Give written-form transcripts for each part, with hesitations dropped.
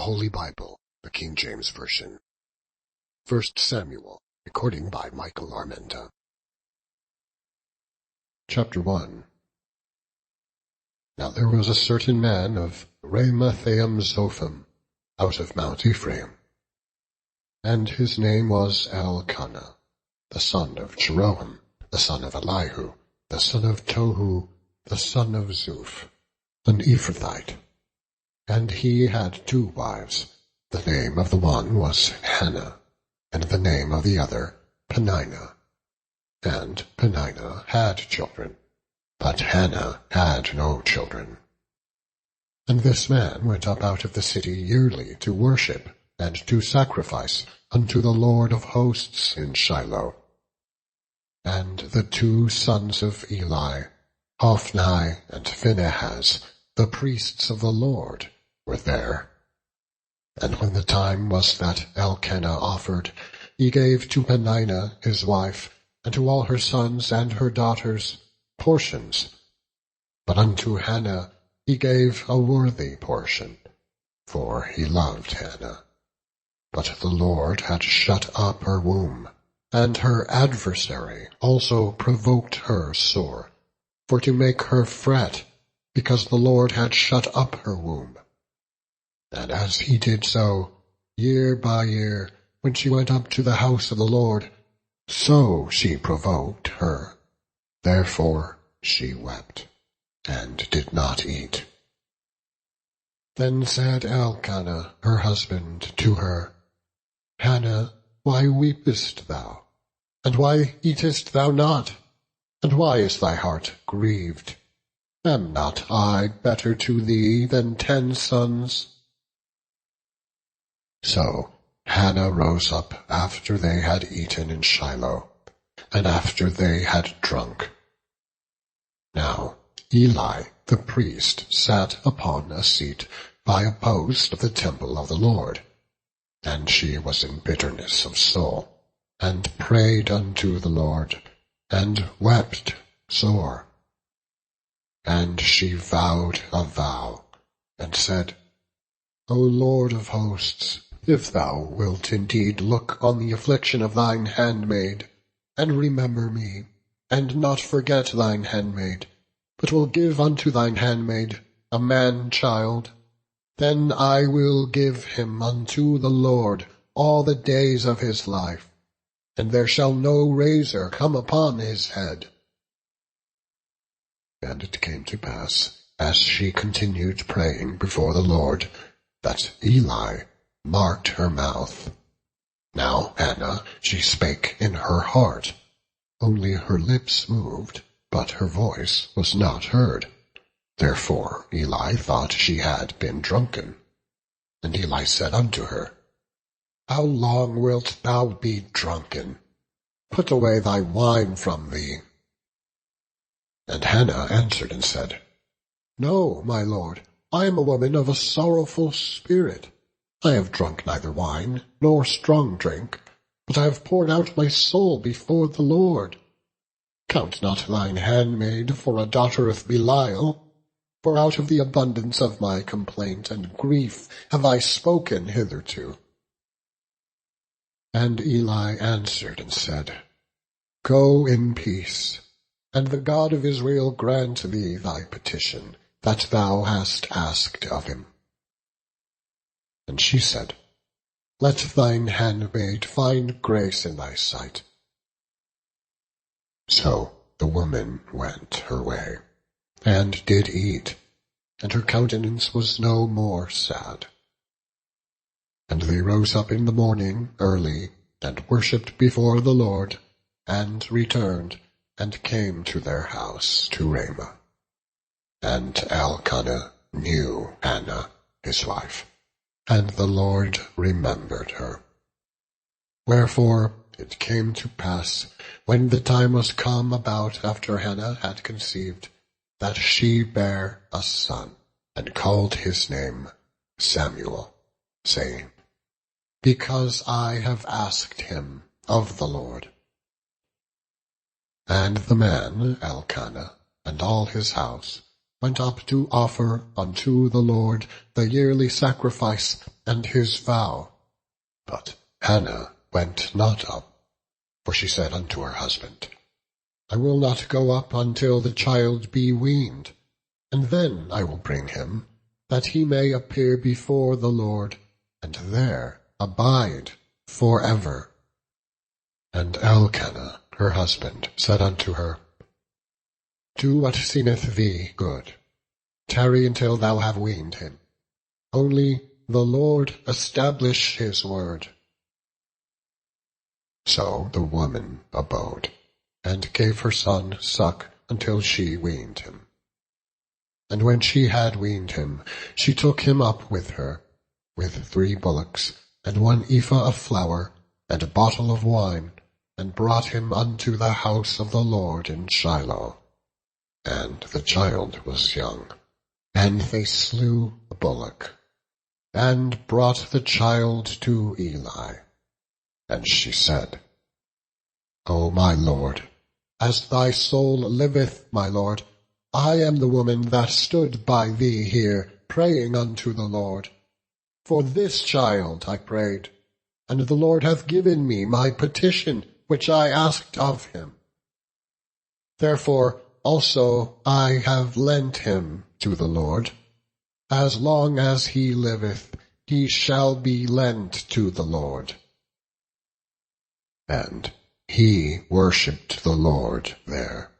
Holy Bible, the King James Version. 1 Samuel, recording by Michael Armenta. Chapter 1. Now there was a certain man of Ramathaim-Zophim, out of Mount Ephraim, and his name was Elkanah, the son of Jeroham, the son of Elihu, the son of Tohu, the son of Zuph, an Ephrathite. And he had 2 wives. The name of the one was Hannah, and the name of the other Peninnah. And Peninnah had children, but Hannah had no children. And this man went up out of the city yearly to worship and to sacrifice unto the Lord of hosts in Shiloh. And the 2 sons of Eli, Hophni and Phinehas, the priests of the Lord, were there. And when the time was that Elkanah offered, he gave to Peninnah his wife, and to all her sons and her daughters, portions. But unto Hannah he gave a worthy portion, for he loved Hannah. But the Lord had shut up her womb, and her adversary also provoked her sore, for to make her fret, because the Lord had shut up her womb. And as he did so, year by year, when she went up to the house of the Lord, so she provoked her. Therefore she wept, and did not eat. Then said Elkanah her husband to her, Hannah, why weepest thou? And why eatest thou not? And why is thy heart grieved? Am not I better to thee than 10 sons? So Hannah rose up after they had eaten in Shiloh, and after they had drunk. Now Eli the priest sat upon a seat by a post of the temple of the Lord, and she was in bitterness of soul, and prayed unto the Lord, and wept sore. And she vowed a vow, and said, O Lord of hosts, if thou wilt indeed look on the affliction of thine handmaid, and remember me, and not forget thine handmaid, but will give unto thine handmaid a man-child, then I will give him unto the Lord all the days of his life, and there shall no razor come upon his head. And it came to pass, as she continued praying before the Lord, that Eli marked her mouth. Now Hannah, she spake in her heart, only her lips moved, but her voice was not heard. Therefore Eli thought she had been drunken. And Eli said unto her, How long wilt thou be drunken? Put away thy wine from thee. And Hannah answered and said, No, my lord, I am a woman of a sorrowful spirit. I have drunk neither wine nor strong drink, but I have poured out my soul before the Lord. Count not thine handmaid for a daughter of Belial, for out of the abundance of my complaint and grief have I spoken hitherto. And Eli answered and said, Go in peace, and the God of Israel grant thee thy petition that thou hast asked of him. And she said, Let thine handmaid find grace in thy sight. So the woman went her way, and did eat, and her countenance was no more sad. And they rose up in the morning early, and worshipped before the Lord, and returned, and came to their house to Ramah. And Elkanah knew Hannah his wife, and the Lord remembered her. Wherefore it came to pass, when the time was come about after Hannah had conceived, that she bare a son, and called his name Samuel, saying, Because I have asked him of the Lord. And the man Elkanah, and all his house, went up to offer unto the Lord the yearly sacrifice and his vow. But Hannah went not up, for she said unto her husband, I will not go up until the child be weaned, and then I will bring him, that he may appear before the Lord, and there abide forever. And Elkanah her husband said unto her, Do what seemeth thee good. Tarry until thou have weaned him. Only the Lord establish his word. So the woman abode, and gave her son suck until she weaned him. And when she had weaned him, she took him up with her, with 3 bullocks, and 1 ephah of flour, and a bottle of wine, and brought him unto the house of the Lord in Shiloh. And the child was young. And they slew the bullock, and brought the child to Eli. And she said, O my Lord, as thy soul liveth, my Lord, I am the woman that stood by thee here, praying unto the Lord. For this child I prayed, and the Lord hath given me my petition, which I asked of him. Therefore also I have lent him to the Lord. As long as he liveth, he shall be lent to the Lord. And he worshipped the Lord there.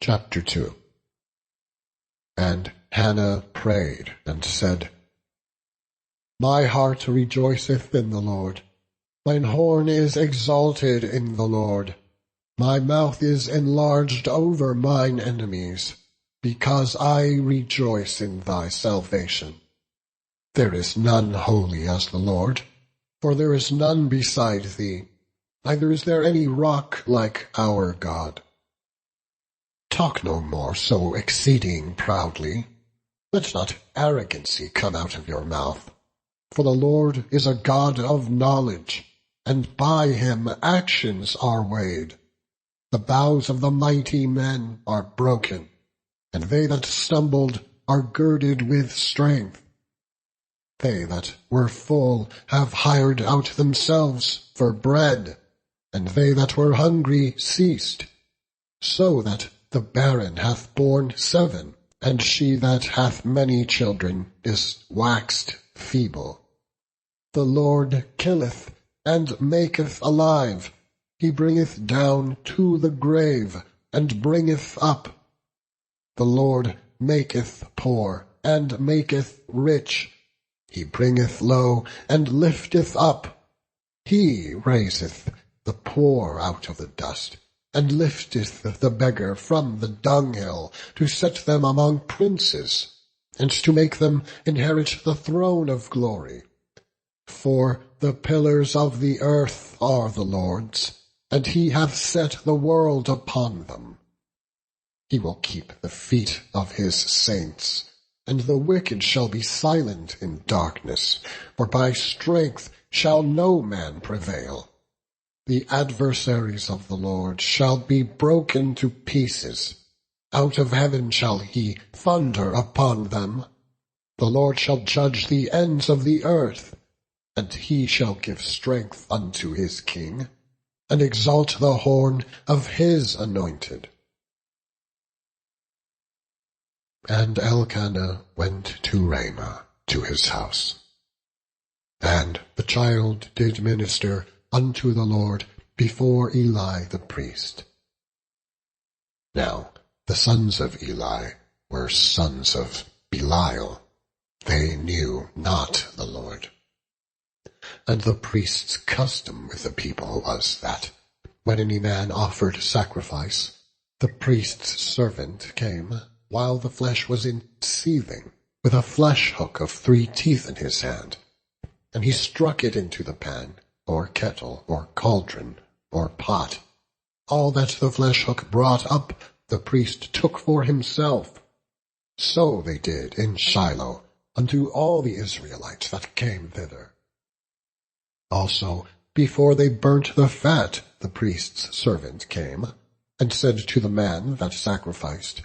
Chapter 2. And Hannah prayed and said, My heart rejoiceth in the Lord. Mine horn is exalted in the Lord. My mouth is enlarged over mine enemies, because I rejoice in thy salvation. There is none holy as the Lord, for there is none beside thee, neither is there any rock like our God. Talk no more so exceeding proudly. Let not arrogancy come out of your mouth. For the Lord is a God of knowledge, and by him actions are weighed. The bows of the mighty men are broken, and they that stumbled are girded with strength. They that were full have hired out themselves for bread, and they that were hungry ceased, so that the barren hath borne 7, and she that hath many children is waxed feeble. The Lord killeth and maketh alive. He bringeth down to the grave, and bringeth up. The Lord maketh poor, and maketh rich. He bringeth low, and lifteth up. He raiseth the poor out of the dust, and lifteth the beggar from the dunghill, to set them among princes, and to make them inherit the throne of glory. For the pillars of the earth are the Lord's, and he hath set the world upon them. He will keep the feet of his saints, and the wicked shall be silent in darkness, for by strength shall no man prevail. The adversaries of the Lord shall be broken to pieces. Out of heaven shall he thunder upon them. The Lord shall judge the ends of the earth, and he shall give strength unto his king, and exalt the horn of his anointed. And Elkanah went to Ramah, to his house. And the child did minister unto the Lord before Eli the priest. Now the sons of Eli were sons of Belial. They knew not the Lord. And the priest's custom with the people was that, when any man offered sacrifice, the priest's servant came, while the flesh was in seething, with a flesh hook of 3 teeth in his hand, and he struck it into the pan, or kettle, or cauldron, or pot. All that the flesh hook brought up, the priest took for himself. So they did in Shiloh unto all the Israelites that came thither. Also, before they burnt the fat, the priest's servant came, and said to the man that sacrificed,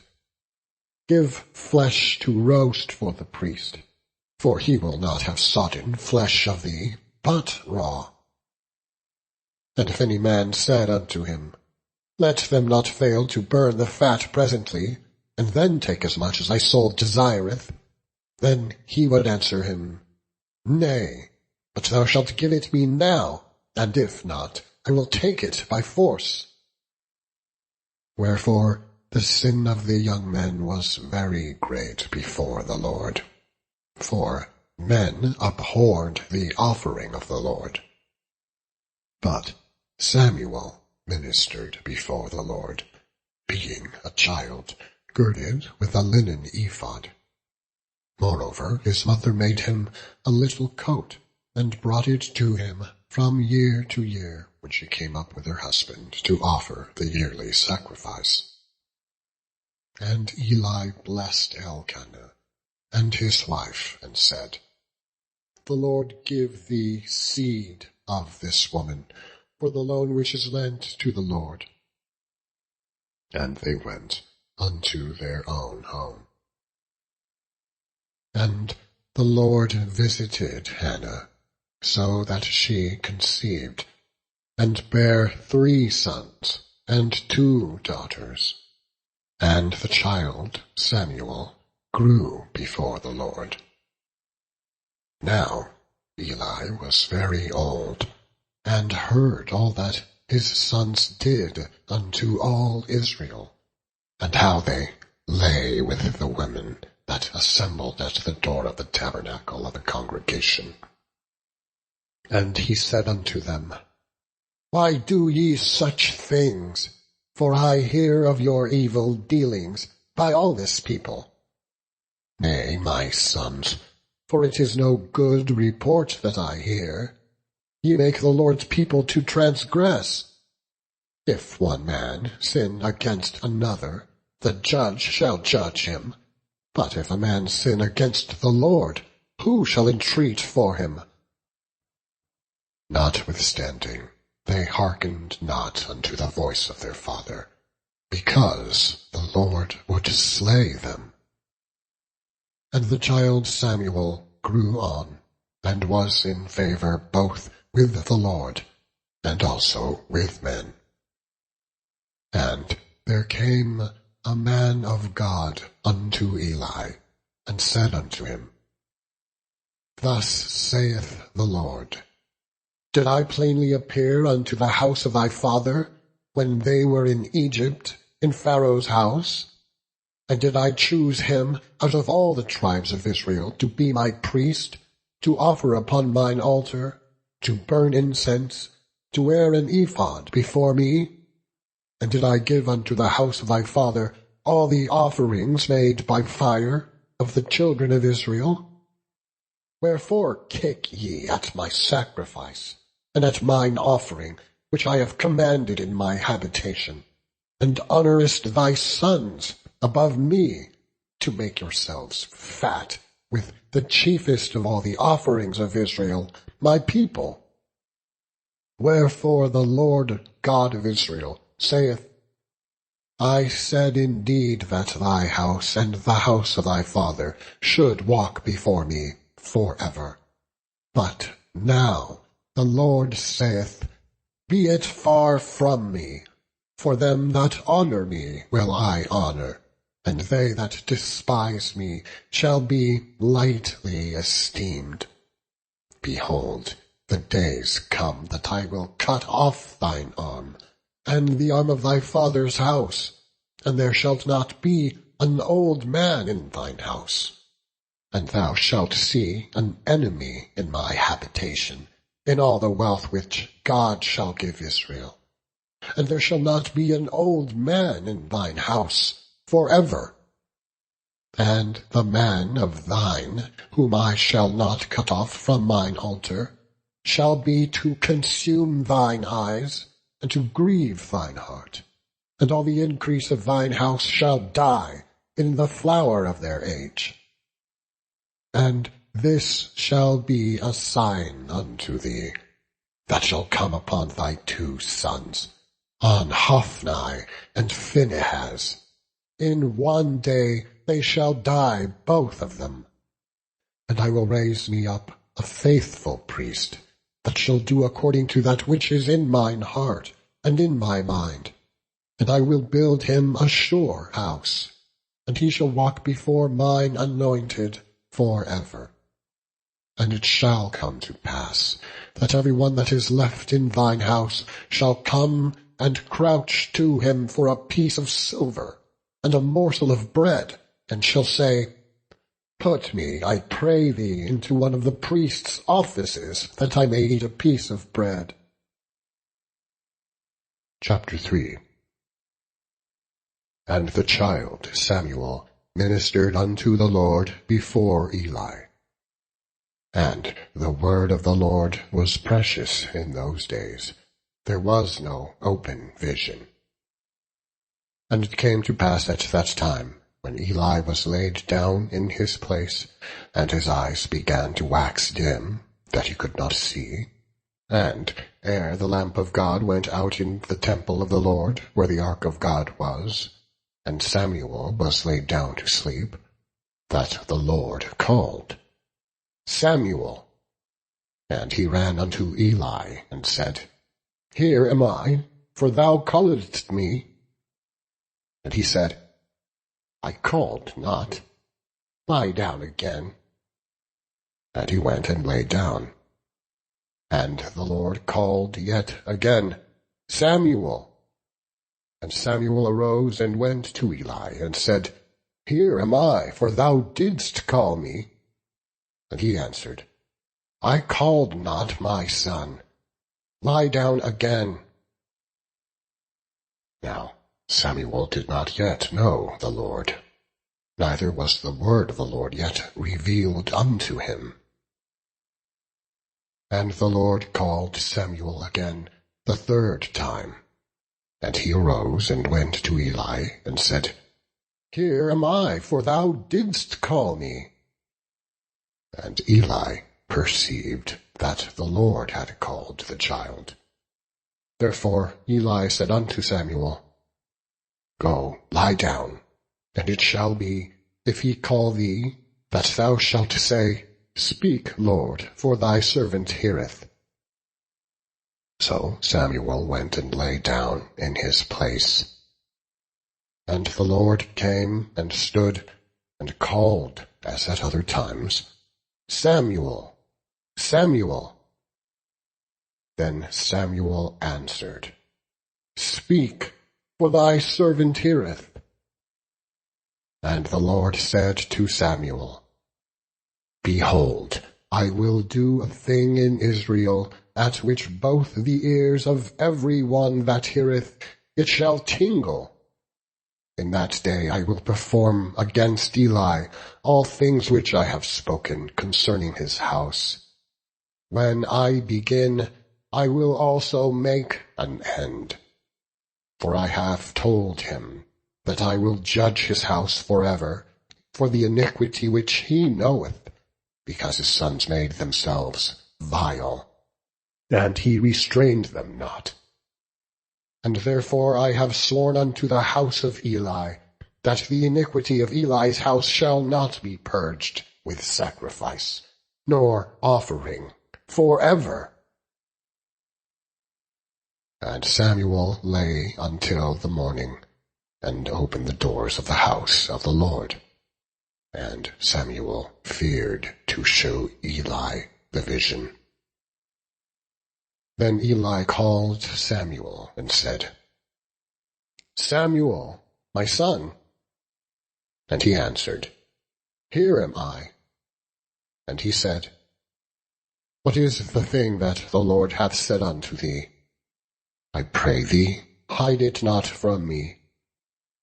Give flesh to roast for the priest, for he will not have sodden flesh of thee, but raw. And if any man said unto him, Let them not fail to burn the fat presently, and then take as much as thy soul desireth, then he would answer him, Nay, but thou shalt give it me now, and if not, I will take it by force. Wherefore the sin of the young men was very great before the Lord, for men abhorred the offering of the Lord. But Samuel ministered before the Lord, being a child, girded with a linen ephod. Moreover, his mother made him a little coat, and brought it to him from year to year, when she came up with her husband to offer the yearly sacrifice. And Eli blessed Elkanah and his wife, and said, The Lord give thee seed of this woman, for the loan which is lent to the Lord. And they went unto their own home. And the Lord visited Hannah, so that she conceived, and bare 3 sons and 2 daughters. And the child Samuel grew before the Lord. Now Eli was very old, and heard all that his sons did unto all Israel, and how they lay with the women that assembled at the door of the tabernacle of the congregation. And he said unto them, Why do ye such things? For I hear of your evil dealings by all this people. Nay, my sons, for it is no good report that I hear. Ye make the Lord's people to transgress. If one man sin against another, the judge shall judge him. But if a man sin against the Lord, who shall entreat for him? Notwithstanding, they hearkened not unto the voice of their father, because the Lord would slay them. And the child Samuel grew on, and was in favor both with the Lord, and also with men. And there came a man of God unto Eli, and said unto him, Thus saith the Lord, Did I plainly appear unto the house of thy father, when they were in Egypt, in Pharaoh's house? And did I choose him out of all the tribes of Israel to be my priest, to offer upon mine altar, to burn incense, to wear an ephod before me? And did I give unto the house of thy father all the offerings made by fire of the children of Israel? Wherefore kick ye at my sacrifice, and at mine offering, which I have commanded in my habitation, and honourest thy sons above me, to make yourselves fat with the chiefest of all the offerings of Israel, my people? Wherefore the Lord God of Israel saith, I said indeed that thy house and the house of thy father should walk before me forever. But now the Lord saith, Be it far from me, for them that honour me will I honour, and they that despise me shall be lightly esteemed. Behold, the days come that I will cut off thine arm, and the arm of thy father's house, and there shalt not be an old man in thine house. And thou shalt see an enemy in my habitation, in all the wealth which God shall give Israel. And there shall not be an old man in thine house forever. And the man of thine, whom I shall not cut off from mine altar, shall be to consume thine eyes, and to grieve thine heart. And all the increase of thine house shall die in the flower of their age. And this shall be a sign unto thee, that shall come upon thy 2 sons. on Hophni and Phinehas. In one day they shall die, both of them. And I will raise me up a faithful priest, that shall do according to that which is in mine heart and in my mind. And I will build him a sure house, and he shall walk before mine anointed forever. And it shall come to pass, that every one that is left in thine house shall come and crouch to him for a piece of silver and a morsel of bread, and shall say, Put me, I pray thee, into one of the priest's offices, that I may eat a piece of bread. Chapter 3. And the child Samuel ministered unto the Lord before Eli. And the word of the Lord was precious in those days. There was no open vision. And it came to pass at that time, when Eli was laid down in his place, and his eyes began to wax dim, that he could not see, and ere the lamp of God went out in the temple of the Lord, where the ark of God was, and Samuel was laid down to sleep, that the Lord called, Samuel. And he ran unto Eli, and said, Here am I, for thou calledst me. And he said, I called not. Lie down again. And he went and lay down. And the Lord called yet again, Samuel. And Samuel arose and went to Eli, and said, Here am I, for thou didst call me. And he answered, I called not, my son. Lie down again. Now Samuel did not yet know the Lord, neither was the word of the Lord yet revealed unto him. And the Lord called Samuel again the third time. And he arose and went to Eli, and said, Here am I, for thou didst call me. And Eli perceived that the Lord had called the child. Therefore Eli said unto Samuel, Go, lie down, and it shall be, if he call thee, that thou shalt say, Speak, Lord, for thy servant heareth. So Samuel went and lay down in his place. And the Lord came and stood and called, as at other times, Samuel, Samuel. Then Samuel answered, Speak, for thy servant heareth. And the Lord said to Samuel, Behold, I will do a thing in Israel, at which both the ears of every one that heareth it shall tingle. In that day I will perform against Eli all things which I have spoken concerning his house. When I begin, I will also make an end. For I have told him that I will judge his house forever, for the iniquity which he knoweth, because his sons made themselves vile, and he restrained them not. And therefore I have sworn unto the house of Eli, that the iniquity of Eli's house shall not be purged with sacrifice, nor offering, forever. And Samuel lay until the morning, and opened the doors of the house of the Lord. And Samuel feared to show Eli the vision. Then Eli called Samuel and said, Samuel, my son. And he answered, Here am I. And he said, What is the thing that the Lord hath said unto thee? I pray thee, hide it not from me.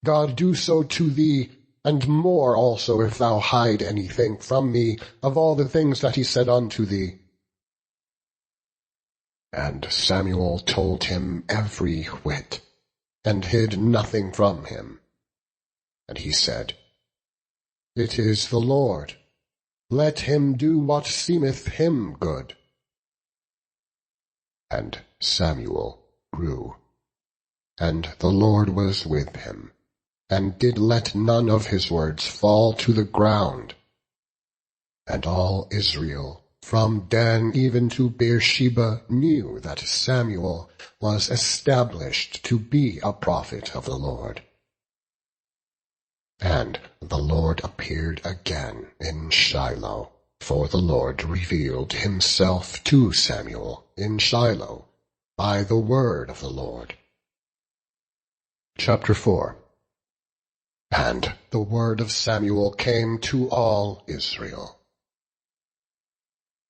God do so to thee, and more also, if thou hide anything from me of all the things that he said unto thee. And Samuel told him every whit, and hid nothing from him. And he said, It is the Lord. Let him do what seemeth him good. And Samuel grew. and the Lord was with him, and did let none of his words fall to the ground. And all Israel, from Dan even to Beersheba, knew that Samuel was established to be a prophet of the Lord. And the Lord appeared again in Shiloh, for the Lord revealed himself to Samuel in Shiloh by the word of the Lord. Chapter 4. And the word of Samuel came to all Israel.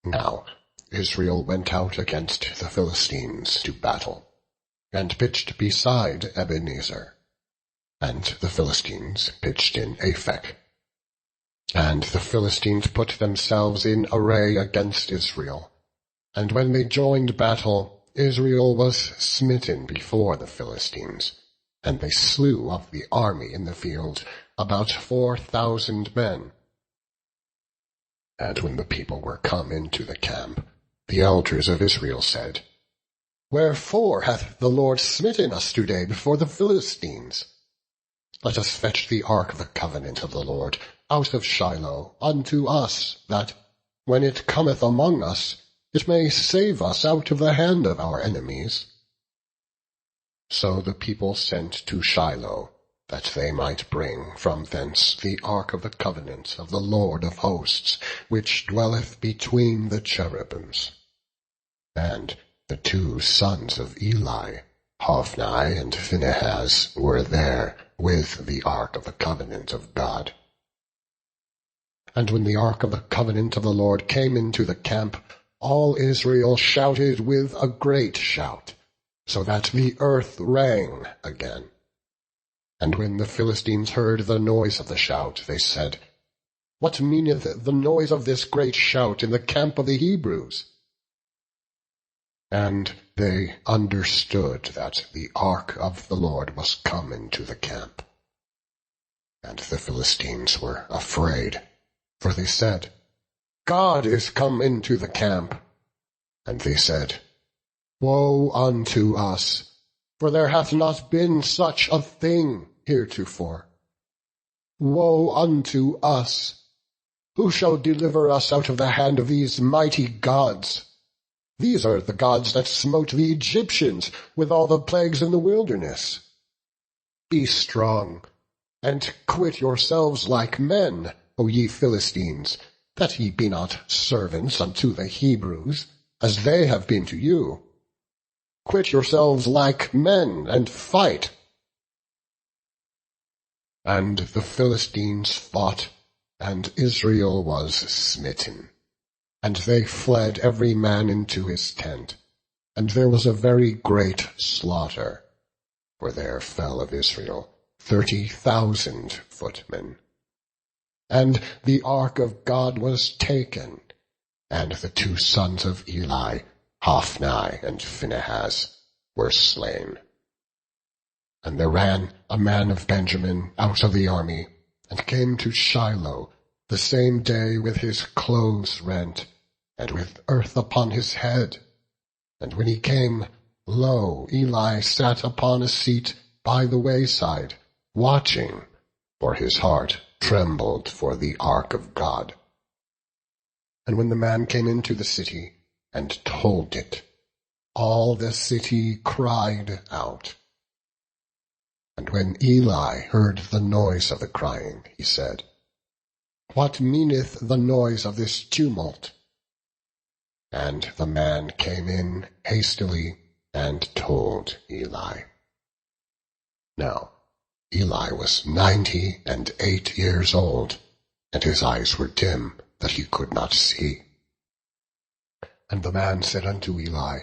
Now Israel went out against the Philistines to battle, and pitched beside Ebenezer, and the Philistines pitched in Aphek. And the Philistines put themselves in array against Israel, and when they joined battle, Israel was smitten before the Philistines, and they slew of the army in the field about 4,000 men. And when the people were come into the camp, the elders of Israel said, Wherefore hath the Lord smitten us today before the Philistines? Let us fetch the ark of the covenant of the Lord out of Shiloh unto us, that, when it cometh among us, it may save us out of the hand of our enemies. So the people sent to Shiloh, that they might bring from thence the ark of the covenant of the Lord of hosts, which dwelleth between the cherubims. And the 2 sons of Eli, Hophni and Phinehas, were there with the ark of the covenant of God. And when the ark of the covenant of the Lord came into the camp, all Israel shouted with a great shout, so that the earth rang again. And when the Philistines heard the noise of the shout, they said, What meaneth the noise of this great shout in the camp of the Hebrews? And they understood that the ark of the Lord was come into the camp. And the Philistines were afraid, for they said, God is come into the camp. And they said, Woe unto us! For there hath not been such a thing heretofore. Woe unto us! Who shall deliver us out of the hand of these mighty gods? These are the gods that smote the Egyptians with all the plagues in the wilderness. Be strong, and quit yourselves like men, O ye Philistines, that ye be not servants unto the Hebrews, as they have been to you. Quit yourselves like men, and fight. And the Philistines fought, and Israel was smitten. And they fled every man into his tent, and there was a very great slaughter, for there fell of Israel 30,000 footmen. And the ark of God was taken, and the 2 sons of Eli, Hophni and Phinehas, were slain. And there ran a man of Benjamin out of the army, and came to Shiloh the same day with his clothes rent, and with earth upon his head. And when he came, lo, Eli sat upon a seat by the wayside, watching, for his heart trembled for the ark of God. And when the man came into the city, and told it, all the city cried out. And when Eli heard the noise of the crying, he said, What meaneth the noise of this tumult? And the man came in hastily and told Eli. Now Eli was 98 years old, and his eyes were dim, that he could not see. And the man said unto Eli,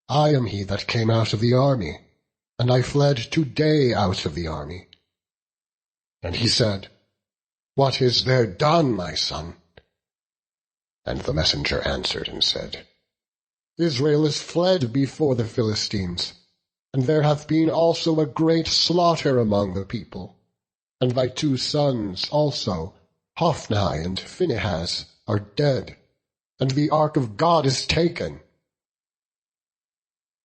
I am he that came out of the army, and I fled today out of the army. And he said, What is there done, my son? And the messenger answered and said, Israel is fled before the Philistines, and there hath been also a great slaughter among the people. And thy 2 sons also, Hophni and Phinehas, are dead, and the ark of God is taken.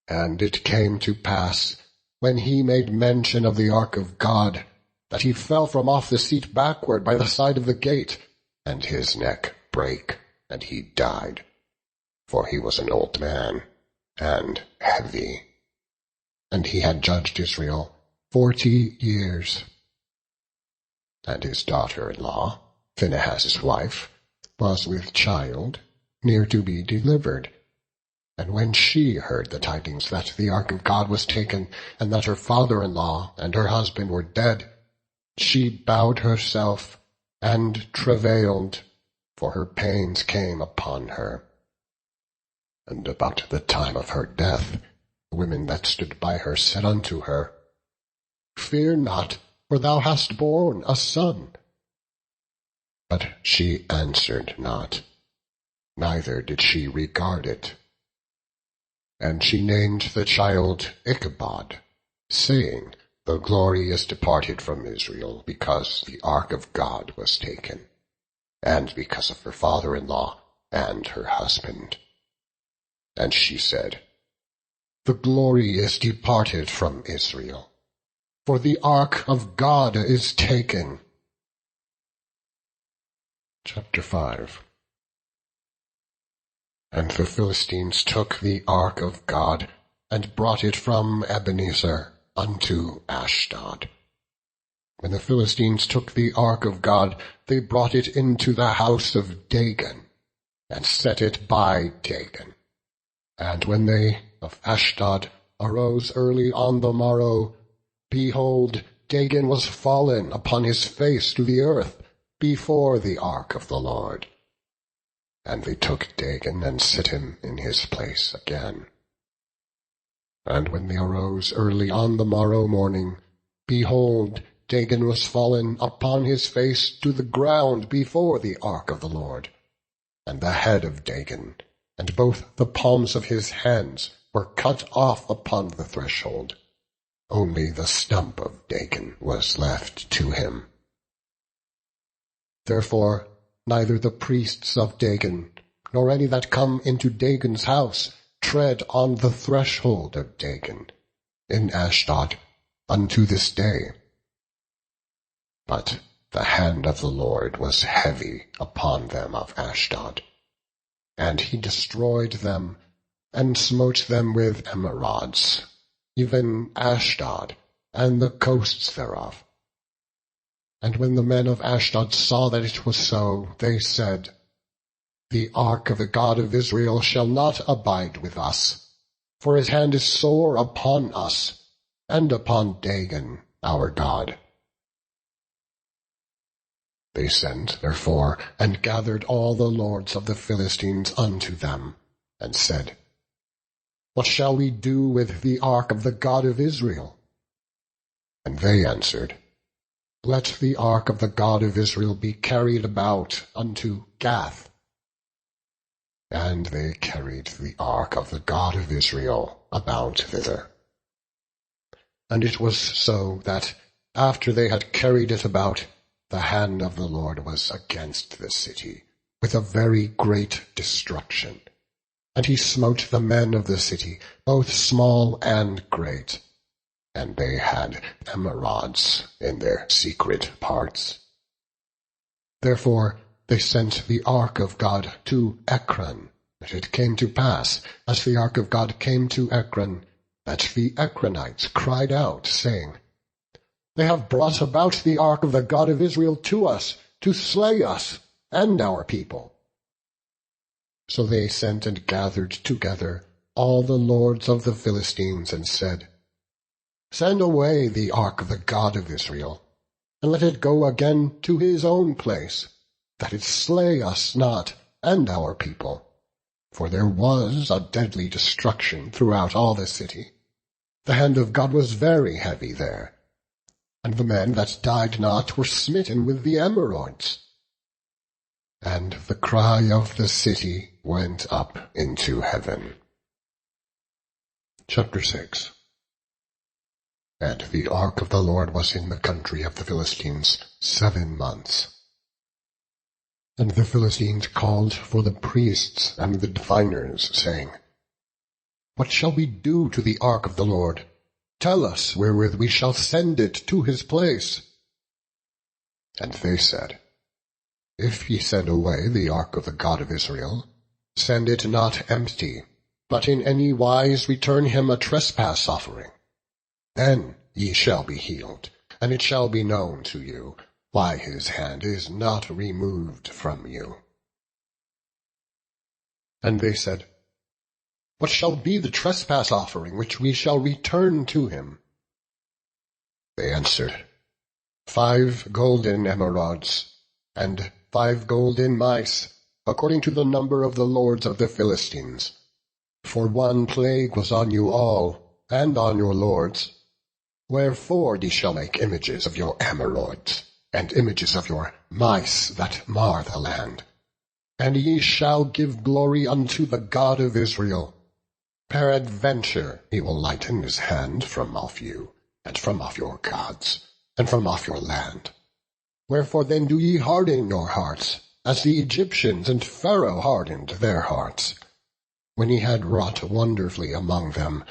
And it came to pass, when he made mention of the ark of God, that he fell from off the seat backward by the side of the gate, and his neck brake, and he died. For he was an old man, and heavy. And he had judged Israel 40 years. And his daughter-in-law, Phinehas' wife, was with child, near to be delivered. And when she heard the tidings that the ark of God was taken, and that her father-in-law and her husband were dead, she bowed herself and travailed, for her pains came upon her. And about the time of her death, the women that stood by her said unto her, Fear not, for thou hast borne a son. But she answered not, neither did she regard it. And she named the child Ichabod, saying, The glory is departed from Israel, because the ark of God was taken, and because of her father-in-law and her husband. And she said, The glory is departed from Israel, for the ark of God is taken. Chapter 5. And the Philistines took the ark of God, and brought it from Ebenezer unto Ashdod. When the Philistines took the ark of God, they brought it into the house of Dagon, and set it by Dagon. And when they of Ashdod arose early on the morrow, behold, Dagon was fallen upon his face to the earth before the ark of the Lord. And they took Dagon and set him in his place again. And when they arose early on the morrow morning, behold, Dagon was fallen upon his face to the ground before the ark of the Lord. And the head of Dagon, and both the palms of his hands, were cut off upon the threshold. Only the stump of Dagon was left to him. Therefore neither the priests of Dagon, nor any that come into Dagon's house, tread on the threshold of Dagon in Ashdod unto this day. But the hand of the Lord was heavy upon them of Ashdod, and he destroyed them, and smote them with emerods, even Ashdod, and the coasts thereof. And when the men of Ashdod saw that it was so, they said, The ark of the God of Israel shall not abide with us, for his hand is sore upon us, and upon Dagon our God. They sent, therefore, and gathered all the lords of the Philistines unto them, and said, What shall we do with the ark of the God of Israel? And they answered, Let the ark of the God of Israel be carried about unto Gath. And they carried the ark of the God of Israel about thither. And it was so that, after they had carried it about, the hand of the Lord was against the city, with a very great destruction. And he smote the men of the city, both small and great, and they had emerods in their secret parts. Therefore they sent the ark of God to Ekron. And it came to pass, as the ark of God came to Ekron, that the Ekronites cried out, saying, They have brought about the ark of the God of Israel to us, to slay us and our people. So they sent and gathered together all the lords of the Philistines, and said, Send away the ark of the God of Israel, and let it go again to his own place, that it slay us not and our people. For there was a deadly destruction throughout all the city. The hand of God was very heavy there, and the men that died not were smitten with the emerods. And the cry of the city went up into heaven. Chapter 6. And the ark of the Lord was in the country of the Philistines 7 months. And the Philistines called for the priests and the diviners, saying, What shall we do to the ark of the Lord? Tell us wherewith we shall send it to his place. And they said, If ye send away the ark of the God of Israel, send it not empty, but in any wise return him a trespass offering. Then ye shall be healed, and it shall be known to you why his hand is not removed from you. And they said, What shall be the trespass offering which we shall return to him? They answered, 5 golden emerods, and 5 golden mice, according to the number of the lords of the Philistines. For one plague was on you all, and on your lords. Wherefore ye shall make images of your emerods, and images of your mice that mar the land. And ye shall give glory unto the God of Israel. Peradventure he will lighten his hand from off you, and from off your gods, and from off your land. Wherefore then do ye harden your hearts, as the Egyptians and Pharaoh hardened their hearts. When he had wrought wonderfully among them,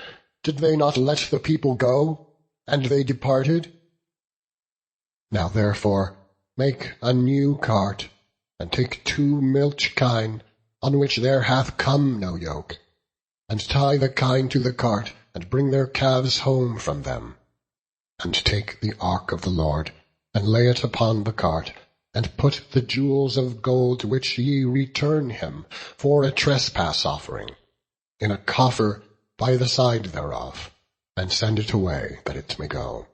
did they not let the people go, and they departed? Now therefore make a new cart, and take 2 milch kine, on which there hath come no yoke, and tie the kine to the cart, and bring their calves home from them. And take the ark of the Lord, and lay it upon the cart, and put the jewels of gold which ye return him for a trespass offering in a coffer by the side thereof, and send it away that it may go.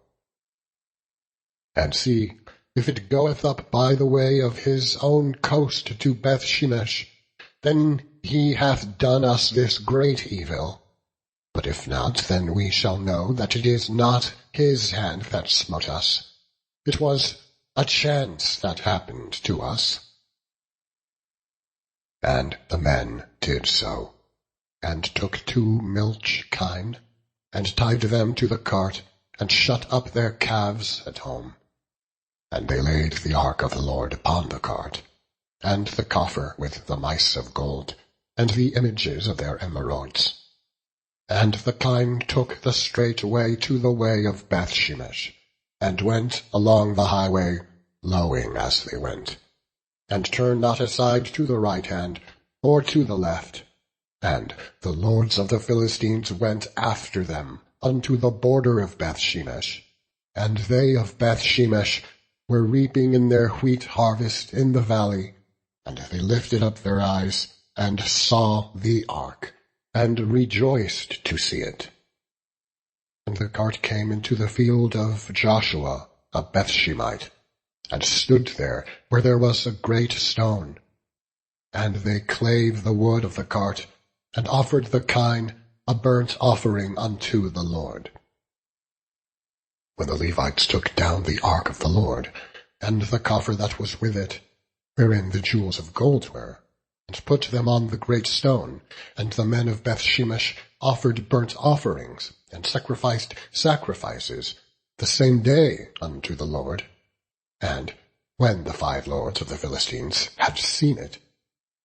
And see, if it goeth up by the way of his own coast to Bethshemesh, then he hath done us this great evil. But if not, then we shall know that it is not his hand that smote us. It was a chance that happened to us. And the men did so, and took 2 milch kine, and tied them to the cart, and shut up their calves at home. And they laid the ark of the Lord upon the cart, and the coffer with the mice of gold, and the images of their emerods. And the kine took the straight way to the way of Bethshemesh, and went along the highway, lowing as they went, and turned not aside to the right hand, or to the left. And the lords of the Philistines went after them unto the border of Bethshemesh. And they of Bethshemesh were reaping in their wheat harvest in the valley, and they lifted up their eyes, and saw the ark, and rejoiced to see it. And the cart came into the field of Joshua, a Bethshemite, and stood there where there was a great stone. And they clave the wood of the cart, and offered the kine a burnt offering unto the Lord. When the Levites took down the ark of the Lord, and the coffer that was with it, wherein the jewels of gold were, and put them on the great stone, and the men of Bethshemesh offered burnt offerings, and sacrificed sacrifices, the same day unto the Lord. And when the 5 lords of the Philistines had seen it,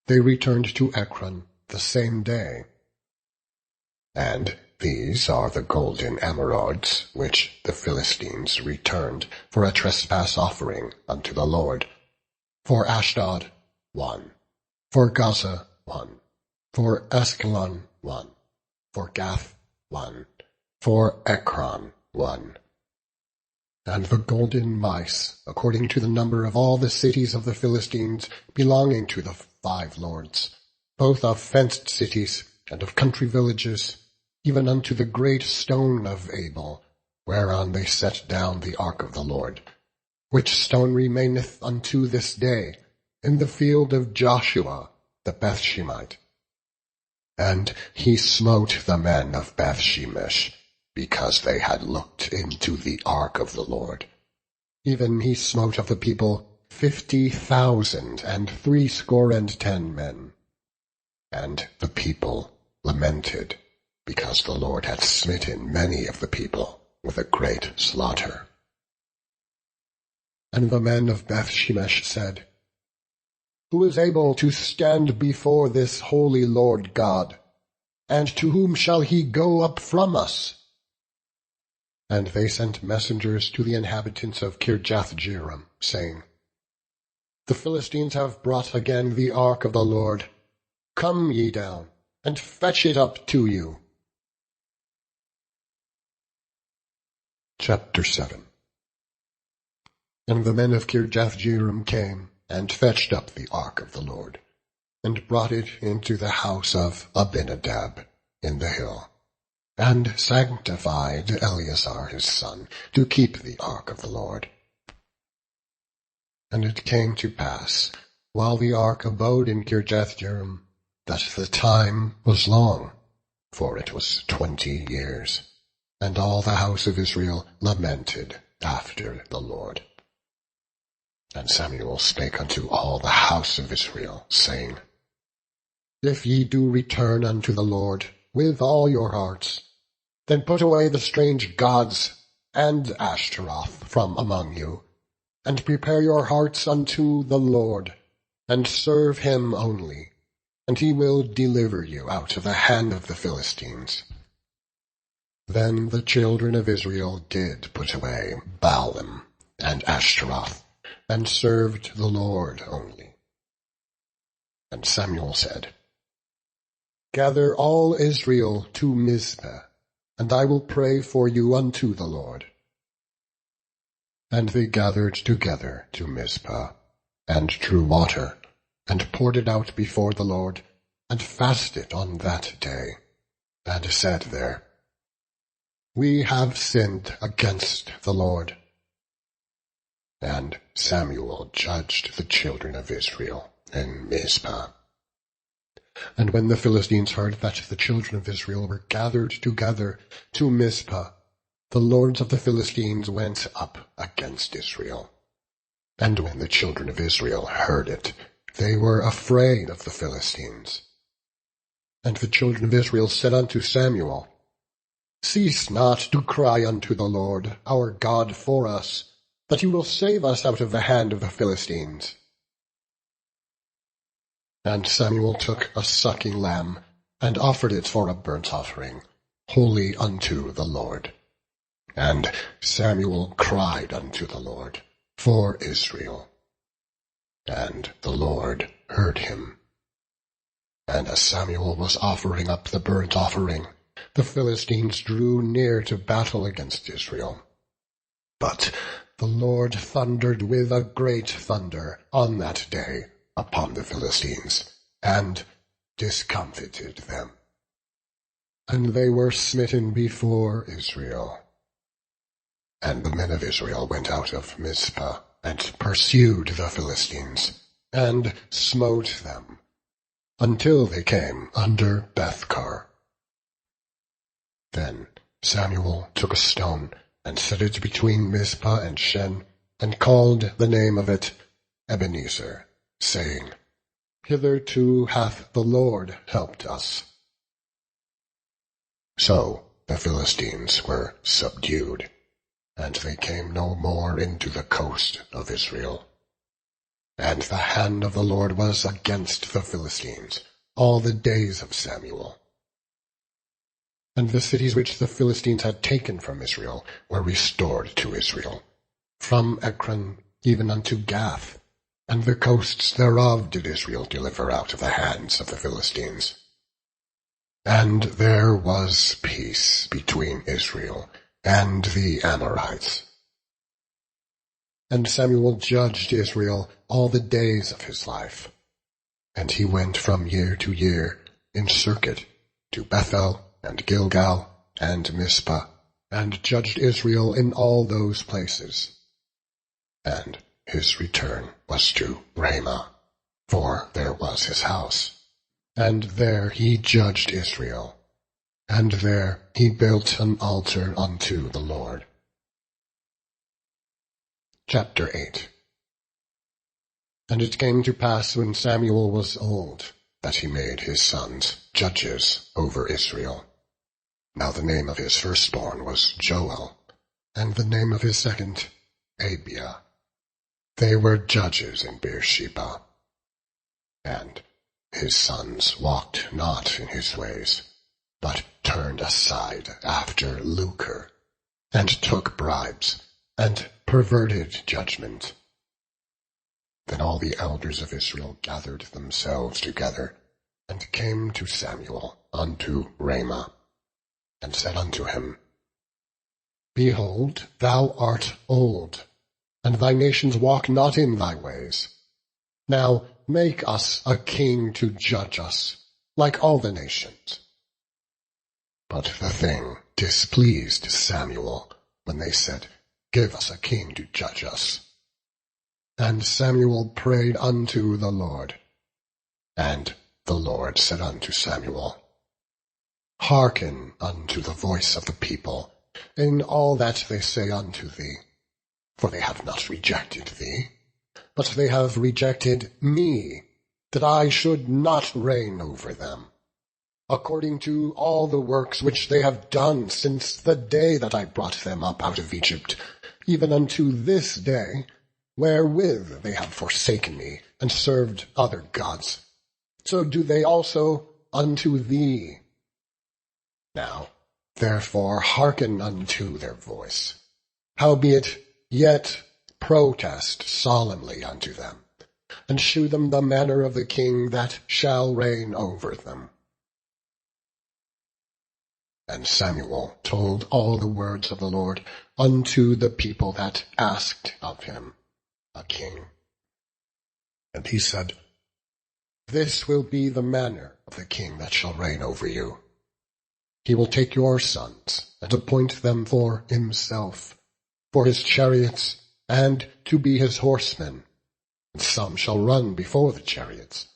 they returned to Ekron the same day. And these are the golden emerods which the Philistines returned for a trespass offering unto the Lord. For Ashdod 1, for Gaza 1, for Askelon 1, for Gath 1, for Ekron 1. And the golden mice, according to the number of all the cities of the Philistines belonging to the 5 lords, both of fenced cities and of country villages, even unto the great stone of Abel, whereon they set down the ark of the Lord, which stone remaineth unto this day in the field of Joshua the Bethshemite. And he smote the men of Bethshemesh, because they had looked into the ark of the Lord. Even he smote of the people 50,000 and 70 men. And the people lamented, because the Lord had smitten many of the people with a great slaughter. And the men of Bethshemesh said, Who is able to stand before this holy Lord God? And to whom shall he go up from us? And they sent messengers to the inhabitants of Kirjath-jearim, saying, The Philistines have brought again the ark of the Lord. Come ye down, and fetch it up to you. Chapter 7. And the men of Kirjath-jearim came, and fetched up the ark of the Lord, and brought it into the house of Abinadab in the hill, and sanctified Eleazar his son to keep the ark of the Lord. And it came to pass, while the ark abode in Kirjath-jearim, that the time was long, for it was 20 years, and all the house of Israel lamented after the Lord. And Samuel spake unto all the house of Israel, saying, If ye do return unto the Lord with all your hearts, then put away the strange gods and Ashtaroth from among you, and prepare your hearts unto the Lord, and serve him only, and he will deliver you out of the hand of the Philistines. Then the children of Israel did put away Baalim and Ashtaroth, and served the Lord only. And Samuel said, Gather all Israel to Mizpeh, and I will pray for you unto the Lord. And they gathered together to Mizpeh, and drew water, and poured it out before the Lord, and fasted on that day, and said there, We have sinned against the Lord. And Samuel judged the children of Israel in Mizpeh. And when the Philistines heard that the children of Israel were gathered together to Mizpeh, the lords of the Philistines went up against Israel. And when the children of Israel heard it, they were afraid of the Philistines. And the children of Israel said unto Samuel, Cease not to cry unto the Lord our God for us, that he will save us out of the hand of the Philistines. And Samuel took a sucking lamb, and offered it for a burnt offering, holy unto the Lord. And Samuel cried unto the Lord for Israel. And the Lord heard him. And as Samuel was offering up the burnt offering, the Philistines drew near to battle against Israel. But the Lord thundered with a great thunder on that day upon the Philistines, and discomfited them. And they were smitten before Israel. And the men of Israel went out of Mizpeh, and pursued the Philistines, and smote them, until they came under Bethkar. Then Samuel took a stone, and set it between Mizpeh and Shen, and called the name of it Ebenezer, saying, Hitherto hath the Lord helped us. So the Philistines were subdued, and they came no more into the coast of Israel. And the hand of the Lord was against the Philistines all the days of Samuel. And the cities which the Philistines had taken from Israel were restored to Israel, from Ekron even unto Gath, and the coasts thereof did Israel deliver out of the hands of the Philistines. And there was peace between Israel and the Amorites. And Samuel judged Israel all the days of his life. And he went from year to year in circuit to Bethel and Gilgal and Mizpah, and judged Israel in all those places. And his return was to Ramah, for there was his house. And there he judged Israel, and there he built an altar unto the Lord. Chapter 8. And it came to pass when Samuel was old, that he made his sons judges over Israel. Now the name of his firstborn was Joel, and the name of his second Abiah. They were judges in Beersheba. And his sons walked not in his ways, but turned aside after lucre, and took bribes, and perverted judgment. Then all the elders of Israel gathered themselves together, and came to Samuel unto Ramah, and said unto him, Behold, thou art old, and thy nations walk not in thy ways. Now make us a king to judge us, like all the nations. But the thing displeased Samuel, when they said, Give us a king to judge us. And Samuel prayed unto the Lord. And the Lord said unto Samuel, Hearken unto the voice of the people, in all that they say unto thee. For they have not rejected thee, but they have rejected me, that I should not reign over them, according to all the works which they have done since the day that I brought them up out of Egypt, even unto this day, wherewith they have forsaken me, and served other gods. So do they also unto thee. Now, therefore, hearken unto their voice. Howbeit, yet protest solemnly unto them, and shew them the manner of the king that shall reign over them. And Samuel told all the words of the Lord unto the people that asked of him a king. And he said, This will be the manner of the king that shall reign over you. He will take your sons, and appoint them for himself, for his chariots, and to be his horsemen. And some shall run before the chariots.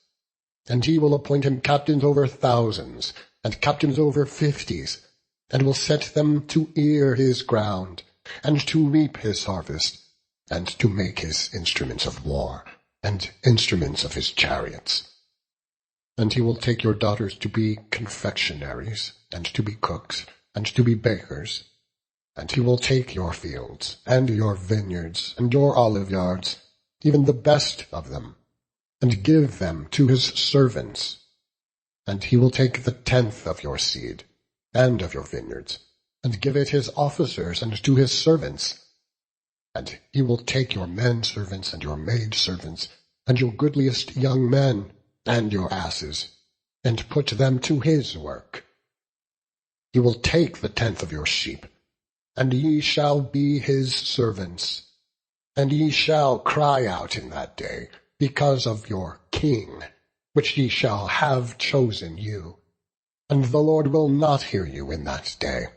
And he will appoint him captains over thousands, and captains over 50s, and will set them to ear his ground, and to reap his harvest, and to make his instruments of war, and instruments of his chariots. And he will take your daughters to be confectionaries, and to be cooks, and to be bakers. And he will take your fields, and your vineyards, and your oliveyards, even the best of them, and give them to his servants. And he will take the 10th of your seed, and of your vineyards, and give it his officers and to his servants. And he will take your men servants and your maid servants, and your goodliest young men, and your asses, and put them to his work. He will take the 10th of your sheep, and ye shall be his servants. And ye shall cry out in that day, because of your king, which ye shall have chosen you. And the Lord will not hear you in that day.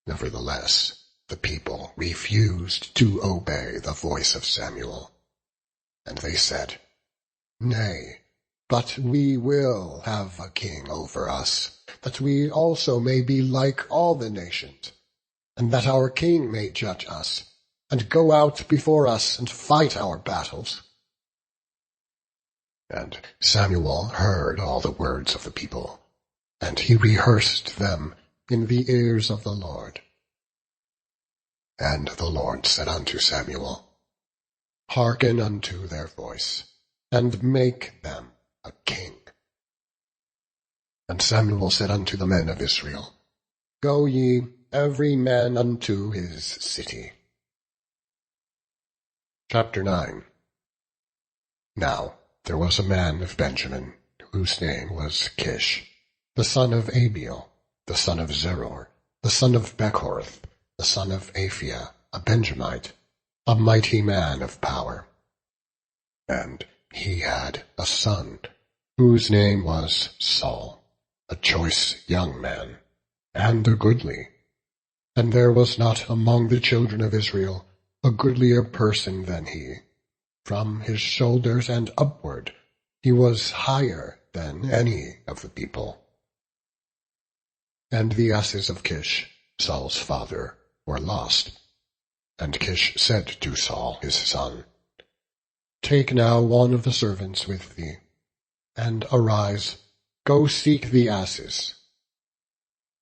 Nevertheless, the people refused to obey the voice of Samuel. And they said, Nay, but we will have a king over us, that we also may be like all the nations, and that our king may judge us, and go out before us and fight our battles. And Samuel heard all the words of the people, and he rehearsed them in the ears of the Lord. And the Lord said unto Samuel, Hearken unto their voice, and make them a king. And Samuel said unto the men of Israel, Go ye, every man unto his city. Chapter 9. Now there was a man of Benjamin, whose name was Kish, the son of Abiel, the son of Zeror, the son of Bechorath, the son of Aphiah, a Benjamite, a mighty man of power. And he had a son, whose name was Saul, a choice young man, and a goodly. And there was not among the children of Israel a goodlier person than he. From his shoulders and upward he was higher than any of the people. And the asses of Kish, Saul's father, were lost. And Kish said to Saul his son, Take now one of the servants with thee, and arise, go seek the asses.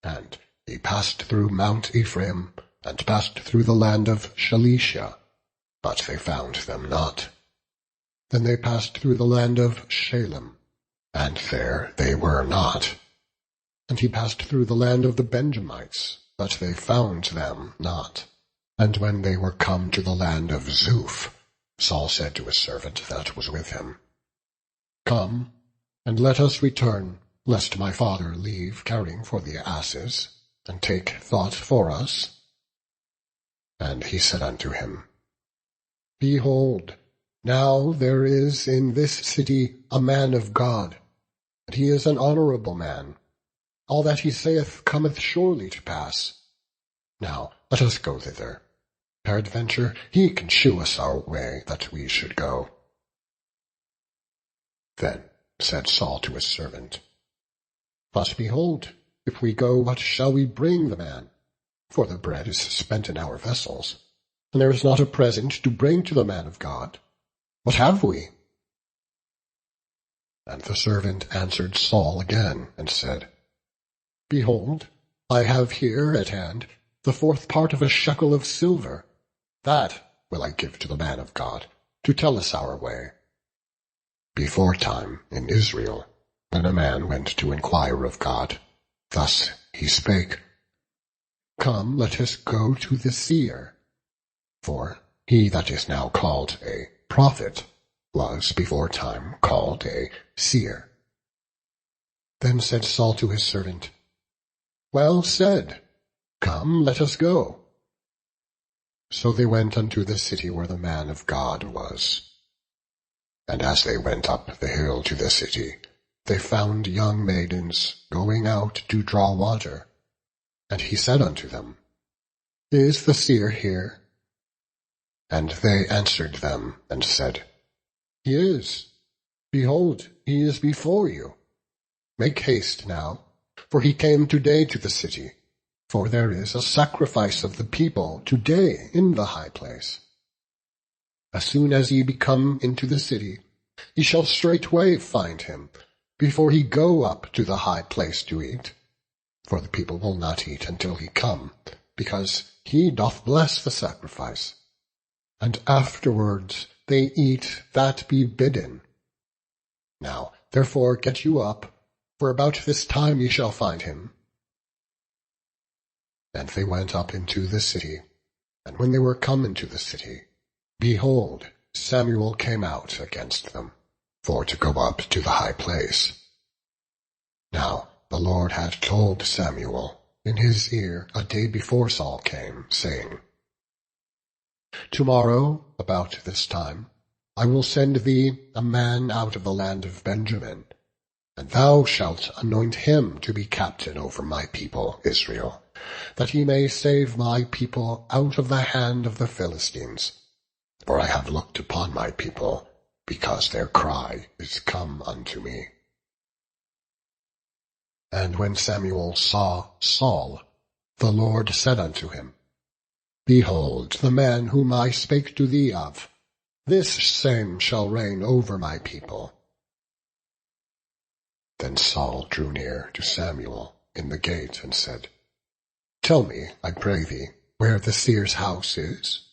And he passed through Mount Ephraim, and passed through the land of Shalisha, but they found them not. Then they passed through the land of Shalem, and there they were not. And he passed through the land of the Benjamites, but they found them not. And when they were come to the land of Zuph, Saul said to his servant that was with him, Come, and let us return, lest my father leave caring for the asses, and take thought for us. And he said unto him, Behold, now there is in this city a man of God, and he is an honorable man. All that he saith cometh surely to pass. Now let us go thither. Peradventure he can shew us our way that we should go. Then said Saul to his servant, But behold, if we go, what shall we bring the man? For the bread is spent in our vessels, and there is not a present to bring to the man of God. What have we? And the servant answered Saul again, and said, Behold, I have here at hand the 4th part of a shekel of silver. That will I give to the man of God, to tell us our way. Beforetime in Israel, when a man went to inquire of God, thus he spake, Come, let us go to the seer. For he that is now called a prophet was beforetime called a seer. Then said Saul to his servant, Well said, come, let us go. So they went unto the city where the man of God was. And as they went up the hill to the city, they found young maidens going out to draw water. And he said unto them, Is the seer here? And they answered them, and said, He is. Behold, he is before you. Make haste now, for he came today to the city. For there is a sacrifice of the people today in the high place. As soon as ye be come into the city, ye shall straightway find him, before he go up to the high place to eat. For the people will not eat until he come, because he doth bless the sacrifice. And afterwards they eat that be bidden. Now therefore get you up, for about this time ye shall find him. And they went up into the city, and when they were come into the city, behold, Samuel came out against them, for to go up to the high place. Now the Lord had told Samuel in his ear a day before Saul came, saying, Tomorrow, about this time, I will send thee a man out of the land of Benjamin, and thou shalt anoint him to be captain over my people Israel, that he may save my people out of the hand of the Philistines. For I have looked upon my people, because their cry is come unto me. And when Samuel saw Saul, the Lord said unto him, Behold, the man whom I spake to thee of, this same shall reign over my people. Then Saul drew near to Samuel in the gate, and said, Tell me, I pray thee, where the seer's house is.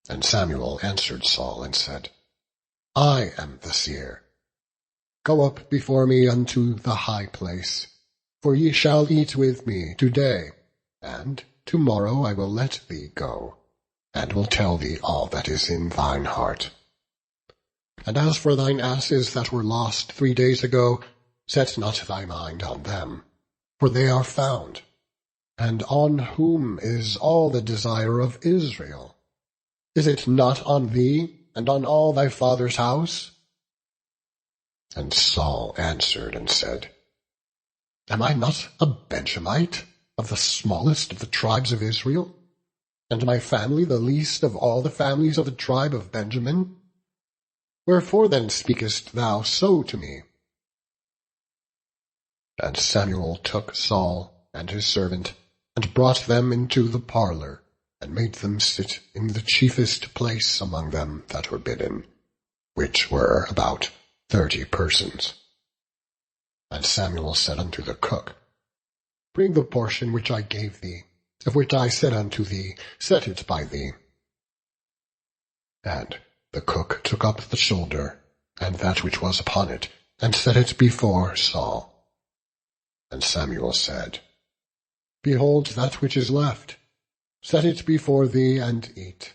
And Samuel answered Saul, and said, I am the seer. Go up before me unto the high place, for ye shall eat with me today, and tomorrow I will let thee go, and will tell thee all that is in thine heart. And as for thine asses that were lost 3 days ago, set not thy mind on them, for they are found. And on whom is all the desire of Israel? Is it not on thee, and on all thy father's house? And Saul answered and said, Am I not a Benjamite, of the smallest of the tribes of Israel, and my family the least of all the families of the tribe of Benjamin? Wherefore then speakest thou so to me? And Samuel took Saul and his servant, and brought them into the parlor, and made them sit in the chiefest place among them that were bidden, which were about 30 persons. And Samuel said unto the cook, Bring the portion which I gave thee, of which I said unto thee, Set it by thee. And the cook took up the shoulder, and that which was upon it, and set it before Saul. And Samuel said, Behold that which is left, set it before thee, and eat.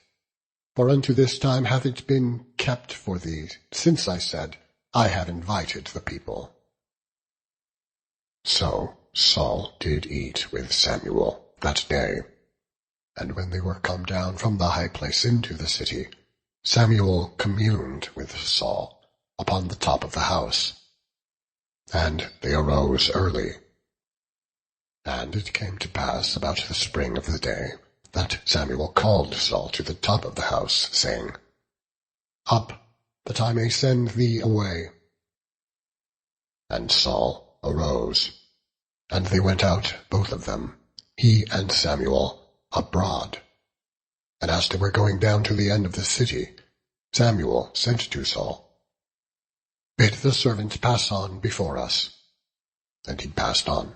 For unto this time hath it been kept for thee, since I said, I have invited the people. So Saul did eat with Samuel that day. And when they were come down from the high place into the city, Samuel communed with Saul upon the top of the house. And they arose early. And it came to pass about the spring of the day, that Samuel called Saul to the top of the house, saying, Up, that I may send thee away. And Saul arose, and they went out, both of them, he and Samuel, abroad. And as they were going down to the end of the city, Samuel said to Saul, Bid the servant pass on before us. And he passed on.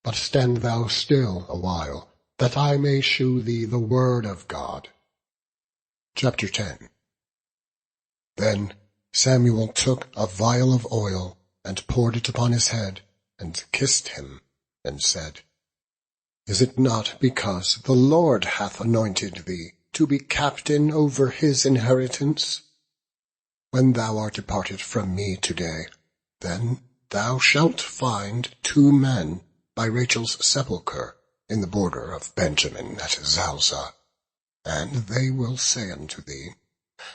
But stand thou still a while, that I may shew thee the word of God. Chapter 10. Then Samuel took a vial of oil, and poured it upon his head, and kissed him, and said, Is it not because the Lord hath anointed thee to be captain over his inheritance? When thou art departed from me today, then thou shalt find 2 men by Rachel's sepulchre in the border of Benjamin at Zalzah. And they will say unto thee,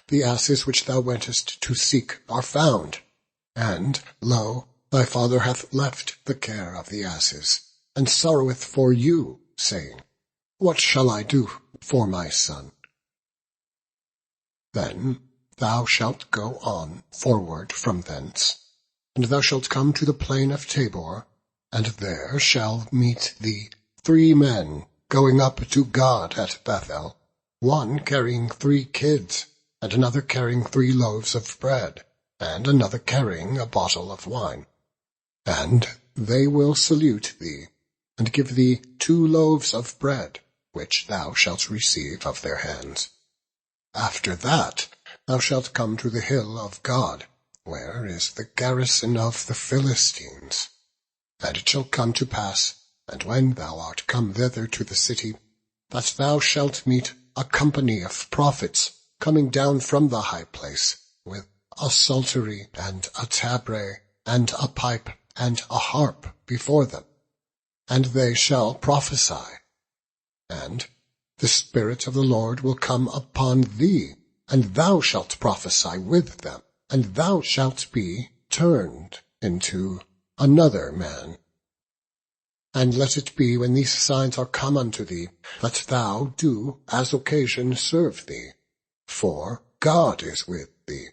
The asses which thou wentest to seek are found, and, lo, thy father hath left the care of the asses, and sorroweth for you, saying, What shall I do for my son? Then thou shalt go on forward from thence, and thou shalt come to the plain of Tabor, and there shall meet thee 3 men going up to God at Bethel, one carrying 3 kids, and another carrying 3 loaves of bread, and another carrying a bottle of wine. And they will salute thee, and give thee 2 loaves of bread, which thou shalt receive of their hands. After that thou shalt come to the hill of God, where is the garrison of the Philistines. And it shall come to pass, and when thou art come thither to the city, that thou shalt meet a company of prophets coming down from the high place, with a psaltery, and a tabret, and a pipe, and a harp before them. And they shall prophesy. And the Spirit of the Lord will come upon thee, and thou shalt prophesy with them, and thou shalt be turned into another man. And let it be, when these signs are come unto thee, that thou do as occasion serve thee, for God is with thee.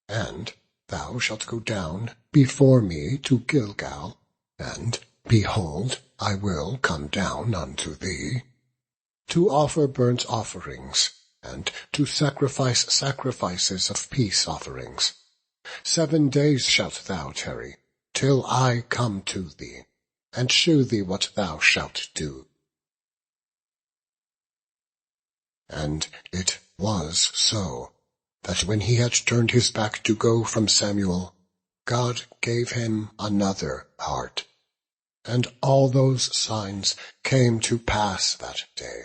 And thou shalt go down before me to Gilgal, and, behold, I will come down unto thee, to offer burnt offerings, and to sacrifice sacrifices of peace offerings. 7 days shalt thou tarry, till I come to thee, and shew thee what thou shalt do. And it was so, that when he had turned his back to go from Samuel, God gave him another heart. And all those signs came to pass that day.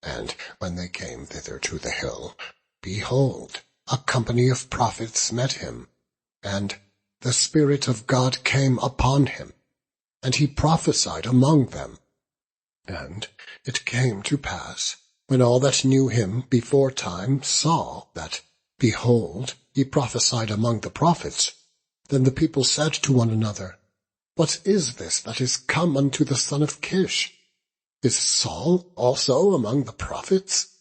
And when they came thither to the hill, behold, a company of prophets met him, and the Spirit of God came upon him, and he prophesied among them. And it came to pass, when all that knew him before time saw that, behold, he prophesied among the prophets, then the people said to one another, What is this that is come unto the son of Kish? Is Saul also among the prophets?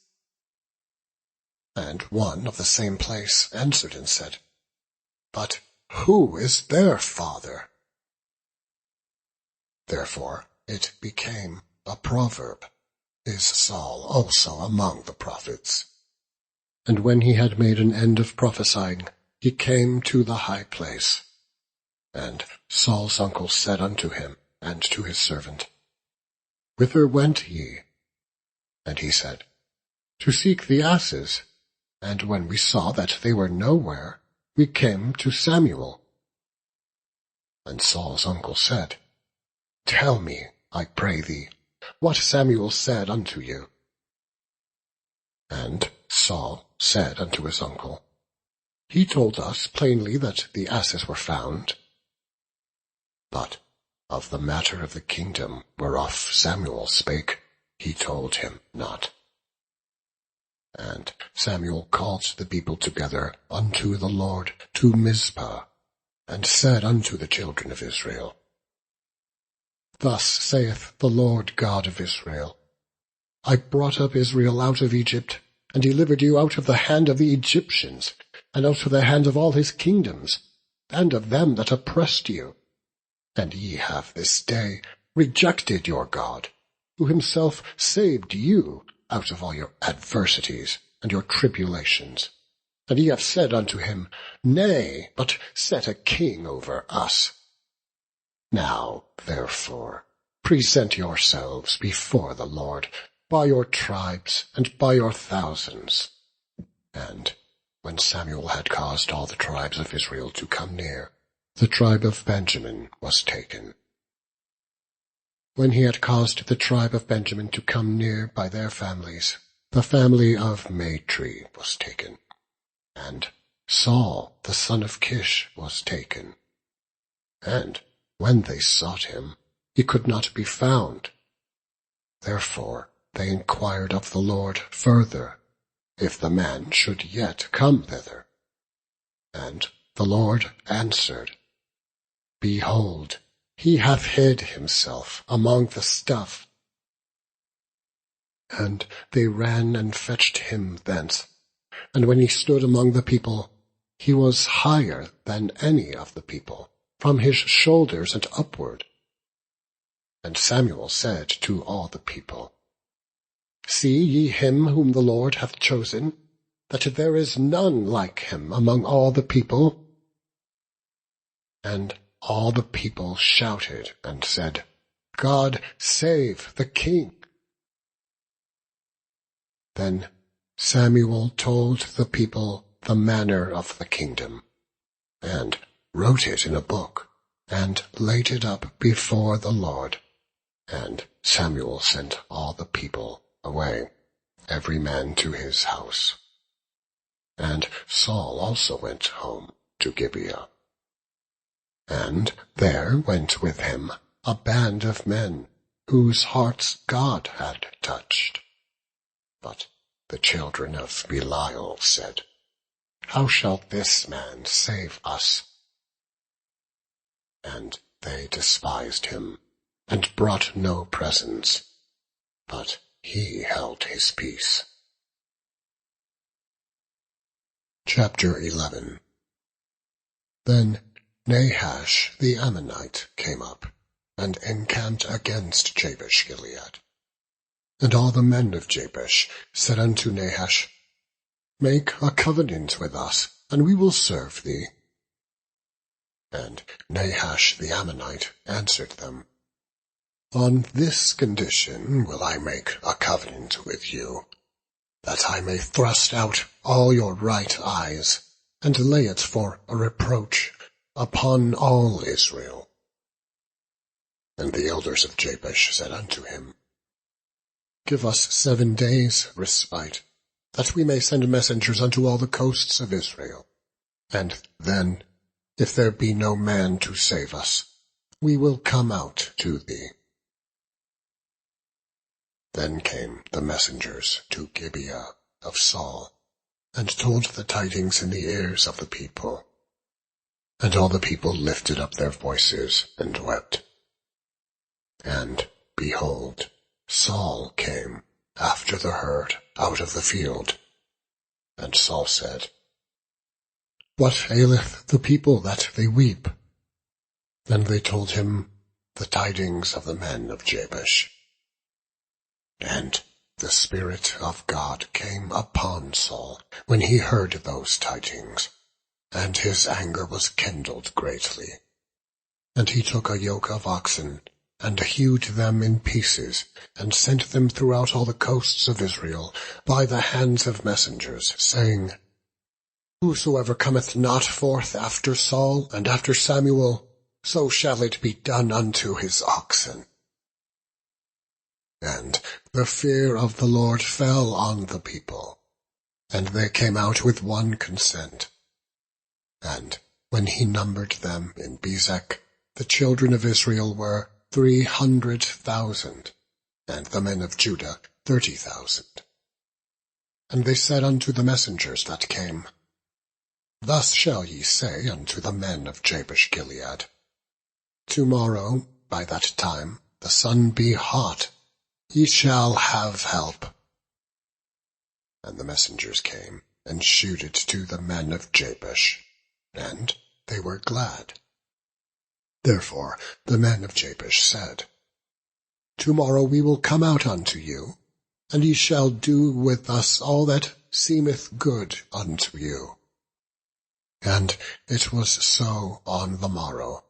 And one of the same place answered and said, But who is their father? Therefore it became a proverb, Is Saul also among the prophets? And when he had made an end of prophesying, he came to the high place. And Saul's uncle said unto him and to his servant, Whither went ye? And he said, To seek the asses. And when we saw that they were nowhere, we came to Samuel. And Saul's uncle said, Tell me, I pray thee, what Samuel said unto you. And Saul said unto his uncle, He told us plainly that the asses were found. But of the matter of the kingdom whereof Samuel spake, he told him not. And Samuel called the people together unto the Lord to Mizpah, and said unto the children of Israel, Thus saith the Lord God of Israel, I brought up Israel out of Egypt, and delivered you out of the hand of the Egyptians, and out of the hand of all his kingdoms, and of them that oppressed you. And ye have this day rejected your God, who himself saved you out of all your adversities and your tribulations. And ye have said unto him, Nay, but set a king over us. Now, therefore, present yourselves before the Lord by your tribes and by your thousands. And when Samuel had caused all the tribes of Israel to come near, the tribe of Benjamin was taken. When he had caused the tribe of Benjamin to come near by their families, the family of Matri was taken. And Saul the son of Kish was taken. And when they sought him, he could not be found. Therefore they inquired of the Lord further, if the man should yet come thither. And the Lord answered, Behold, he hath hid himself among the stuff. And they ran and fetched him thence. And when he stood among the people, he was higher than any of the people, from his shoulders and upward. And Samuel said to all the people, See ye him whom the Lord hath chosen, that there is none like him among all the people? And all the people shouted and said, God save the king. Then Samuel told the people the manner of the kingdom, and wrote it in a book, and laid it up before the Lord. And Samuel sent all the people away, every man to his house. And Saul also went home to Gibeah. And there went with him a band of men, whose hearts God had touched. But the children of Belial said, How shall this man save us? And they despised him, and brought no presents, but he held his peace. Chapter 11. Then Nahash the Ammonite came up, and encamped against Jabesh-Gilead. And all the men of Jabesh said unto Nahash, Make a covenant with us, and we will serve thee. And Nahash the Ammonite answered them, On this condition will I make a covenant with you, that I may thrust out all your right eyes, and lay it for a reproach upon all Israel. And the elders of Jabesh said unto him, Give us 7 days' respite, that we may send messengers unto all the coasts of Israel. And then, if there be no man to save us, we will come out to thee. Then came the messengers to Gibeah of Saul, and told the tidings in the ears of the people. And all the people lifted up their voices and wept. And, behold, Saul came after the herd out of the field. And Saul said, What aileth the people that they weep? Then they told him the tidings of the men of Jabesh. And the Spirit of God came upon Saul when he heard those tidings, and his anger was kindled greatly. And he took a yoke of oxen, and hewed them in pieces, and sent them throughout all the coasts of Israel by the hands of messengers, saying, Whosoever cometh not forth after Saul and after Samuel, so shall it be done unto his oxen. And the fear of the Lord fell on the people, and they came out with one consent. And when he numbered them in Bezek, the children of Israel were 300,000, and the men of Judah 30,000. And they said unto the messengers that came, Thus shall ye say unto the men of Jabesh-Gilead, Tomorrow, by that time, the sun be hot, ye shall have help. And the messengers came, and shewed it to the men of Jabesh, and they were glad. Therefore the men of Jabesh said, Tomorrow we will come out unto you, and ye shall do with us all that seemeth good unto you. And it was so on the morrow,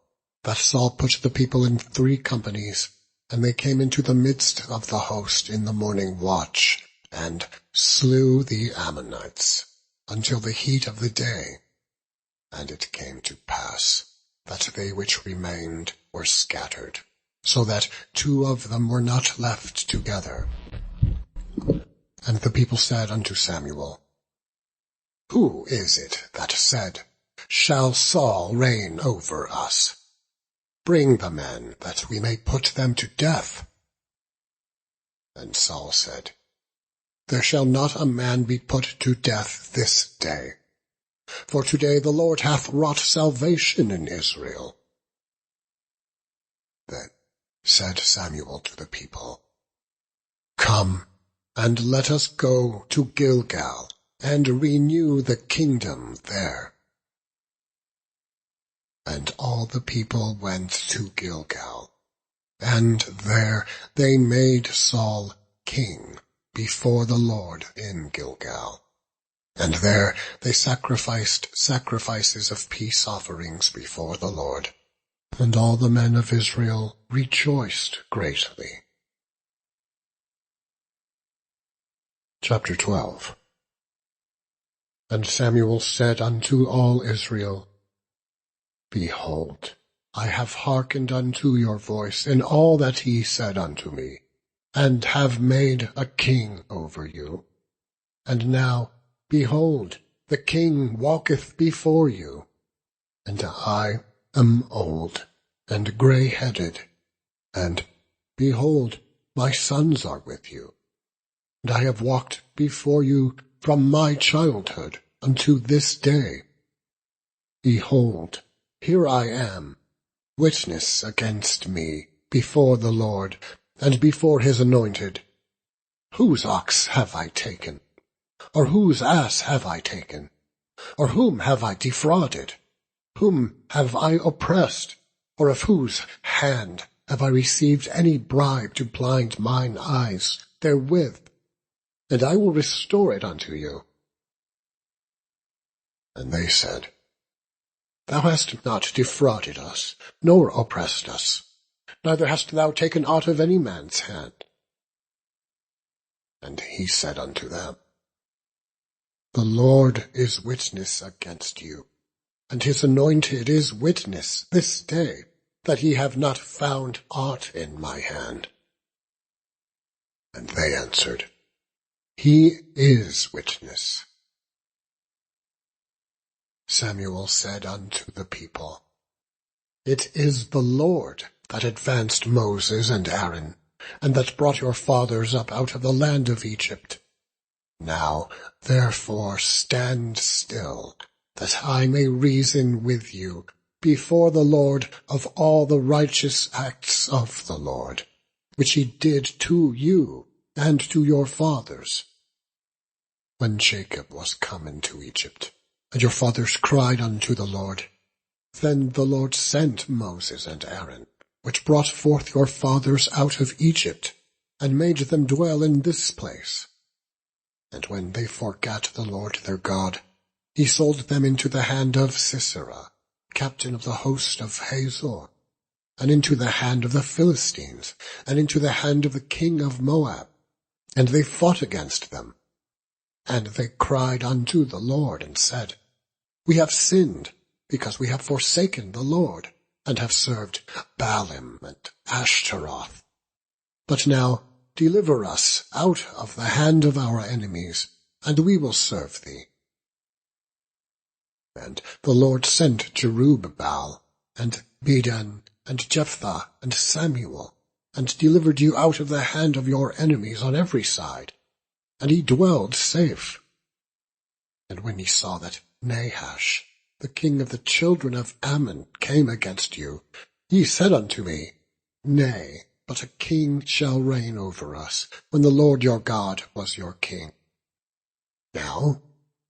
that Saul put the people in 3 companies, and they came into the midst of the host in the morning watch, and slew the Ammonites, until the heat of the day. And it came to pass, that they which remained were scattered, so that 2 of them were not left together. And the people said unto Samuel, Who is it that said, Shall Saul reign over us? Bring the men, that we may put them to death. And Saul said, There shall not a man be put to death this day, for today the Lord hath wrought salvation in Israel. Then said Samuel to the people, Come, and let us go to Gilgal, and renew the kingdom there. And all the people went to Gilgal, and there they made Saul king before the Lord in Gilgal. And there they sacrificed sacrifices of peace offerings before the Lord. And all the men of Israel rejoiced greatly. Chapter 12. And Samuel said unto all Israel, Behold, I have hearkened unto your voice in all that ye said unto me, and have made a king over you. And now, behold, the king walketh before you, and I am old and grey-headed, and, behold, my sons are with you. And I have walked before you from my childhood unto this day. Behold, here I am, witness against me before the Lord, and before his anointed. Whose ox have I taken? Or whose ass have I taken? Or whom have I defrauded? Whom have I oppressed? Or of whose hand have I received any bribe to blind mine eyes therewith? And I will restore it unto you. And they said, Thou hast not defrauded us, nor oppressed us, neither hast thou taken aught of any man's hand. And he said unto them, The Lord is witness against you, and his anointed is witness this day, that ye have not found aught in my hand. And they answered, He is witness. Samuel said unto the people, It is the Lord that advanced Moses and Aaron, and that brought your fathers up out of the land of Egypt. Now, therefore, stand still, that I may reason with you before the Lord of all the righteous acts of the Lord, which he did to you and to your fathers. When Jacob was come into Egypt, and your fathers cried unto the Lord, then the Lord sent Moses and Aaron, which brought forth your fathers out of Egypt, and made them dwell in this place. And when they forgat the Lord their God, he sold them into the hand of Sisera, captain of the host of Hazor, and into the hand of the Philistines, and into the hand of the king of Moab. And they fought against them. And they cried unto the Lord, and said, We have sinned, because we have forsaken the Lord, and have served Baalim and Ashtaroth. But now deliver us out of the hand of our enemies, and we will serve thee. And the Lord sent Jerubbaal, and Bedan, and Jephthah, and Samuel, and delivered you out of the hand of your enemies on every side, and ye dwelled safe. And when ye saw that Nahash, the king of the children of Ammon, came against you, ye said unto me, Nay, but a king shall reign over us, when the Lord your God was your king. Now,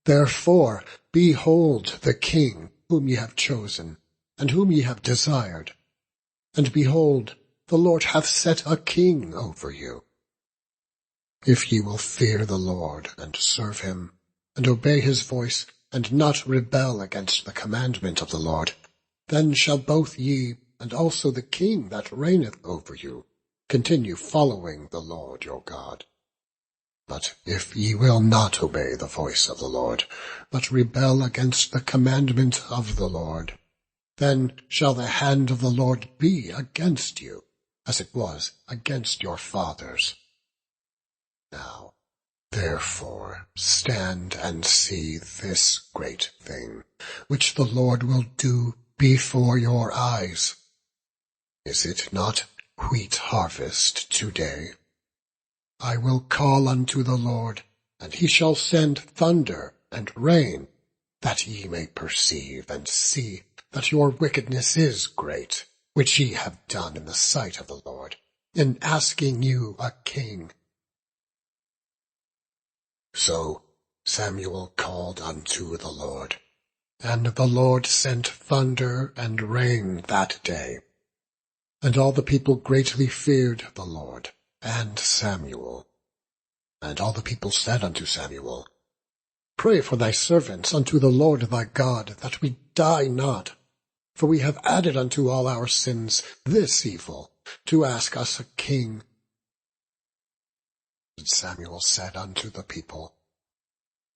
therefore, behold the king whom ye have chosen, and whom ye have desired. And behold, the Lord hath set a king over you. If ye will fear the Lord, and serve him, and obey his voice, and not rebel against the commandment of the Lord, then shall both ye, and also the king that reigneth over you, continue following the Lord your God. But if ye will not obey the voice of the Lord, but rebel against the commandment of the Lord, then shall the hand of the Lord be against you, as it was against your fathers. Now, therefore, stand and see this great thing, which the Lord will do before your eyes. Is it not wheat harvest today? I will call unto the Lord, and he shall send thunder and rain, that ye may perceive and see that your wickedness is great, which ye have done in the sight of the Lord, in asking you a king. So Samuel called unto the Lord, and the Lord sent thunder and rain that day. And all the people greatly feared the Lord and Samuel. And all the people said unto Samuel, Pray for thy servants unto the Lord thy God, that we die not. For we have added unto all our sins this evil, to ask us a king. And Samuel said unto the people,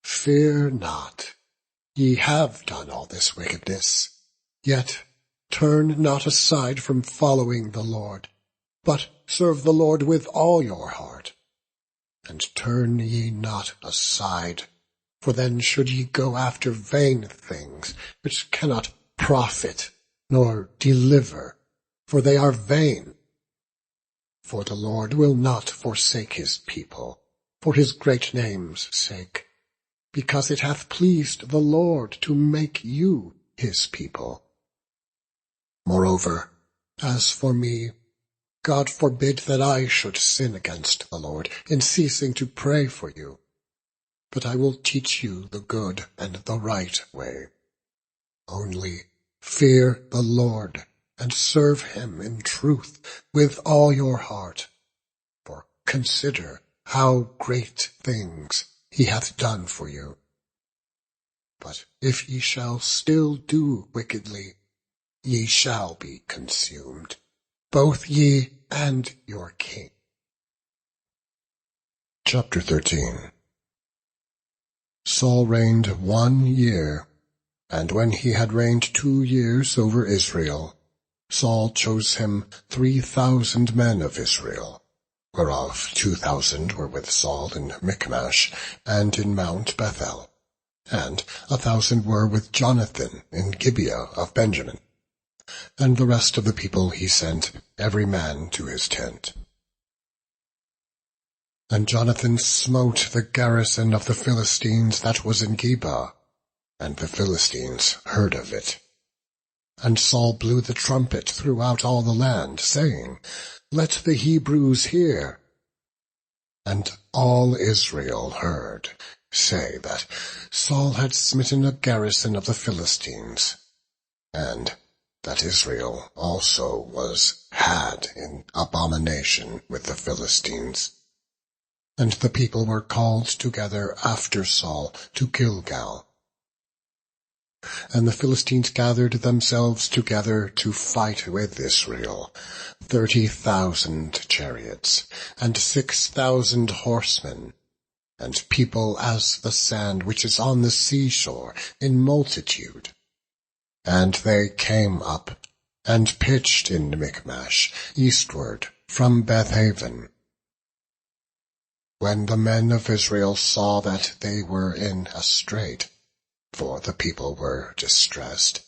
Fear not, ye have done all this wickedness, yet turn not aside from following the Lord, but serve the Lord with all your heart. And turn ye not aside, for then should ye go after vain things, which cannot profit nor deliver, for they are vain. For the Lord will not forsake his people, for his great name's sake, because it hath pleased the Lord to make you his people. Moreover, as for me, God forbid that I should sin against the Lord in ceasing to pray for you. But I will teach you the good and the right way. Only fear the Lord, and serve him in truth with all your heart. For consider how great things he hath done for you. But if ye shall still do wickedly, ye shall be consumed, both ye and your king. Chapter 13. Saul reigned 1 year, and when he had reigned 2 years over Israel, Saul chose him 3,000 men of Israel, whereof 2,000 were with Saul in Michmash and in Mount Bethel, and 1,000 were with Jonathan in Gibeah of Benjamin. And the rest of the people he sent, every man to his tent. And Jonathan smote the garrison of the Philistines that was in Geba, and the Philistines heard of it. And Saul blew the trumpet throughout all the land, saying, Let the Hebrews hear. And all Israel heard, say that Saul had smitten a garrison of the Philistines, and that Israel also was had in abomination with the Philistines. And the people were called together after Saul to Gilgal. And the Philistines gathered themselves together to fight with Israel, 30,000 chariots, and 6,000 horsemen, and people as the sand which is on the seashore in multitude. And they came up, and pitched in Michmash, eastward from Bethaven. When the men of Israel saw that they were in a strait, for the people were distressed,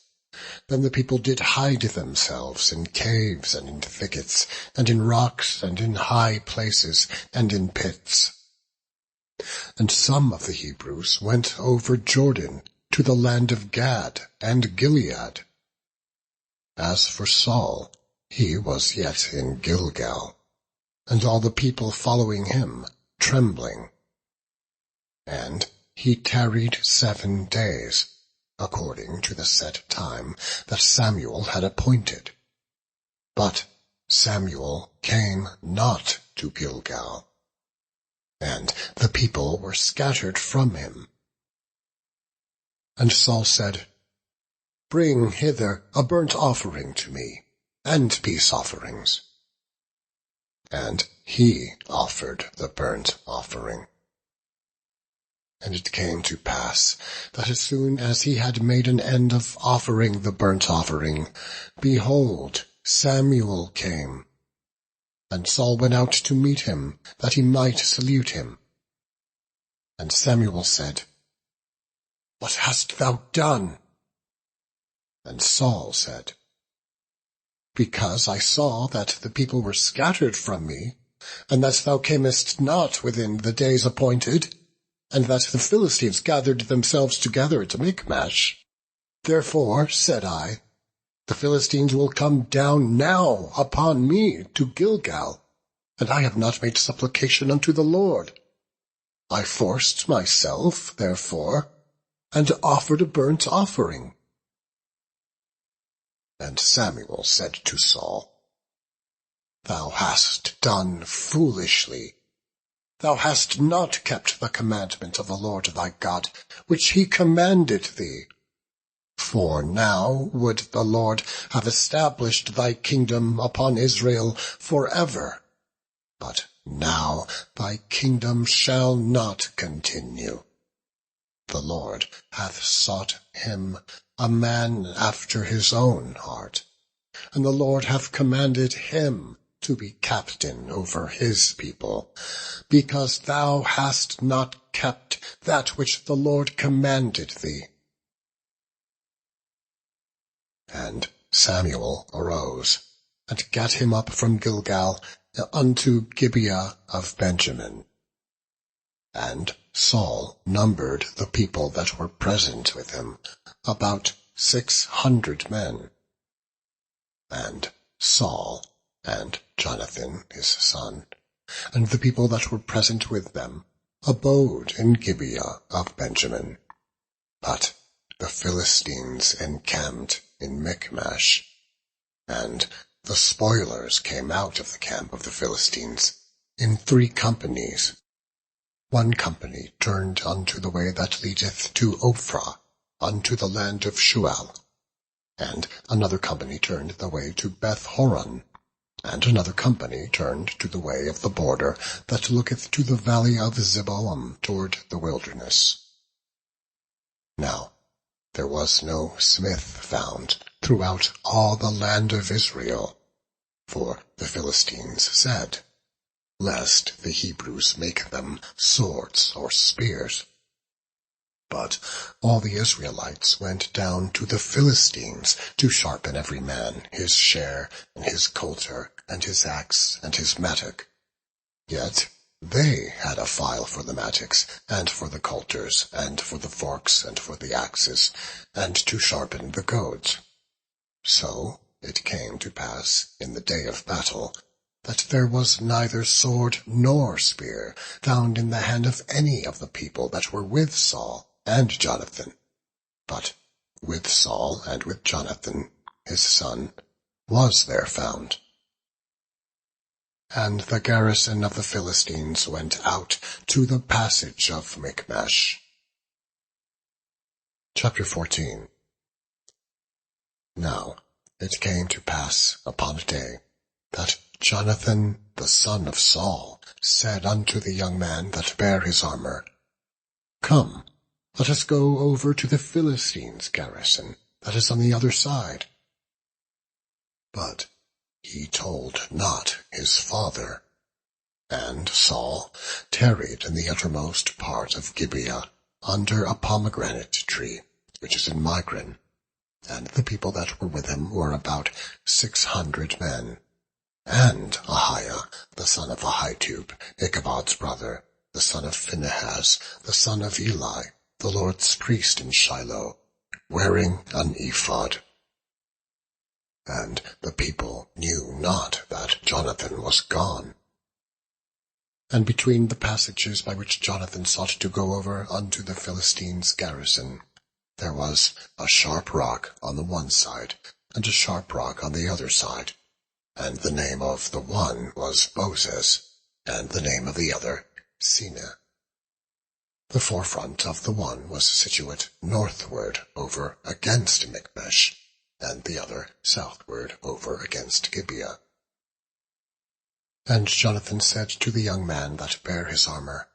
then the people did hide themselves in caves and in thickets, and in rocks, and in high places, and in pits. And some of the Hebrews went over Jordan to the land of Gad and Gilead. As for Saul, he was yet in Gilgal, and all the people following him, trembling. And he tarried 7 days, according to the set time that Samuel had appointed. But Samuel came not to Gilgal, and the people were scattered from him. And Saul said, "Bring hither a burnt offering to me, and peace offerings." And he offered the burnt offering. And it came to pass that as soon as he had made an end of offering the burnt offering, behold, Samuel came. And Saul went out to meet him, that he might salute him. And Samuel said, "What hast thou done?" And Saul said, "Because I saw that the people were scattered from me, and that thou camest not within the days appointed, and that the Philistines gathered themselves together at Michmash. Therefore, said I, the Philistines will come down now upon me to Gilgal, and I have not made supplication unto the Lord. I forced myself, therefore, and offered a burnt offering." And Samuel said to Saul, "Thou hast done foolishly. Thou hast not kept the commandment of the Lord thy God, which he commanded thee. For now would the Lord have established thy kingdom upon Israel forever. But now thy kingdom shall not continue. The Lord hath sought him a man after his own heart, and the Lord hath commanded him to be captain over his people, because thou hast not kept that which the Lord commanded thee." And Samuel arose, and gat him up from Gilgal unto Gibeah of Benjamin. And Saul numbered the people that were present with him, about 600 men. And Saul and Jonathan his son, and the people that were present with them, abode in Gibeah of Benjamin. But the Philistines encamped in Michmash, and the spoilers came out of the camp of the Philistines in 3 companies. One company turned unto the way that leadeth to Ophrah, unto the land of Shual, and another company turned the way to Beth-horon, and another company turned to the way of the border that looketh to the valley of Zeboim toward the wilderness. Now there was no smith found throughout all the land of Israel, for the Philistines said, lest the Hebrews make them swords or spears. But all the Israelites went down to the Philistines to sharpen every man his share, and his coulter, and his axe, and his mattock. Yet they had a file for the mattocks, and for the coulters, and for the forks, and for the axes, and to sharpen the goads. So it came to pass in the day of battle, that there was neither sword nor spear found in the hand of any of the people that were with Saul and Jonathan, but with Saul and with Jonathan his son was there found. And the garrison of the Philistines went out to the passage of Michmash. Chapter 14. Now it came to pass upon a day that Jonathan the son of Saul said unto the young man that bare his armor, Come, let us go over to the Philistines' garrison that is on the other side. but he told not his father. And Saul tarried in the uttermost part of Gibeah, under a pomegranate tree, which is in Migron. And the people that were with him were about 600 men. And Ahiah, the son of Ahitub, Ichabod's brother, the son of Phinehas, the son of Eli, the Lord's priest in Shiloh, wearing an ephod. And the people knew not that Jonathan was gone. And between the passages by which Jonathan sought to go over unto the Philistines' garrison, there was a sharp rock on the one side, and a sharp rock on the other side. And the name of the one was Bozez, and the name of the other Seneh. The forefront of the one was situate northward over against Michmash, and the other southward over against Gibeah. And Jonathan said to the young man that bare his armor,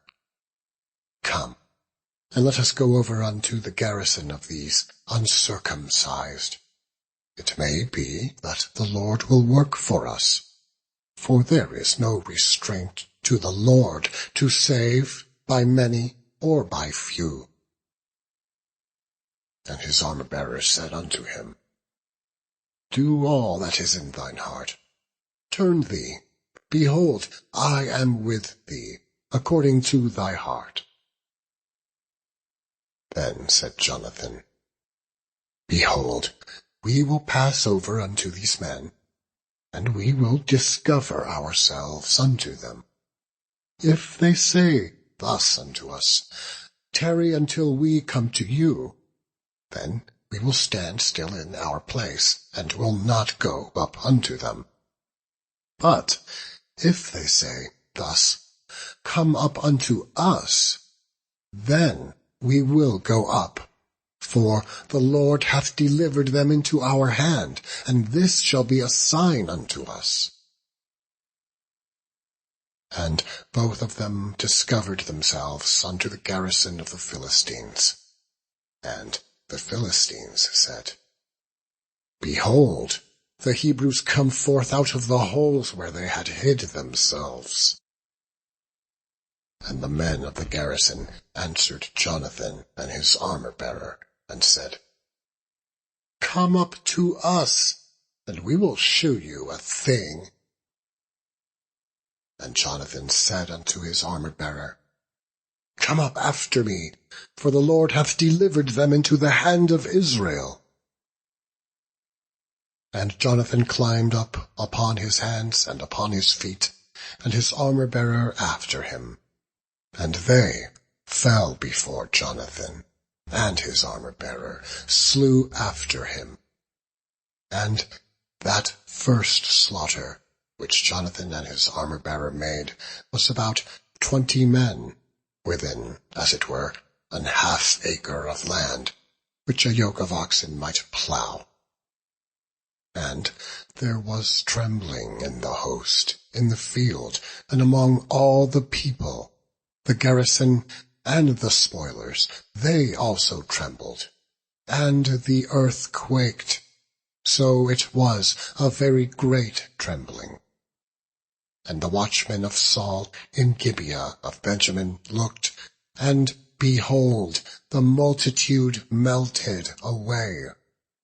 Come, and let us go over unto the garrison of these uncircumcised. It may be that the Lord will work for us, for there is no restraint to the Lord to save by many or by few. And his armor-bearer said unto him, Do all that is in thine heart. Turn thee. Behold, I am with thee, according to thy heart. Then said Jonathan, Behold, we will pass over unto these men, and we will discover ourselves unto them. If they say thus unto us, Tarry until we come to you, then we will stand still in our place, and will not go up unto them. But if they say thus, Come up unto us, then we will go up, for the Lord hath delivered them into our hand, and this shall be a sign unto us. And both of them discovered themselves unto the garrison of the Philistines. And the Philistines said, Behold, the Hebrews come forth out of the holes where they had hid themselves. And the men of the garrison answered Jonathan and his armor-bearer, and said, Come up to us, and we will shew you a thing. And Jonathan said unto his armor-bearer, Come up after me, for the Lord hath delivered them into the hand of Israel. And Jonathan climbed up upon his hands and upon his feet, and his armor-bearer after him. And they fell before Jonathan, and his armor-bearer slew after him. And that first slaughter, which Jonathan and his armor-bearer made, was about 20 men, within, as it were, an half acre of land, which a yoke of oxen might plough. And there was trembling in the host, in the field, and among all the people. The garrison and the spoilers, they also trembled, and the earth quaked, so it was a very great trembling. And the watchmen of Saul in Gibeah of Benjamin looked, and behold, the multitude melted away,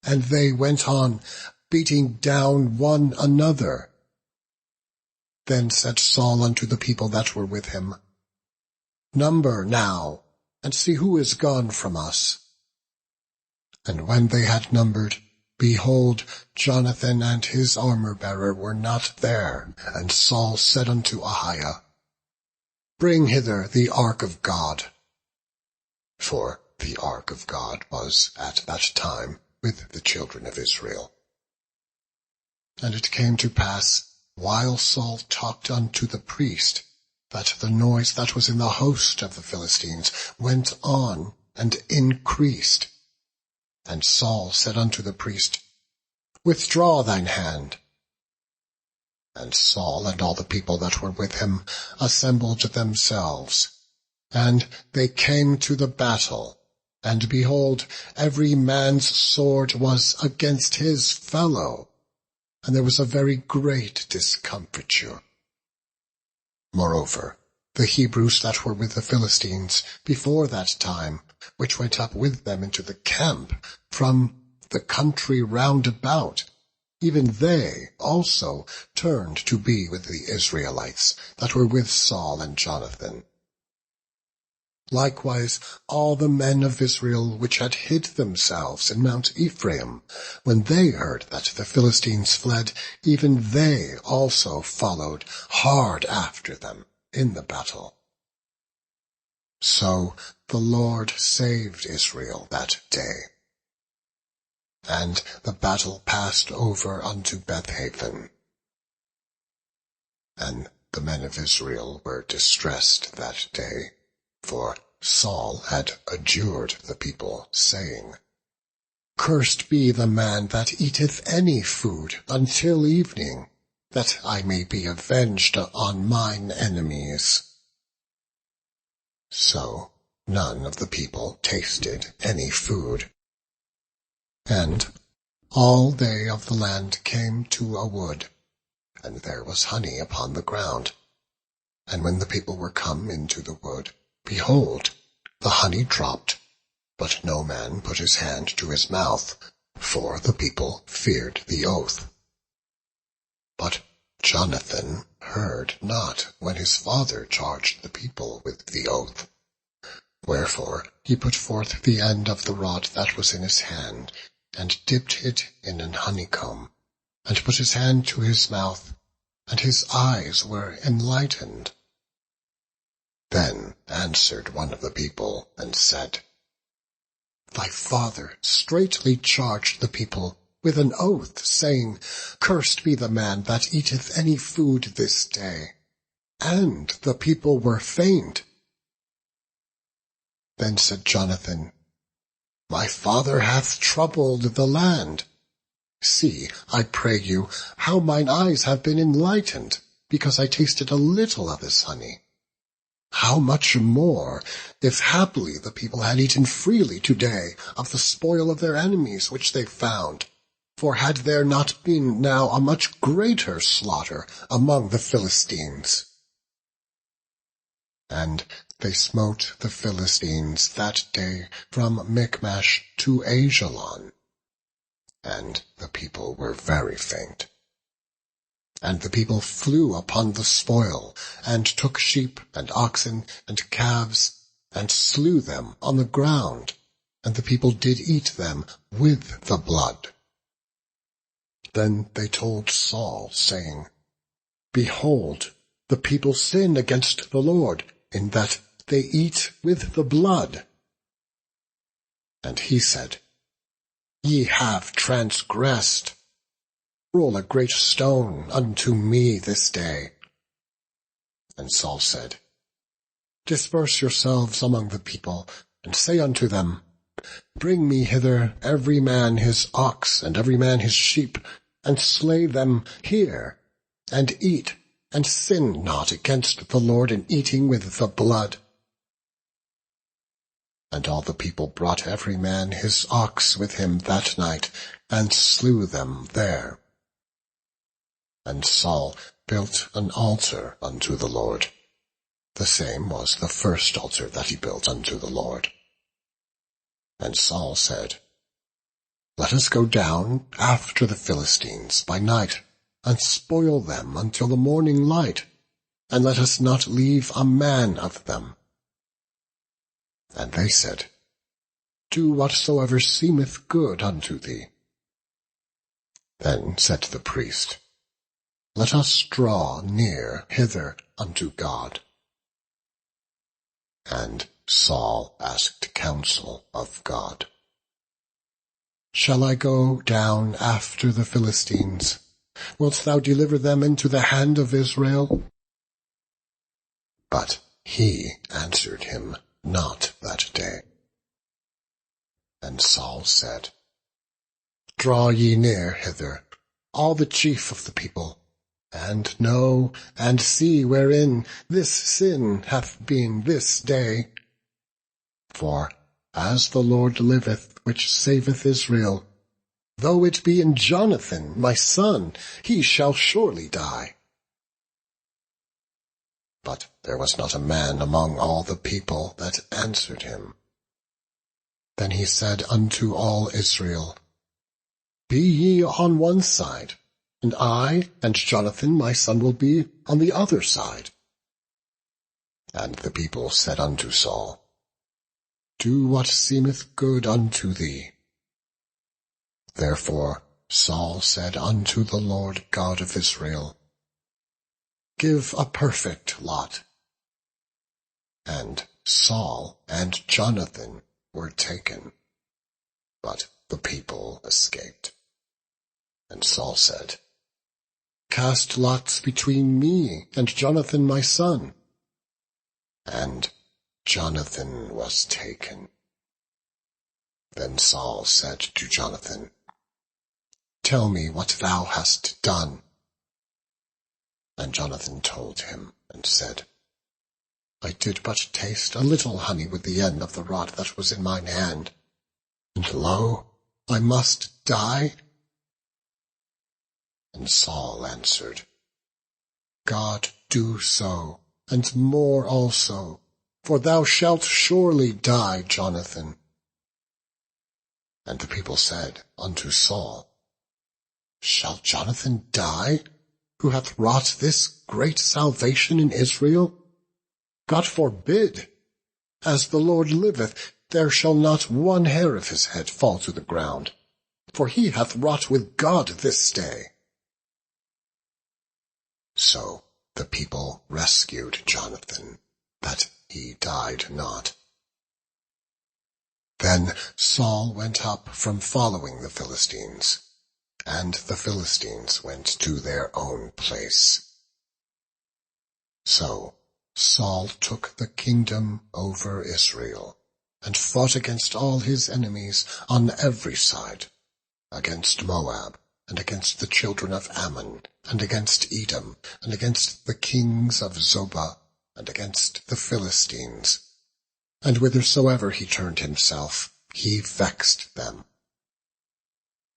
and they went on, beating down one another. Then said Saul unto the people that were with him, Number now, and see who is gone from us. And when they had numbered, behold, Jonathan and his armor-bearer were not there. And Saul said unto Ahiah, Bring hither the ark of God. For the ark of God was at that time with the children of Israel. And it came to pass, while Saul talked unto the priest, that the noise that was in the host of the Philistines went on and increased. And Saul said unto the priest, Withdraw thine hand. And Saul and all the people that were with him assembled themselves. And they came to the battle, and behold, every man's sword was against his fellow. and there was a very great discomfiture. Moreover, the Hebrews that were with the Philistines before that time, which went up with them into the camp from the country round about, even they also turned to be with the Israelites that were with Saul and Jonathan. Likewise all the men of Israel which had hid themselves in Mount Ephraim, when they heard that the Philistines fled, even they also followed hard after them in the battle. So the Lord saved Israel that day. And the battle passed over unto Bethaven. And the men of Israel were distressed that day, for Saul had adjured the people, saying, Cursed be the man that eateth any food until evening, that I may be avenged on mine enemies. So none of the people tasted any food. And all they of the land came to a wood, and there was honey upon the ground. And when the people were come into the wood, behold, the honey dropped, but no man put his hand to his mouth, for the people feared the oath. But Jonathan heard not when his father charged the people with the oath. Wherefore he put forth the end of the rod that was in his hand, and dipped it in an honeycomb, and put his hand to his mouth, and his eyes were enlightened. Then answered one of the people, and said, Thy father straitly charged the people with an oath, saying, Cursed be the man that eateth any food this day. And the people were faint. Then said Jonathan, My father hath troubled the land. See, I pray you, how mine eyes have been enlightened, because I tasted a little of this honey. How much more, if haply the people had eaten freely today of the spoil of their enemies which they found, for had there not been now a much greater slaughter among the Philistines? And they smote the Philistines that day from Michmash to Ajalon, and the people were very faint. And the people flew upon the spoil, and took sheep and oxen and calves, and slew them on the ground, and the people did eat them with the blood. Then they told Saul, saying, Behold, the people sin against the Lord, in that they eat with the blood. And he said, Ye have transgressed. Roll a great stone unto me this day. And Saul said, Disperse yourselves among the people, and say unto them, Bring me hither every man his ox, and every man his sheep, and slay them here, and eat, and sin not against the Lord in eating with the blood. And all the people brought every man his ox with him that night, and slew them there. And Saul built an altar unto the Lord. The same was the first altar that he built unto the Lord. And Saul said, Let us go down after the Philistines by night, and spoil them until the morning light, and let us not leave a man of them. And they said, Do whatsoever seemeth good unto thee. Then said the priest, Let us draw near hither unto God. And Saul asked counsel of God. Shall I go down after the Philistines? Wilt thou deliver them into the hand of Israel? But he answered him not that day. And Saul said, Draw ye near hither, all the chief of the people, and know and see wherein this sin hath been this day. For as the Lord liveth, which saveth Israel, Though it be in Jonathan, my son, he shall surely die. But there was not a man among all the people that answered him. Then he said unto all Israel, Be ye on one side, and I and Jonathan my son will be on the other side. And the people said unto Saul, Do what seemeth good unto thee. Therefore Saul said unto the Lord God of Israel, Give a perfect lot. And Saul and Jonathan were taken, but the people escaped. And Saul said, Cast lots between me and Jonathan my son. And Jonathan was taken. Then Saul said to Jonathan, Tell me what thou hast done. And Jonathan told him, and said, I did but taste a little honey with the end of the rod that was in mine hand, and lo, I must die. And Saul answered, God do so, and more also, for thou shalt surely die, Jonathan. And the people said unto Saul, Shall Jonathan die, who hath wrought this great salvation in Israel? God forbid! As the Lord liveth, there shall not one hair of his head fall to the ground, for he hath wrought with God this day. So the people rescued Jonathan, that he died not. Then Saul went up from following the Philistines, and the Philistines went to their own place. So Saul took the kingdom over Israel, and fought against all his enemies on every side, against Moab, and against the children of Ammon, and against Edom, and against the kings of Zobah, and against the Philistines. And whithersoever he turned himself, he vexed them.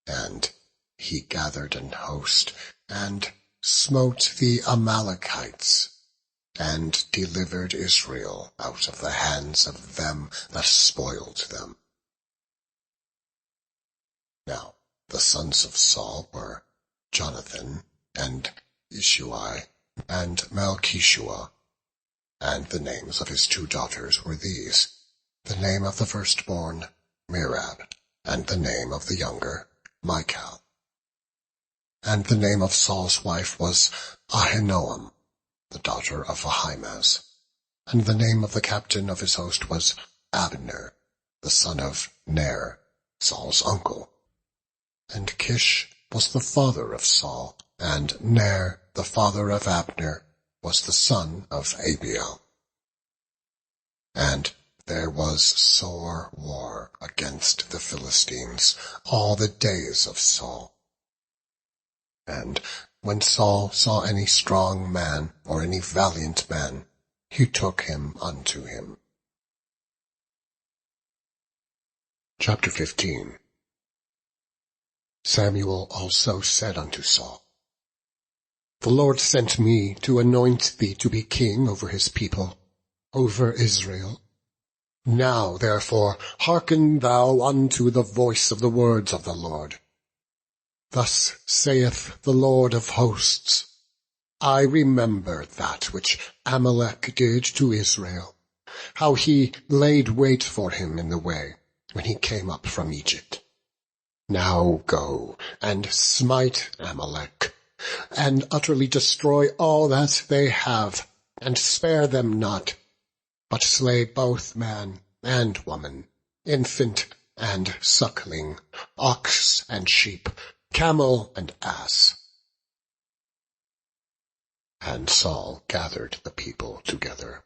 And he gathered an host, and smote the Amalekites, and delivered Israel out of the hands of them that spoiled them. Now the sons of Saul were Jonathan, and Ishui, and Malchishua, and the names of his 2 daughters were these, the name of the firstborn, Merab, and the name of the younger, Michal. And the name of Saul's wife was Ahinoam, the daughter of Ahimaaz. And the name of the captain of his host was Abner, the son of Ner, Saul's uncle. And Kish was the father of Saul, and Ner, the father of Abner, was the son of Abiel. And there was sore war against the Philistines all the days of Saul. And when Saul saw any strong man or any valiant man, he took him unto him. Chapter 15. Samuel also said unto Saul, The Lord sent me to anoint thee to be king over his people, over Israel. Now therefore hearken thou unto the voice of the words of the Lord. Thus saith the Lord of hosts, I remember that which Amalek did to Israel, how he laid wait for him in the way, when he came up from Egypt. Now go and smite Amalek, and utterly destroy all that they have, and spare them not, but slay both man and woman, infant and suckling, ox and sheep, camel and ass. And Saul gathered the people together,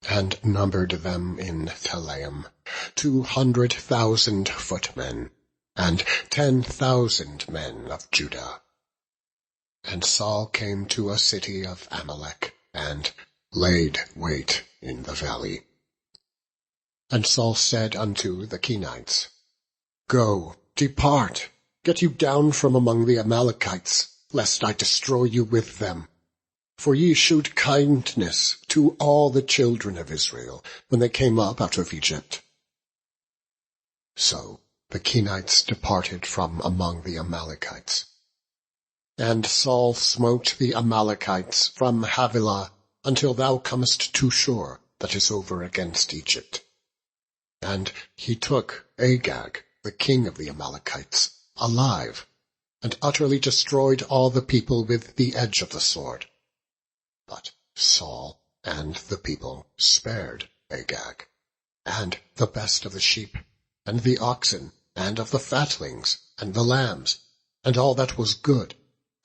and numbered them in Telaim, 200,000 footmen, and 10,000 men of Judah. And Saul came to a city of Amalek, and laid wait in the valley. And Saul said unto the Kenites, Go, depart, get you down from among the Amalekites, lest I destroy you with them. For ye shewed kindness to all the children of Israel when they came up out of Egypt. So the Kenites departed from among the Amalekites. And Saul smote the Amalekites from Havilah until thou comest to Shur, that is over against Egypt. And he took Agag, the king of the Amalekites, alive, and utterly destroyed all the people with the edge of the sword. But Saul and the people spared Agag, and the best of the sheep, and the oxen, and of the fatlings, and the lambs, and all that was good,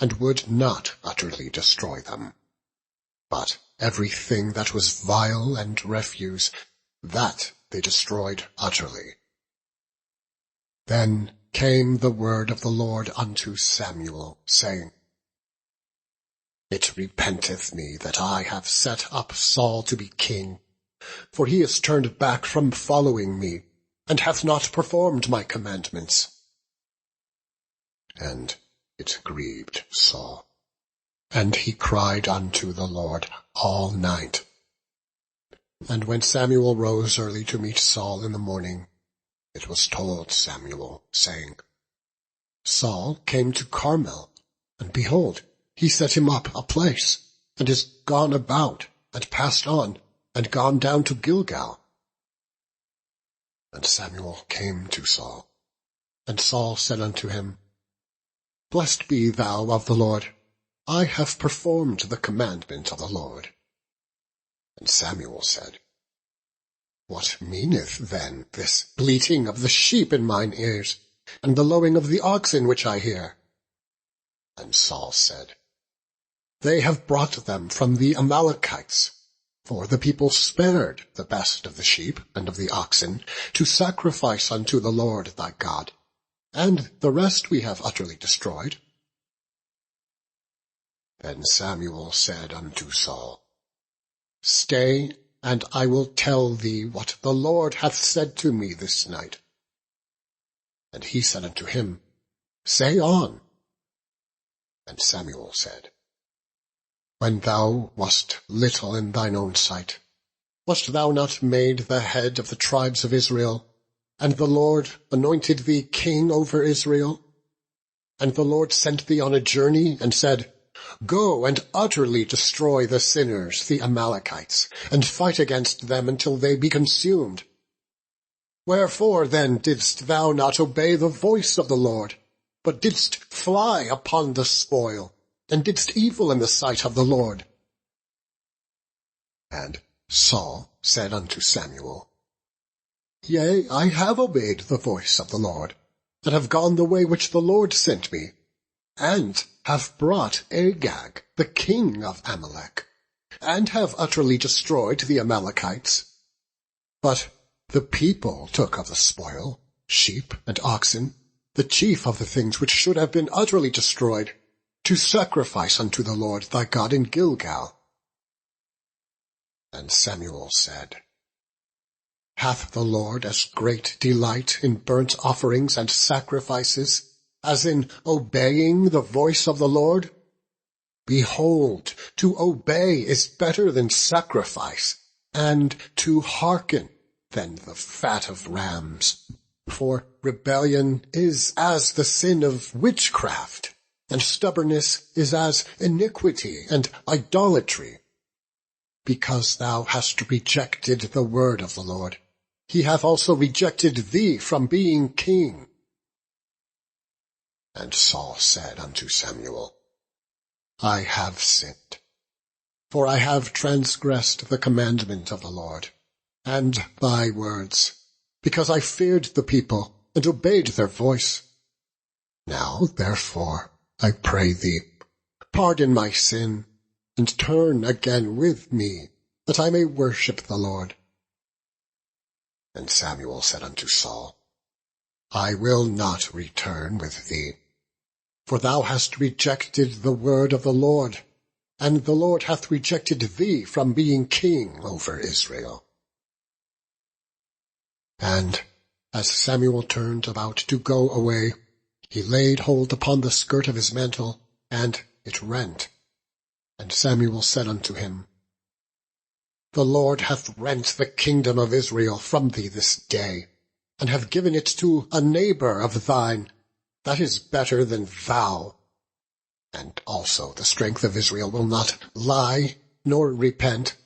and would not utterly destroy them. But everything that was vile and refuse, that they destroyed utterly. Then came the word of the Lord unto Samuel, saying, It repenteth me that I have set up Saul to be king, for he is turned back from following me, and hath not performed my commandments. And it grieved Saul, and he cried unto the Lord all night. And when Samuel rose early to meet Saul in the morning, it was told Samuel, saying, Saul came to Carmel, and behold, he set him up a place, and is gone about, and passed on, and gone down to Gilgal. And Samuel came to Saul, and Saul said unto him, Blessed be thou of the Lord, I have performed the commandment of the Lord. And Samuel said, What meaneth then this bleating of the sheep in mine ears, and the lowing of the oxen which I hear? And Saul said, They have brought them from the Amalekites, for the people spared the best of the sheep and of the oxen to sacrifice unto the Lord thy God, and the rest we have utterly destroyed. Then Samuel said unto Saul, Stay, and I will tell thee what the Lord hath said to me this night. And he said unto him, Say on. And Samuel said, When thou wast little in thine own sight, wast thou not made the head of the tribes of Israel, and the Lord anointed thee king over Israel? And the Lord sent thee on a journey, and said, Go and utterly destroy the sinners, the Amalekites, and fight against them until they be consumed. Wherefore then didst thou not obey the voice of the Lord, but didst fly upon the spoil, and didst evil in the sight of the Lord? And Saul said unto Samuel, Yea, I have obeyed the voice of the Lord, and have gone the way which the Lord sent me, and have brought Agag, the king of Amalek, and have utterly destroyed the Amalekites. But the people took of the spoil, sheep and oxen, the chief of the things which should have been utterly destroyed, to sacrifice unto the Lord thy God in Gilgal. And Samuel said, Hath the Lord as great delight in burnt offerings and sacrifices as in obeying the voice of the Lord? Behold, to obey is better than sacrifice, and to hearken than the fat of rams. For rebellion is as the sin of witchcraft, and stubbornness is as iniquity and idolatry. Because thou hast rejected the word of the Lord, he hath also rejected thee from being king. And Saul said unto Samuel, I have sinned, for I have transgressed the commandment of the Lord, and thy words, because I feared the people, and obeyed their voice. Now, therefore, I pray thee, pardon my sin, and turn again with me, that I may worship the Lord. And Samuel said unto Saul, I will not return with thee, for thou hast rejected the word of the Lord, and the Lord hath rejected thee from being king over Israel. And as Samuel turned about to go away, he laid hold upon the skirt of his mantle, and it rent. And Samuel said unto him, The Lord hath rent the kingdom of Israel from thee this day, and have given it to a neighbour of thine, that is better than thou. And also the strength of Israel will not lie, nor repent,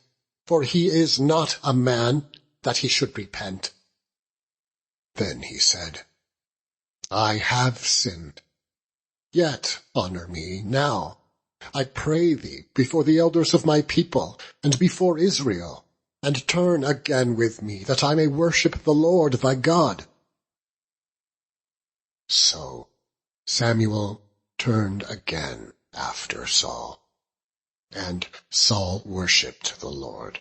for he is not a man, that he should repent. Then he said, I have sinned. Yet honour me now, I pray thee, before the elders of my people, and before Israel, and turn again with me, that I may worship the Lord thy God. So Samuel turned again after Saul, and Saul worshipped the Lord.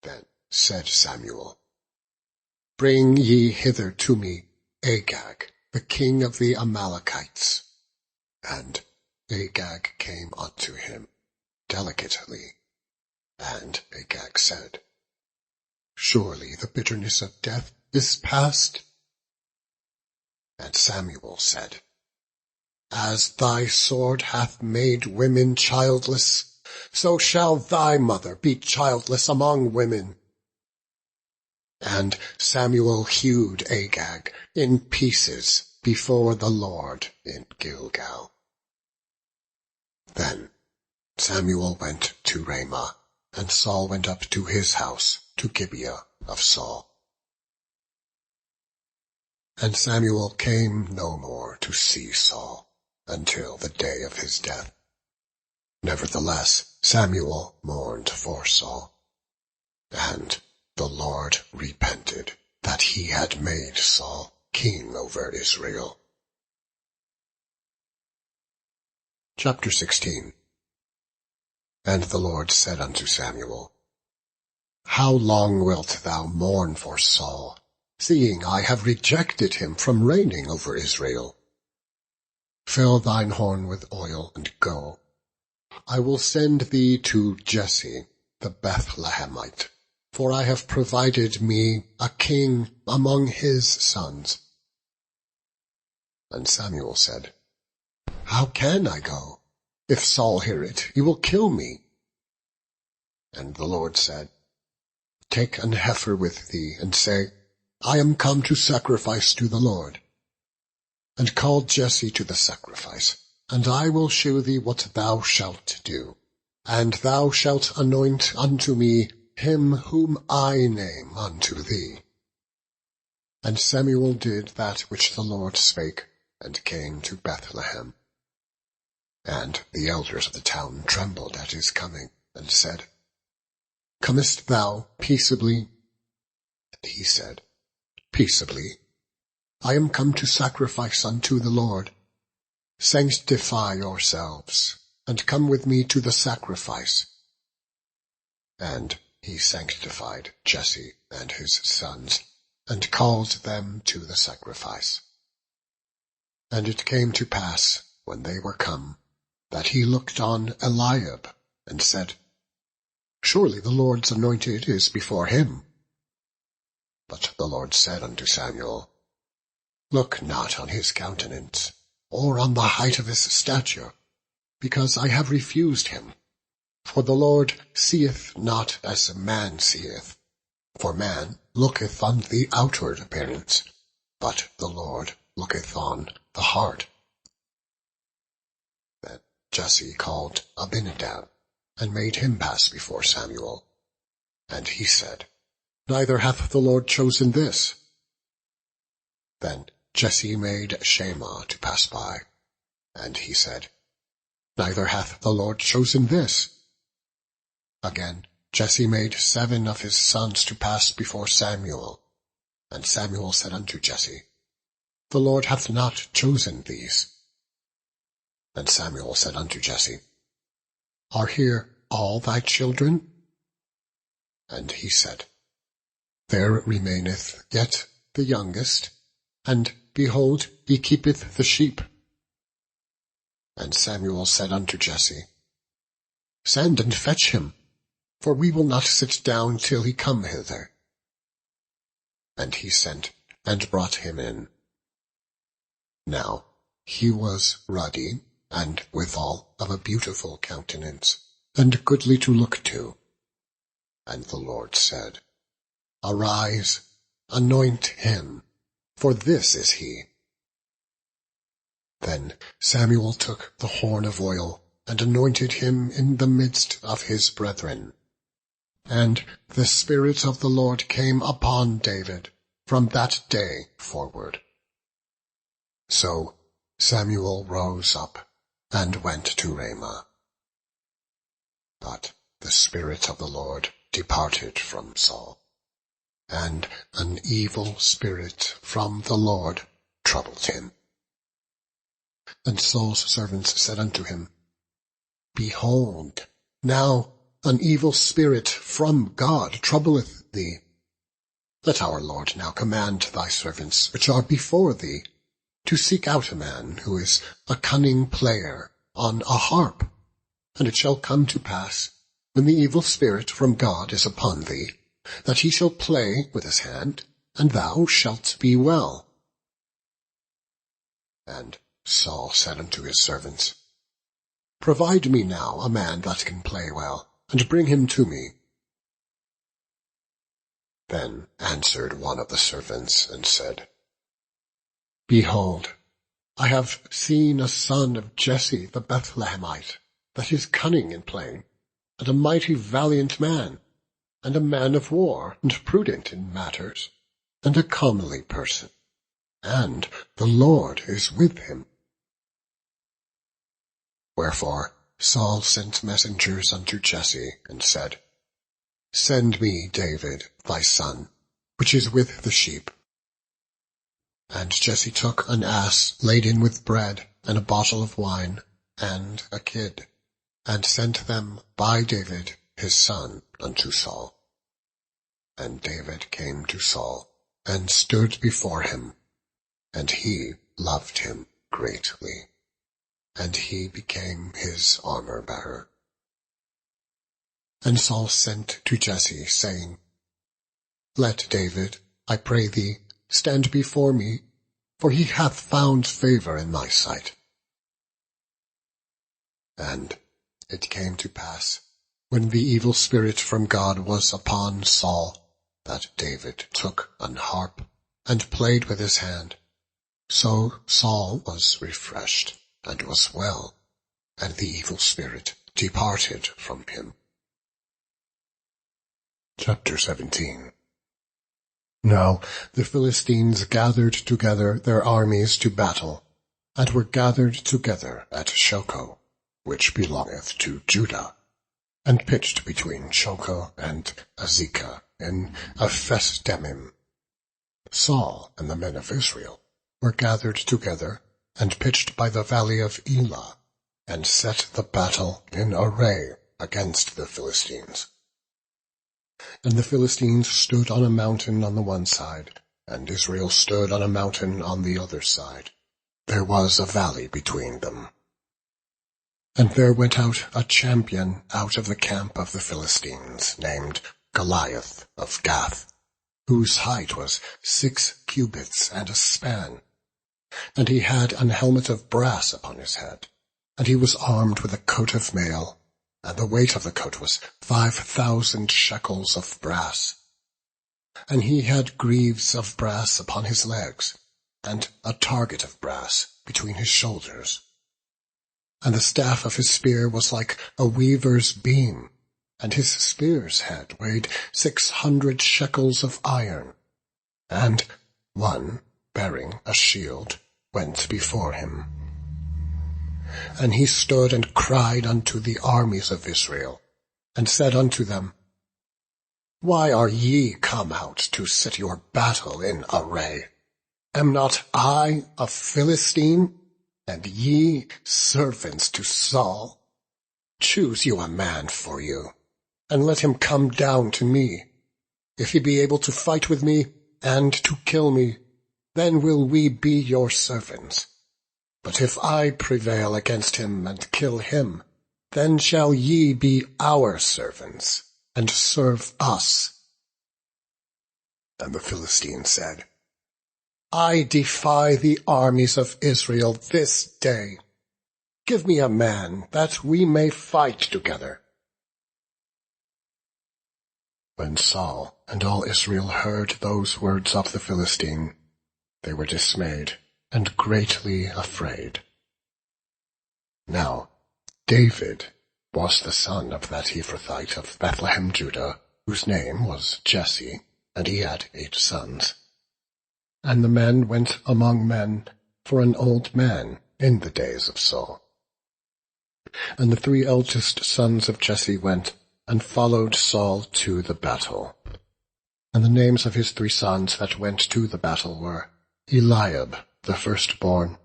Then said Samuel, Bring ye hither to me Agag, the king of the Amalekites. And Agag came unto him delicately, and Agag said, Surely the bitterness of death is past. And Samuel said, As thy sword hath made women childless, so shall thy mother be childless among women. And Samuel hewed Agag in pieces before the Lord in Gilgal. Then Samuel went to Ramah, and Saul went up to his house to Gibeah of Saul. And Samuel came no more to see Saul until the day of his death. Nevertheless Samuel mourned for Saul, and the Lord repented that he had made Saul king over Israel. Chapter 16. And the Lord said unto Samuel, How long wilt thou mourn for Saul, seeing I have rejected him from reigning over Israel? Fill thine horn with oil, and go. I will send thee to Jesse the Bethlehemite, for I have provided me a king among his sons. And Samuel said, How can I go? If Saul hear it, he will kill me. And the Lord said, Take an heifer with thee, and say, I am come to sacrifice to the Lord. And call Jesse to the sacrifice, and I will shew thee what thou shalt do. And thou shalt anoint unto me him whom I name unto thee. And Samuel did that which the Lord spake, and came to Bethlehem. And the elders of the town trembled at his coming, and said, Comest thou peaceably? And he said, Peaceably. I am come to sacrifice unto the Lord. Sanctify yourselves, and come with me to the sacrifice. And he sanctified Jesse and his sons, and called them to the sacrifice. And it came to pass, when they were come, that he looked on Eliab, and said, Surely the Lord's anointed is before him. But the Lord said unto Samuel, Look not on his countenance, or on the height of his stature, because I have refused him. For the Lord seeth not as a man seeth. For man looketh on the outward appearance, but the Lord looketh on the heart. Then Jesse called Abinadab, and made him pass before Samuel. And he said, Neither hath the Lord chosen this. Then Jesse made Shammah to pass by, and he said, Neither hath the Lord chosen this. Again Jesse made 7 of his sons to pass before Samuel. And Samuel said unto Jesse, The Lord hath not chosen these. And Samuel said unto Jesse, Are here all thy children? And he said, There remaineth yet the youngest, and behold, he keepeth the sheep. And Samuel said unto Jesse, Send and fetch him, for we will not sit down till he come hither. And he sent, and brought him in. Now he was ruddy, and withal of a beautiful countenance, and goodly to look to. And the Lord said, Arise, anoint him, for this is he. Then Samuel took the horn of oil, and anointed him in the midst of his brethren. And the Spirit of the Lord came upon David from that day forward. So Samuel rose up and went to Ramah. But the Spirit of the Lord departed from Saul, and an evil spirit from the Lord troubled him. And Saul's servants said unto him, Behold, now an evil spirit from God troubleth thee. Let our Lord now command thy servants which are before thee to seek out a man who is a cunning player on a harp. And it shall come to pass, when the evil spirit from God is upon thee, that he shall play with his hand, and thou shalt be well. And Saul said unto his servants, Provide me now a man that can play well, and bring him to me. Then answered one of the servants, and said, Behold, I have seen a son of Jesse the Bethlehemite, that is cunning in playing, and a mighty valiant man, and a man of war, and prudent in matters, and a comely person, and the Lord is with him. Wherefore Saul sent messengers unto Jesse, and said, Send me David thy son, which is with the sheep. And Jesse took an ass laden with bread, and a bottle of wine, and a kid, and sent them by David his son unto Saul. And David came to Saul, and stood before him, and he loved him greatly, and he became his armor-bearer. And Saul sent to Jesse, saying, Let David, I pray thee, stand before me, for he hath found favor in my sight. And it came to pass, when the evil spirit from God was upon Saul, that David took an harp, and played with his hand. So Saul was refreshed, and was well, and the evil spirit departed from him. Chapter 17. Now the Philistines gathered together their armies to battle, and were gathered together at Shochoh, which belongeth to Judah, and pitched between Shochoh and Azekah in Ephes-dammim. Saul and the men of Israel were gathered together, and pitched by the valley of Elah, and set the battle in array against the Philistines. And the Philistines stood on a mountain on the one side, and Israel stood on a mountain on the other side. There was a valley between them. And there went out a champion out of the camp of the Philistines, named Goliath of Gath, whose height was 6 cubits and a span. And he had an helmet of brass upon his head, and he was armed with a coat of mail, and the weight of the coat was 5,000 shekels of brass. And he had greaves of brass upon his legs, and a target of brass between his shoulders. And the staff of his spear was like a weaver's beam, and his spear's head weighed 600 shekels of iron. And one, bearing a shield, went before him. And he stood and cried unto the armies of Israel, and said unto them, Why are ye come out to set your battle in array? Am not I a Philistine, and ye servants to Saul? Choose you a man for you, and let him come down to me. If he be able to fight with me, and to kill me, then will we be your servants. But if I prevail against him and kill him, then shall ye be our servants, and serve us. And the Philistine said, I defy the armies of Israel this day. Give me a man, that we may fight together." When Saul and all Israel heard those words of the Philistine, they were dismayed and greatly afraid. Now David was the son of that Ephrathite of Bethlehem, Judah, whose name was Jesse, and he had 8 sons. And the man went among men for an old man in the days of Saul. And the 3 eldest sons of Jesse went and followed Saul to the battle. And the names of his 3 sons that went to the battle were Eliab the firstborn,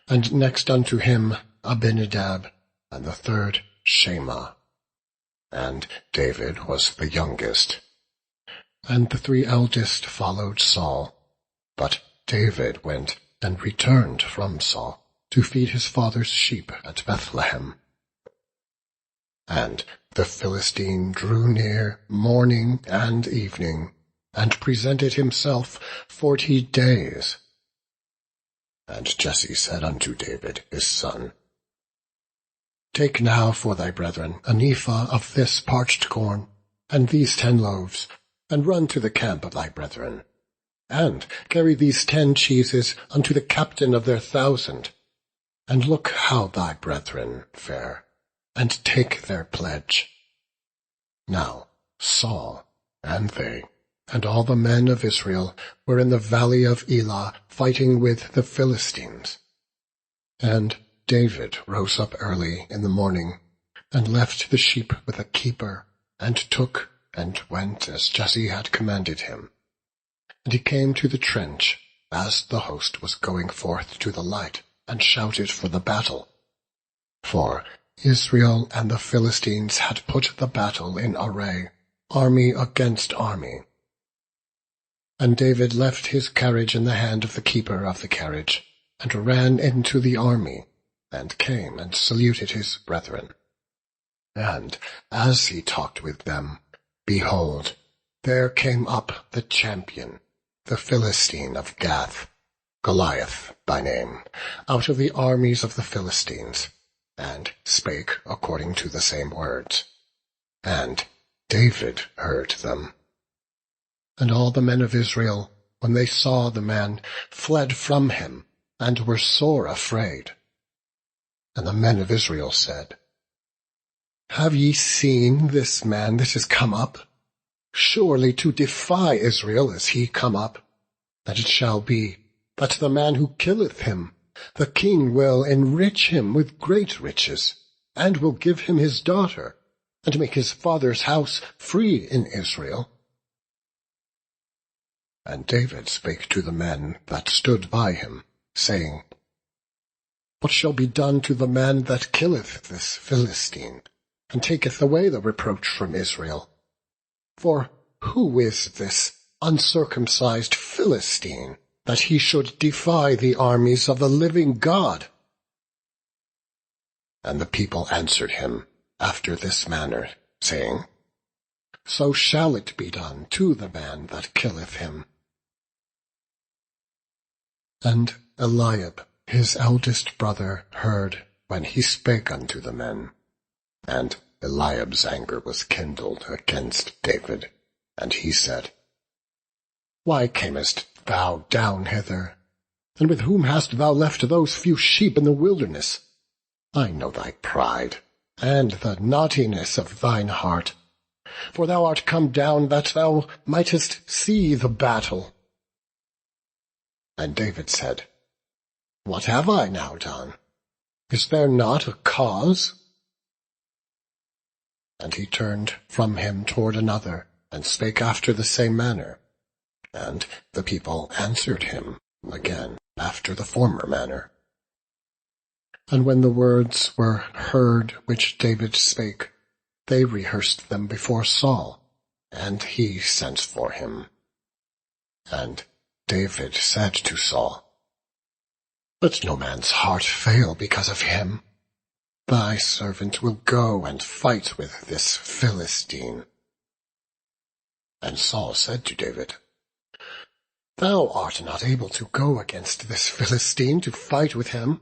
and next unto him Abinadab, and the 3rd Shema. And David was the youngest. And the 3 eldest followed Saul, but David went and returned from Saul to feed his father's sheep at Bethlehem. And the Philistine drew near morning and evening, and presented himself 40 days. And Jesse said unto David his son, Take now for thy brethren an ephah of this parched corn, and these 10 loaves, and run to the camp of thy brethren, and carry these 10 cheeses unto the captain of their 1,000, and look how thy brethren fare, and take their pledge. Now Saul and they, and all the men of Israel, were in the valley of Elah, fighting with the Philistines. And David rose up early in the morning, and left the sheep with a keeper, and took and went as Jesse had commanded him. And he came to the trench, as the host was going forth to the light, and shouted for the battle. For Israel and the Philistines had put the battle in array, army against army. And David left his carriage in the hand of the keeper of the carriage, and ran into the army, and came and saluted his brethren. And as he talked with them, behold, there came up the champion, the Philistine of Gath, Goliath by name, out of the armies of the Philistines, and spake according to the same words. And David heard them. And all the men of Israel, when they saw the man, fled from him, and were sore afraid. And the men of Israel said, Have ye seen this man that is come up? Surely to defy Israel is he come up. And it shall be, that the man who killeth him, the king will enrich him with great riches, and will give him his daughter, and make his father's house free in Israel. And David spake to the men that stood by him, saying, What shall be done to the man that killeth this Philistine, and taketh away the reproach from Israel? For who is this uncircumcised Philistine, that he should defy the armies of the living God? And the people answered him after this manner, saying, So shall it be done to the man that killeth him. And Eliab, his eldest brother, heard when he spake unto the men. And Eliab's anger was kindled against David, and he said, Why camest thou down hither? And with whom hast thou left those few sheep in the wilderness? I know thy pride, and the naughtiness of thine heart. For thou art come down that thou mightest see the battle. And David said, What have I now done? Is there not a cause? And he turned from him toward another, and spake after the same manner. And the people answered him again after the former manner. And when the words were heard which David spake, they rehearsed them before Saul, and he sent for him. And David said to Saul, Let no man's heart fail because of him. Thy servant will go and fight with this Philistine. And Saul said to David, Thou art not able to go against this Philistine to fight with him,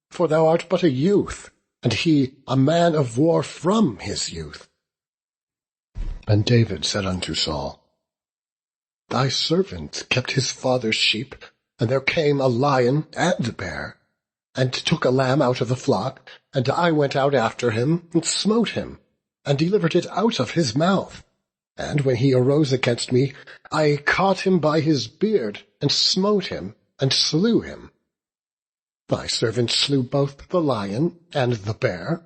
for thou art but a youth, and he a man of war from his youth. And David said unto Saul, Thy servant kept his father's sheep, and there came a lion and a bear, and took a lamb out of the flock, and I went out after him, and smote him, and delivered it out of his mouth. And when he arose against me, I caught him by his beard, and smote him, and slew him. Thy servant slew both the lion and the bear,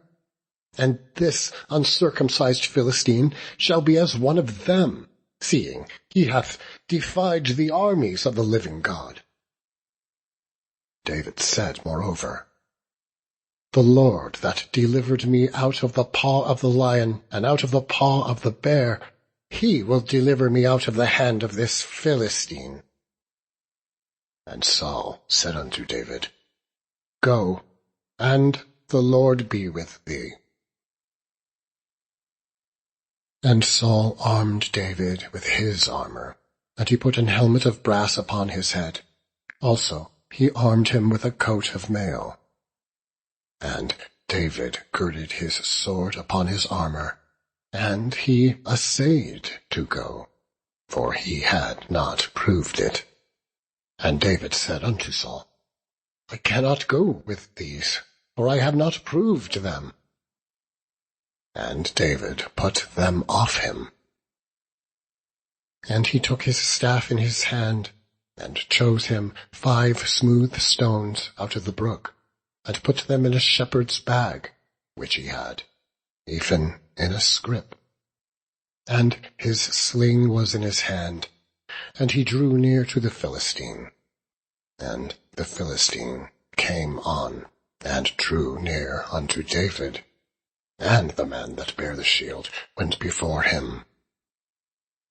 and this uncircumcised Philistine shall be as one of them, seeing he hath defied the armies of the living God. David said moreover, The Lord that delivered me out of the paw of the lion and out of the paw of the bear, he will deliver me out of the hand of this Philistine. And Saul said unto David, Go, and the Lord be with thee. And Saul armed David with his armor, and he put an helmet of brass upon his head. Also he armed him with a coat of mail. And David girded his sword upon his armor, and he essayed to go, for he had not proved it. And David said unto Saul, I cannot go with these, for I have not proved them. And David put them off him. And he took his staff in his hand, and chose him 5 smooth stones out of the brook, and put them in a shepherd's bag, which he had, even in a scrip. And his sling was in his hand, and he drew near to the Philistine. And the Philistine came on, and drew near unto David, and the man that bare the shield went before him.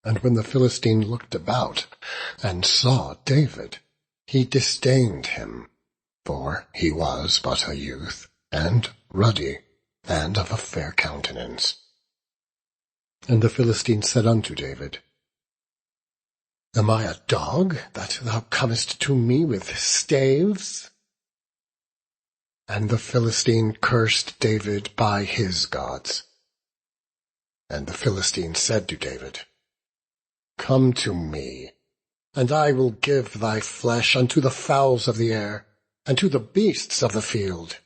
And when the Philistine looked about, and saw David, he disdained him, for he was but a youth, and ruddy, and of a fair countenance. And the Philistine said unto David, Am I a dog, that thou comest to me with staves? And the Philistine cursed David by his gods. And the Philistine said to David, Come to me, and I will give thy flesh unto the fowls of the air, and to the beasts of the field.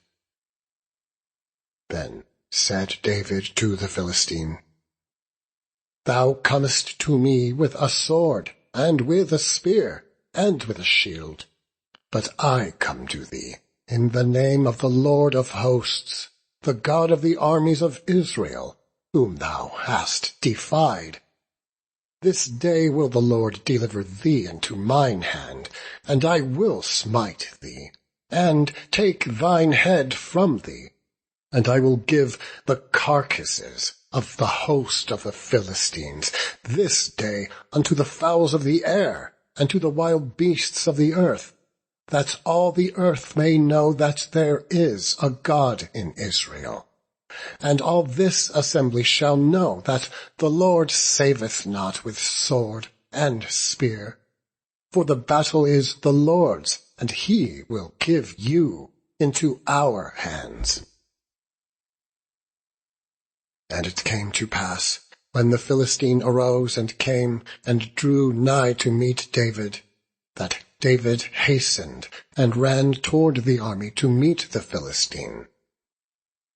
Then said David to the Philistine, Thou comest to me with a sword, and with a spear, and with a shield, but I come to thee in the name of the Lord of hosts, the God of the armies of Israel, whom thou hast defied. This day will the Lord deliver thee into mine hand, and I will smite thee, and take thine head from thee, and I will give the carcasses of the host of the Philistines this day unto the fowls of the air, and to the wild beasts of the earth, that all the earth may know that there is a God in Israel. And all this assembly shall know that the Lord saveth not with sword and spear, for the battle is the Lord's, and he will give you into our hands. And it came to pass, when the Philistine arose and came and drew nigh to meet David, that David hastened and ran toward the army to meet the Philistine.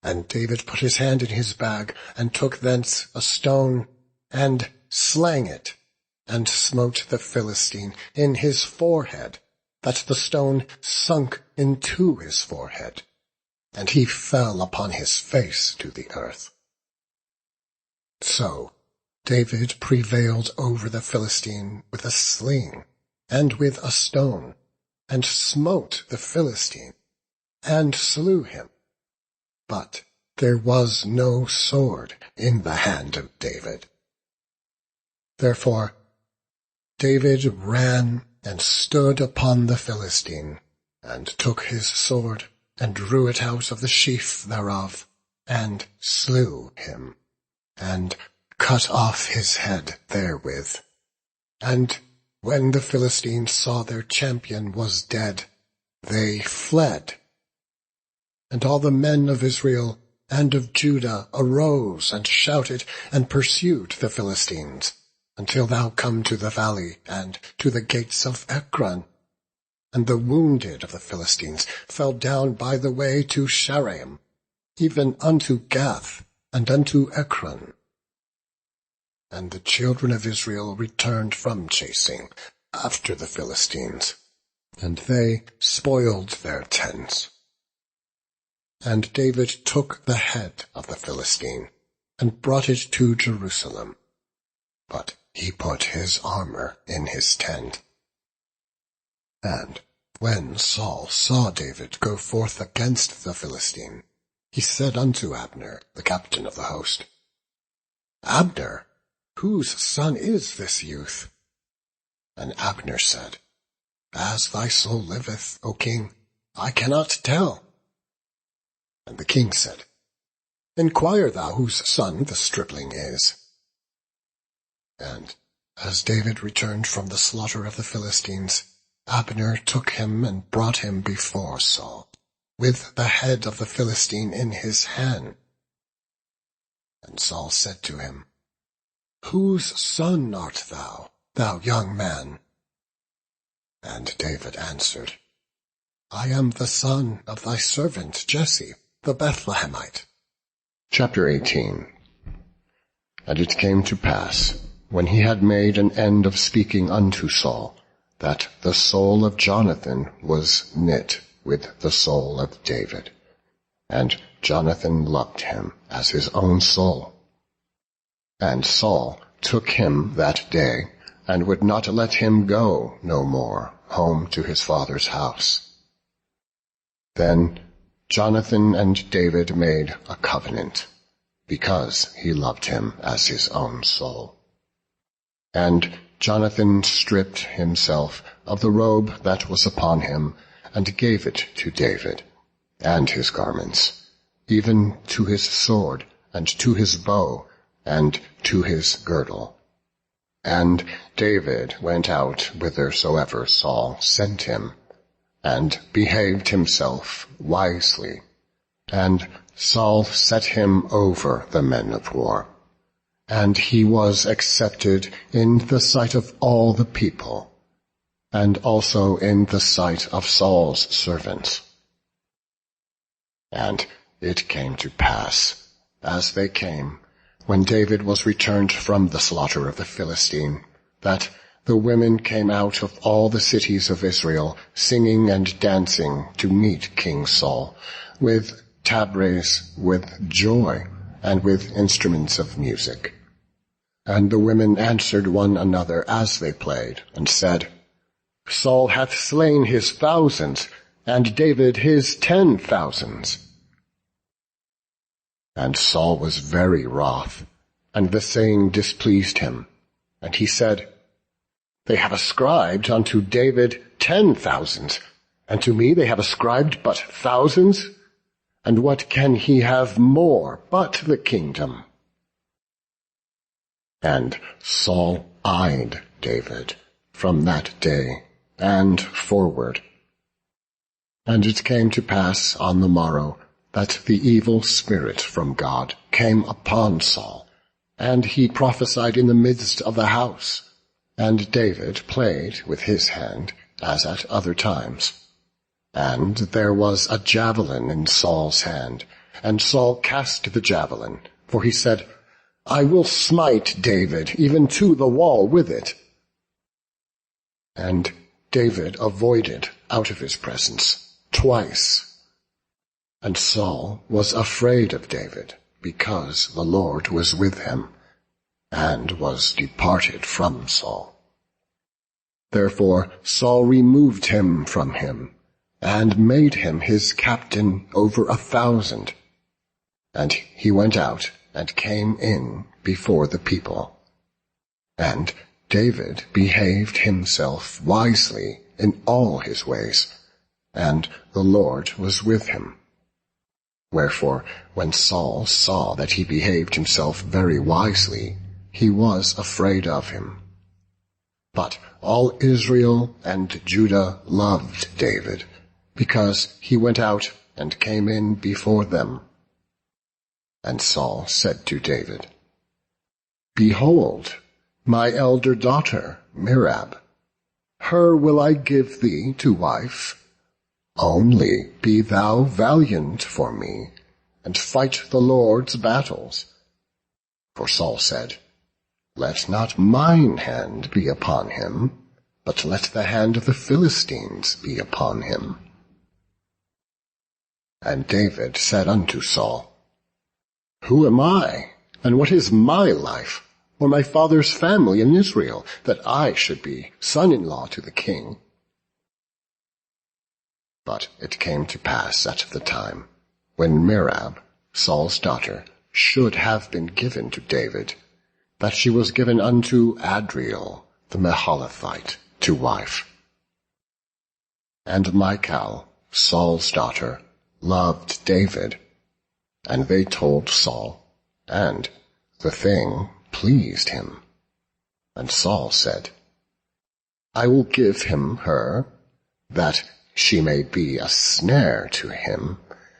And David put his hand in his bag, and took thence a stone, and slang it, and smote the Philistine in his forehead, that the stone sunk into his forehead, and he fell upon his face to the earth. So David prevailed over the Philistine with a sling, and with a stone, and smote the Philistine, and slew him. But there was no sword in the hand of David. Therefore David ran and stood upon the Philistine, and took his sword, and drew it out of the sheath thereof, and slew him, and cut off his head therewith. And When the Philistines saw their champion was dead, they fled. And all the men of Israel and of Judah arose and shouted and pursued the Philistines, until thou come to the valley and to the gates of Ekron. And the wounded of the Philistines fell down by the way to Shaaraim, even unto Gath and unto Ekron. And the children of Israel returned from chasing after the Philistines, and they spoiled their tents. And David took the head of the Philistine, and brought it to Jerusalem. But he put his armor in his tent. And when Saul saw David go forth against the Philistine, he said unto Abner, the captain of the host, Abner, whose son is this youth? And Abner said, As thy soul liveth, O king, I cannot tell. And the king said, Inquire thou whose son the stripling is. And as David returned from the slaughter of the Philistines, Abner took him and brought him before Saul, with the head of the Philistine in his hand. And Saul said to him, Whose son art thou, thou young man? And David answered, I am the son of thy servant Jesse, the Bethlehemite. Chapter 18. And it came to pass, when he had made an end of speaking unto Saul, that the soul of Jonathan was knit with the soul of David, and Jonathan loved him as his own soul. And Saul took him that day, and would not let him go no more home to his father's house. Then Jonathan and David made a covenant, because he loved him as his own soul. And Jonathan stripped himself of the robe that was upon him, and gave it to David, and his garments, even to his sword, and to his bow, and to his girdle. And David went out whithersoever Saul sent him, and behaved himself wisely. And Saul set him over the men of war. And he was accepted in the sight of all the people, and also in the sight of Saul's servants. And it came to pass, as they came, when David was returned from the slaughter of the Philistine, that the women came out of all the cities of Israel, singing and dancing to meet King Saul, with tabrets, with joy, and with instruments of music. And the women answered one another as they played, and said, Saul hath slain his thousands, and David his 10,000s. And Saul was very wroth, and the saying displeased him. And he said, They have ascribed unto David 10,000s, and to me they have ascribed but thousands. And what can he have more but the kingdom? And Saul eyed David from that day and forward. And it came to pass on the morrow that the evil spirit from God came upon Saul, and he prophesied in the midst of the house. And David played with his hand, as at other times. And there was a javelin in Saul's hand, and Saul cast the javelin, for he said, I will smite David even to the wall with it. And David avoided out of his presence twice. And Saul was afraid of David, because the Lord was with him, and was departed from Saul. Therefore Saul removed him from him, and made him his captain over 1,000. And he went out and came in before the people. And David behaved himself wisely in all his ways, and the Lord was with him. Wherefore, when Saul saw that he behaved himself very wisely, he was afraid of him. But all Israel and Judah loved David, because he went out and came in before them. And Saul said to David, Behold, my elder daughter, Merab, her will I give thee to wife. Only be thou valiant for me, and fight the Lord's battles. For Saul said, Let not mine hand be upon him, but let the hand of the Philistines be upon him. And David said unto Saul, Who am I, and what is my life, or my father's family in Israel, that I should be son-in-law to the king? But it came to pass at the time, when Merab, Saul's daughter, should have been given to David, that she was given unto Adriel the Mahalathite to wife. And Michal, Saul's daughter, loved David, and they told Saul, and the thing pleased him. And Saul said, I will give him her, that she may be a snare to him,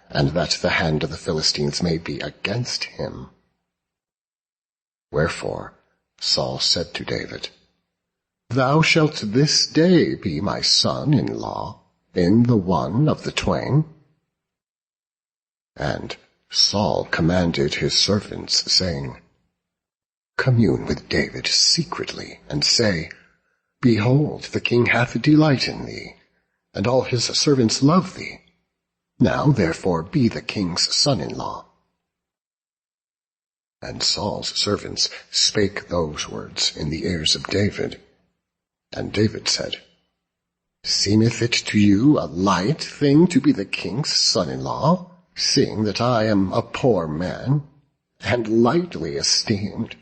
and that the hand of the Philistines may be against him. Wherefore Saul said to David, Thou shalt this day be my son-in-law in the one of the twain. And Saul commanded his servants, saying, Commune with David secretly, and say, Behold, the king hath delight in thee, and all his servants love thee. Now therefore be the king's son-in-law. And Saul's servants spake those words in the ears of David. And David said, Seemeth it to you a light thing to be the king's son-in-law, seeing that I am a poor man, and lightly esteemed?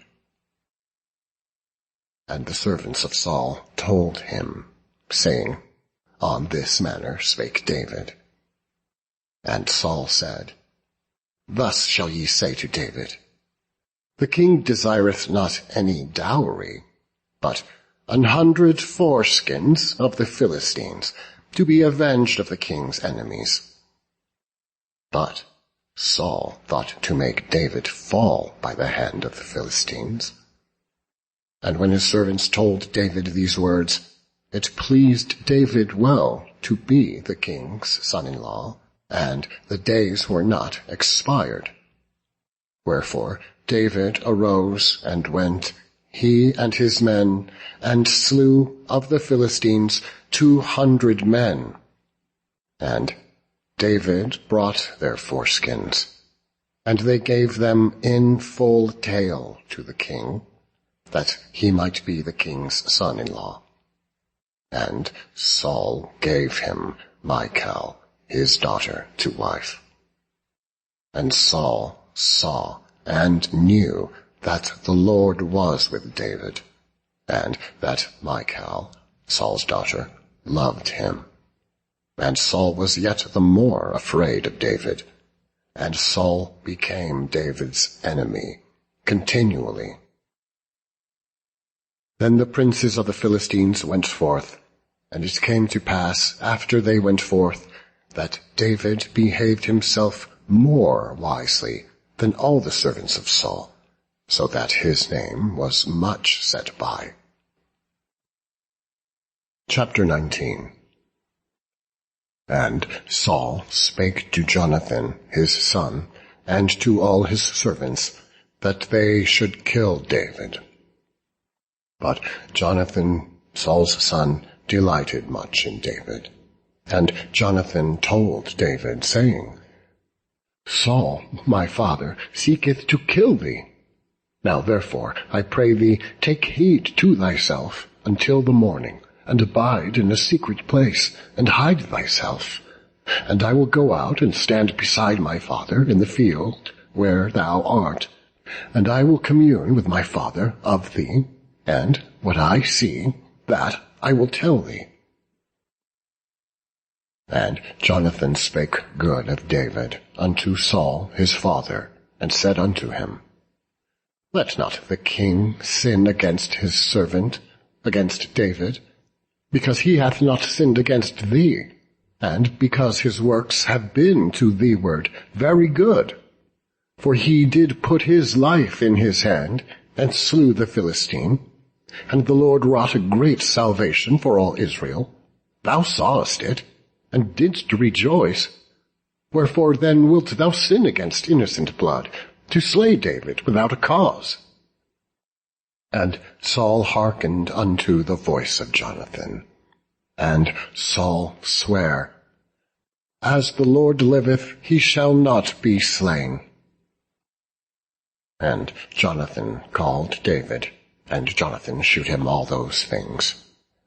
And the servants of Saul told him, saying, On this manner spake David. And Saul said, Thus shall ye say to David, The king desireth not any dowry, but 100 foreskins of the Philistines, to be avenged of the king's enemies. But Saul thought to make David fall by the hand of the Philistines. And when his servants told David these words, it pleased David well to be the king's son-in-law, and the days were not expired. Wherefore David arose and went, he and his men, and slew of the Philistines 200 men. And David brought their foreskins, and they gave them in full tale to the king, that he might be the king's son-in-law. And Saul gave him Michal, his daughter, to wife. And Saul saw and knew that the Lord was with David, and that Michal, Saul's daughter, loved him. And Saul was yet the more afraid of David, and Saul became David's enemy continually. Then the princes of the Philistines went forth, and it came to pass, after they went forth, that David behaved himself more wisely than all the servants of Saul, so that his name was much set by. Chapter 19. And Saul spake to Jonathan his son, and to all his servants, that they should kill David. But Jonathan, Saul's son, delighted much in David. And Jonathan told David, saying, Saul, my father, seeketh to kill thee. Now therefore, I pray thee, take heed to thyself until the morning, and abide in a secret place, and hide thyself. And I will go out and stand beside my father in the field where thou art, and I will commune with my father of thee, and what I see, that I will tell thee. And Jonathan spake good of David unto Saul his father, and said unto him, Let not the king sin against his servant, against David, because he hath not sinned against thee, and because his works have been to thee-ward very good. For he did put his life in his hand, and slew the Philistine, and the Lord wrought a great salvation for all Israel. Thou sawest it, and didst rejoice. Wherefore then wilt thou sin against innocent blood, to slay David without a cause? And Saul hearkened unto the voice of Jonathan. And Saul sware, As the Lord liveth, he shall not be slain. And Jonathan called David, and Jonathan shewed him all those things.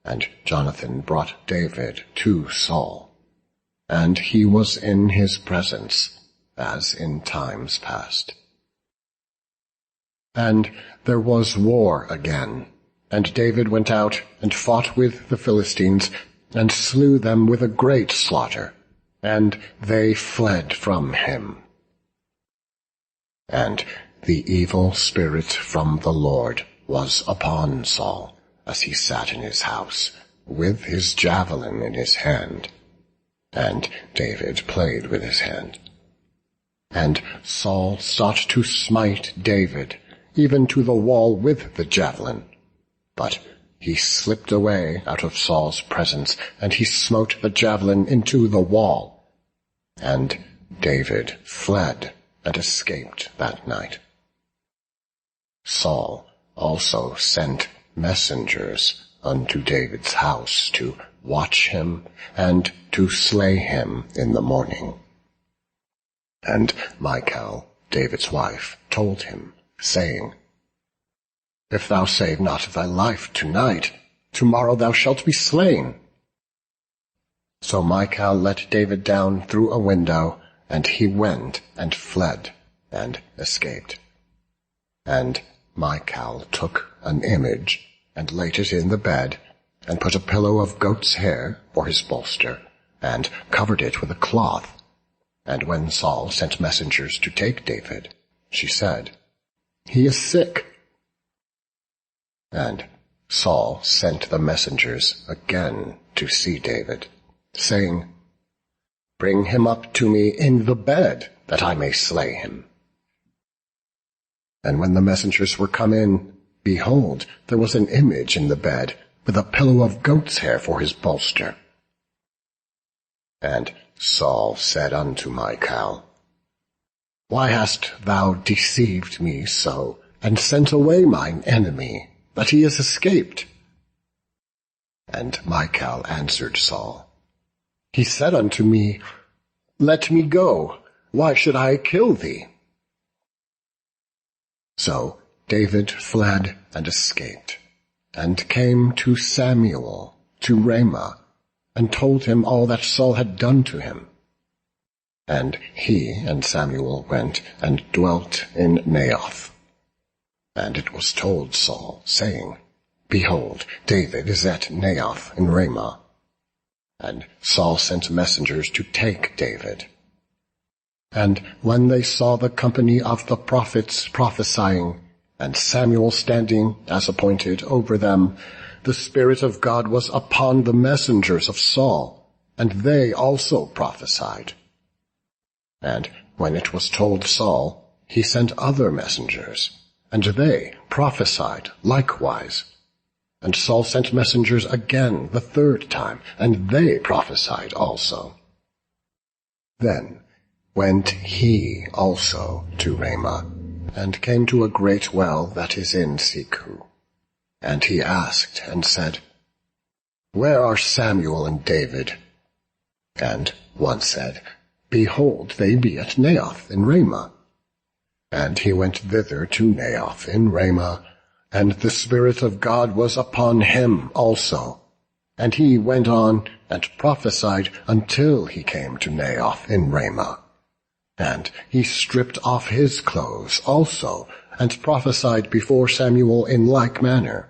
And Jonathan brought David to Saul, and he was in his presence, as in times past. And there was war again, and David went out and fought with the Philistines, and slew them with a great slaughter, and they fled from him. And the evil spirit from the Lord was upon Saul, as he sat in his house, with his javelin in his hand. And David played with his hand. And Saul sought to smite David, even to the wall with the javelin. But he slipped away out of Saul's presence, and he smote the javelin into the wall. And David fled and escaped that night. Saul also sent messengers unto David's house to watch him and to slay him in the morning. And Michal, David's wife, told him, saying, If thou save not thy life tonight, tomorrow thou shalt be slain. So Michal let David down through a window, and he went and fled and escaped. And Michal took an image, and laid it in the bed, and put a pillow of goat's hair for his bolster, and covered it with a cloth. And when Saul sent messengers to take David, she said, He is sick. And Saul sent the messengers again to see David, saying, Bring him up to me in the bed, that I may slay him. And when the messengers were come in, behold, there was an image in the bed, with a pillow of goat's hair for his bolster. And Saul said unto Michal, Why hast thou deceived me so, and sent away mine enemy, that he is escaped? And Michal answered Saul, He said unto me, Let me go, why should I kill thee? So David fled and escaped, and came to Samuel, to Ramah, and told him all that Saul had done to him. And he and Samuel went and dwelt in Naioth. And it was told Saul, saying, Behold, David is at Naioth in Ramah. And Saul sent messengers to take David. And when they saw the company of the prophets prophesying, and Samuel standing as appointed over them, the Spirit of God was upon the messengers of Saul, and they also prophesied. And when it was told Saul, he sent other messengers, and they prophesied likewise. And Saul sent messengers again the third time, and they prophesied also. Then went he also to Ramah, and came to a great well that is in Seku. And he asked and said, Where are Samuel and David? And one said, Behold, they be at Naioth in Ramah. And he went thither to Naioth in Ramah, and the Spirit of God was upon him also. And he went on and prophesied until he came to Naioth in Ramah. And he stripped off his clothes also, and prophesied before Samuel in like manner,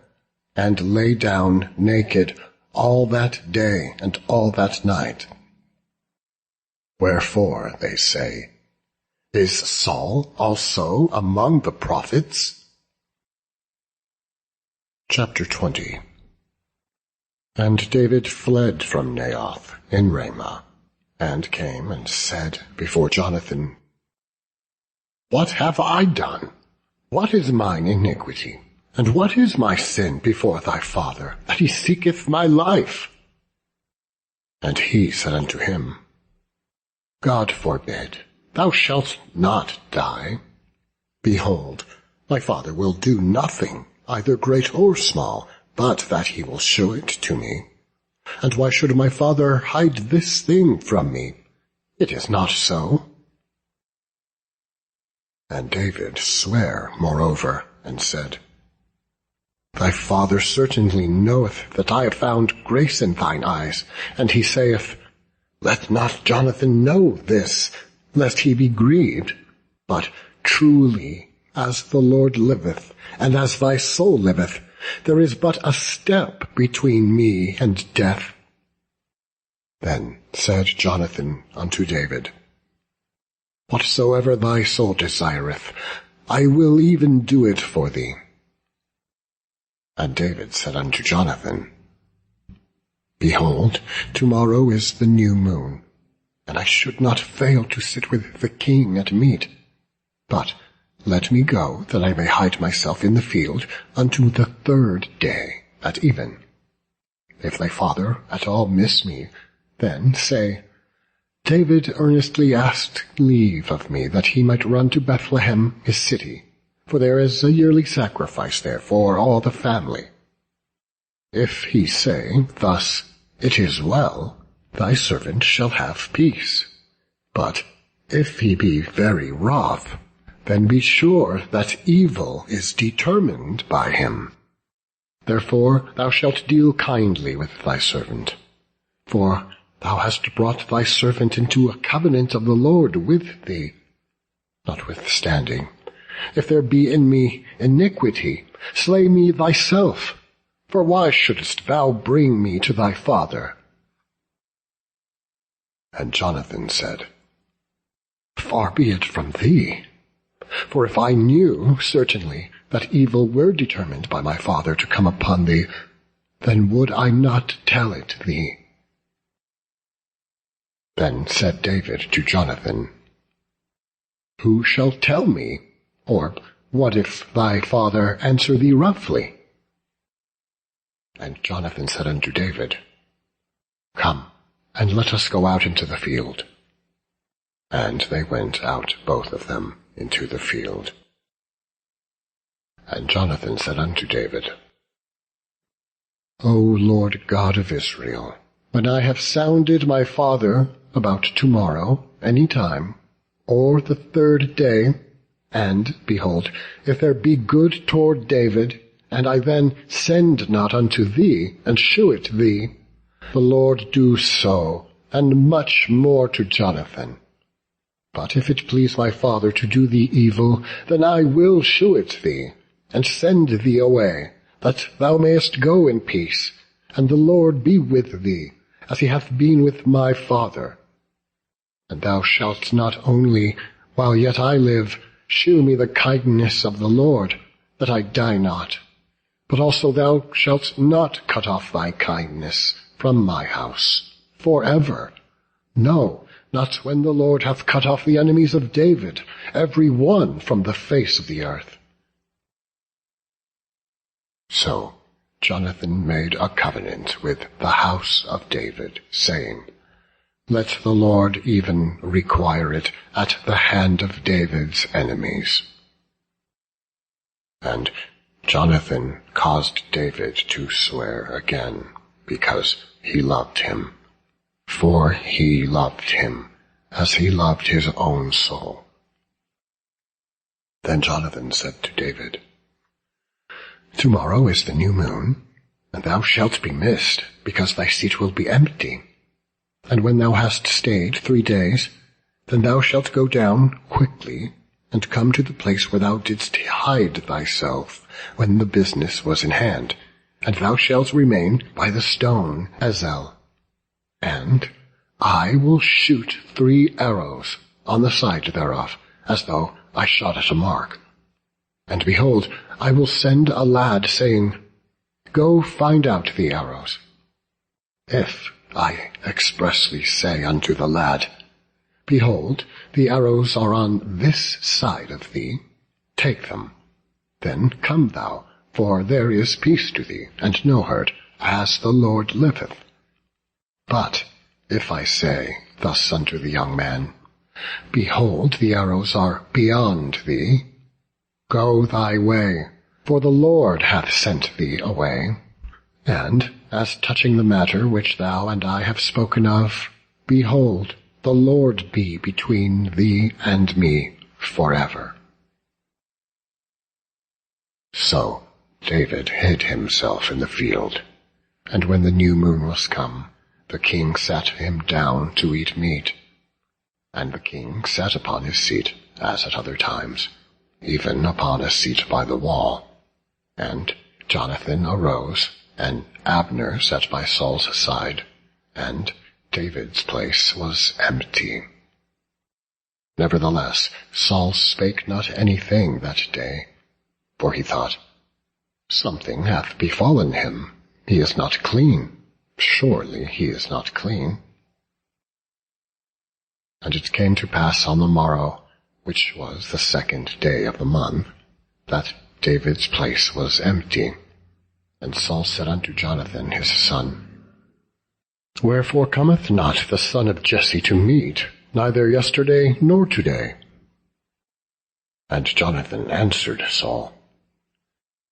and lay down naked all that day and all that night. Wherefore, they say, Is Saul also among the prophets? Chapter 20. And David fled from Naioth in Ramah, and came and said before Jonathan, What have I done? What is mine iniquity? And what is my sin before thy father, that he seeketh my life? And he said unto him, God forbid, thou shalt not die. Behold, my father will do nothing, either great or small, but that he will show it to me. And why should my father hide this thing from me? It is not so. And David sware moreover, and said, Thy father certainly knoweth that I have found grace in thine eyes, and he saith, Let not Jonathan know this, lest he be grieved. But truly, as the Lord liveth, and as thy soul liveth, there is but a step between me and death. Then said Jonathan unto David, Whatsoever thy soul desireth, I will even do it for thee. And David said unto Jonathan, Behold, tomorrow is the new moon, and I should not fail to sit with the king at meat. But let me go, that I may hide myself in the field unto the 3rd day at even. If thy father at all miss me, then say, David earnestly asked leave of me that he might run to Bethlehem his city, for there is a yearly sacrifice there for all the family. If he say thus, It is well, thy servant shall have peace. But if he be very wroth, then be sure that evil is determined by him. Therefore thou shalt deal kindly with thy servant, for thou hast brought thy servant into a covenant of the Lord with thee. Notwithstanding, if there be in me iniquity, slay me thyself, for why shouldest thou bring me to thy father? And Jonathan said, Far be it from thee, for if I knew certainly that evil were determined by my father to come upon thee, then would I not tell it thee. Then said David to Jonathan, Who shall tell me? Or what if thy father answer thee roughly? And Jonathan said unto David, Come, and let us go out into the field. And they went out both of them into the field. And Jonathan said unto David, O Lord God of Israel, when I have sounded my father about tomorrow, any time, or the 3rd day, and, behold, if there be good toward David, and I then send not unto thee, and shew it thee, the Lord do so, and much more to Jonathan. But if it please my father to do thee evil, then I will shew it thee, and send thee away, that thou mayest go in peace, and the Lord be with thee, as he hath been with my father. And thou shalt not only, while yet I live, shew me the kindness of the Lord, that I die not, but also thou shalt not cut off thy kindness from my house for ever. No, not when the Lord hath cut off the enemies of David, every one from the face of the earth. So Jonathan made a covenant with the house of David, saying, Let the Lord even require it at the hand of David's enemies. And Jonathan caused David to swear again, because he loved him. For he loved him as he loved his own soul. Then Jonathan said to David, Tomorrow is the new moon, and thou shalt be missed, because thy seat will be empty. And when thou hast stayed 3 days, then thou shalt go down quickly, and come to the place where thou didst hide thyself when the business was in hand, and thou shalt remain by the stone Ezel. And I will shoot 3 arrows on the side thereof, as though I shot at a mark. And behold, I will send a lad, saying, Go find out the arrows. If I expressly say unto the lad, Behold, the arrows are on this side of thee, take them. Then come thou, for there is peace to thee, and no hurt, as the Lord liveth. But if I say thus unto the young man, Behold, the arrows are beyond thee, go thy way, for the Lord hath sent thee away. And as touching the matter which thou and I have spoken of, behold, the Lord be between thee and me forever. So David hid himself in the field, and when the new moon was come, the king sat him down to eat meat. And the king sat upon his seat, as at other times, even upon a seat by the wall. And Jonathan arose, and Abner sat by Saul's side, and David's place was empty. Nevertheless, Saul spake not anything that day, for he thought, Something hath befallen him. He is not clean. Surely he is not clean. And it came to pass on the morrow, which was the 2nd day of the month, that David's place was empty. And Saul said unto Jonathan his son, Wherefore cometh not the son of Jesse to meat, neither yesterday nor today? And Jonathan answered Saul,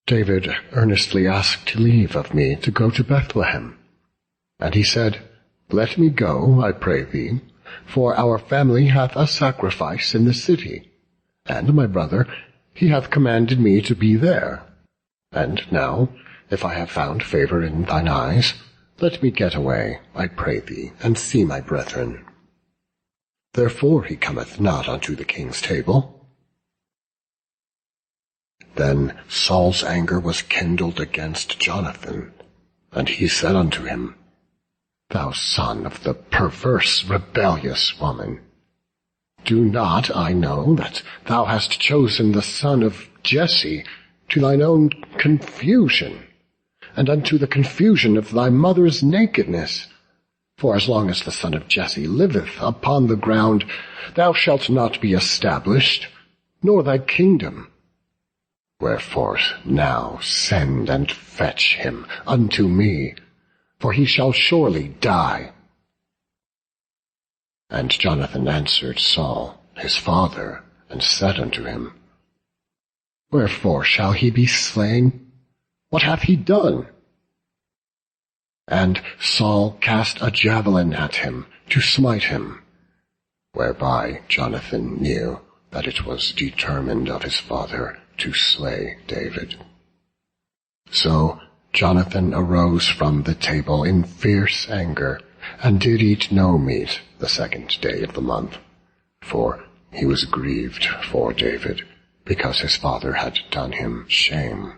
David earnestly asked leave of me to go to Bethlehem. And he said, Let me go, I pray thee, for our family hath a sacrifice in the city, and my brother, he hath commanded me to be there. And now, if I have found favor in thine eyes, let me get away, I pray thee, and see my brethren. Therefore he cometh not unto the king's table. Then Saul's anger was kindled against Jonathan, and he said unto him, Thou son of the perverse, rebellious woman, do not I know that thou hast chosen the son of Jesse to thine own confusion, and unto the confusion of thy mother's nakedness? For as long as the son of Jesse liveth upon the ground, thou shalt not be established, nor thy kingdom. Wherefore now send and fetch him unto me, for he shall surely die. And Jonathan answered Saul his father, and said unto him, Wherefore shall he be slain? What hath he done? And Saul cast a javelin at him to smite him, whereby Jonathan knew that it was determined of his father to slay David. So Jonathan arose from the table in fierce anger, and did eat no meat the 2nd day of the month, for he was grieved for David, because his father had done him shame.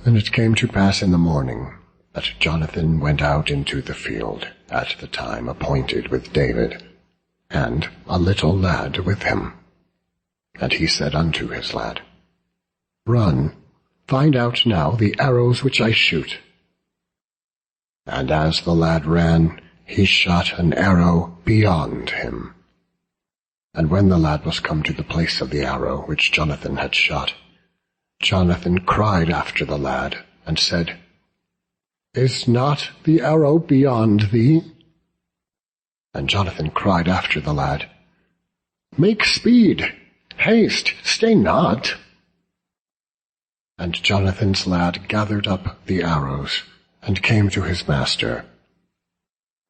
And it came to pass in the morning that Jonathan went out into the field at the time appointed with David, and a little lad with him. And he said unto his lad, Run, find out now the arrows which I shoot. And as the lad ran, he shot an arrow beyond him. And when the lad was come to the place of the arrow which Jonathan had shot, Jonathan cried after the lad, and said, Is not the arrow beyond thee? And Jonathan cried after the lad, Make speed, haste, stay not. And Jonathan's lad gathered up the arrows, and came to his master.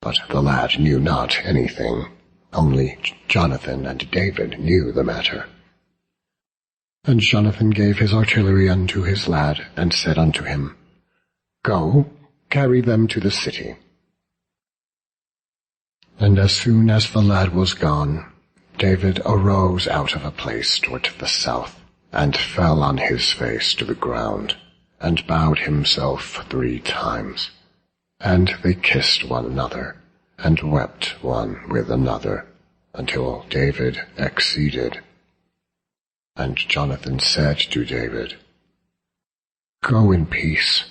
But the lad knew not anything, only Jonathan and David knew the matter. And Jonathan gave his artillery unto his lad, and said unto him, Go, carry them to the city. And as soon as the lad was gone, David arose out of a place toward the south, and fell on his face to the ground, and bowed himself 3 times. And they kissed one another, and wept one with another, until David exceeded. And Jonathan said to David, Go in peace,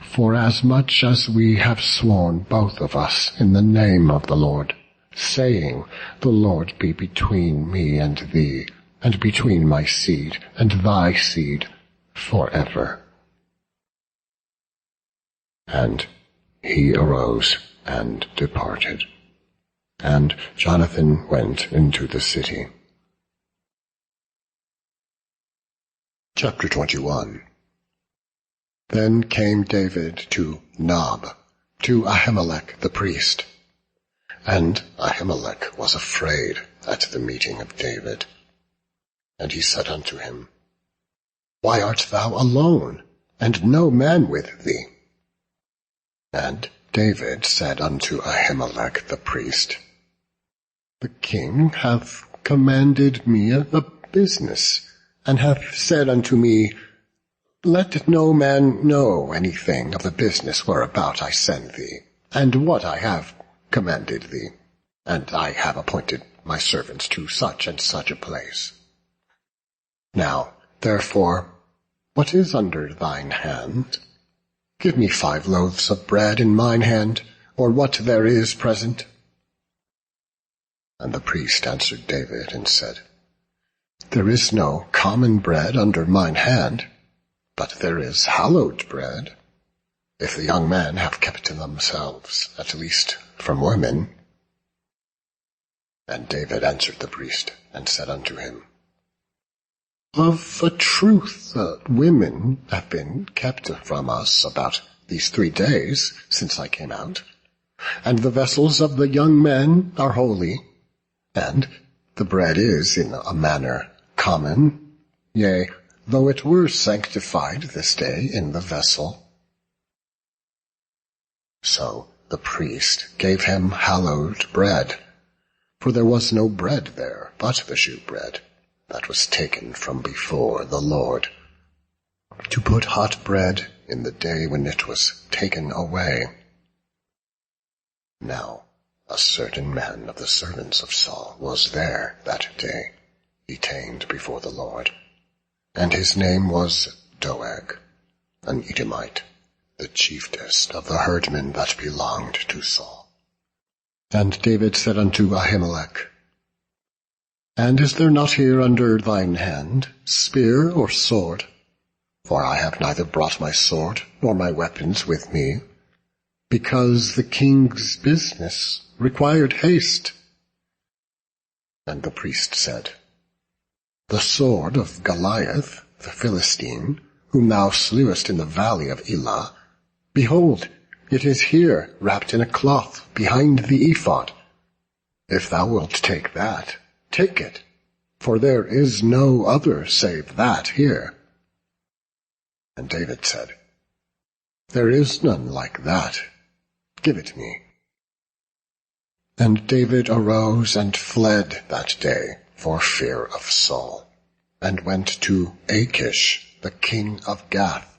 Forasmuch as we have sworn both of us in the name of the Lord, saying, The Lord be between me and thee, and between my seed and thy seed forever. And he arose and departed, and Jonathan went into the city. Chapter 21. Then came David to Nob, to Ahimelech the priest. And Ahimelech was afraid at the meeting of David. And he said unto him, Why art thou alone, and no man with thee? And David said unto Ahimelech the priest, The king hath commanded me a business, and hath said unto me, Let no man know anything of the business whereabout I send thee, and what I have commanded thee, and I have appointed my servants to such and such a place. Now, therefore, what is under thine hand? Give me 5 loaves of bread in mine hand, or what there is present. And the priest answered David and said, There is no common bread under mine hand, but there is hallowed bread, if the young men have kept to themselves, at least from women. And David answered the priest, and said unto him, Of a truth women have been kept from us about these 3 days since I came out, and the vessels of the young men are holy, and the bread is in a manner common, yea, though it were sanctified this day in the vessel. So the priest gave him hallowed bread, for there was no bread there but the shewbread that was taken from before the Lord, to put hot bread in the day when it was taken away. Now a certain man of the servants of Saul was there that day, detained before the Lord, and his name was Doeg, an Edomite, the chiefest of the herdmen that belonged to Saul. And David said unto Ahimelech, And is there not here under thine hand spear or sword? For I have neither brought my sword nor my weapons with me, because the king's business required haste. And the priest said, The sword of Goliath, the Philistine, whom thou slewest in the valley of Elah, behold, it is here wrapped in a cloth behind the ephod. If thou wilt take that, take it, for there is no other save that here. And David said, There is none like that. Give it me. And David arose and fled that day for fear of Saul, and went to Achish, the king of Gath.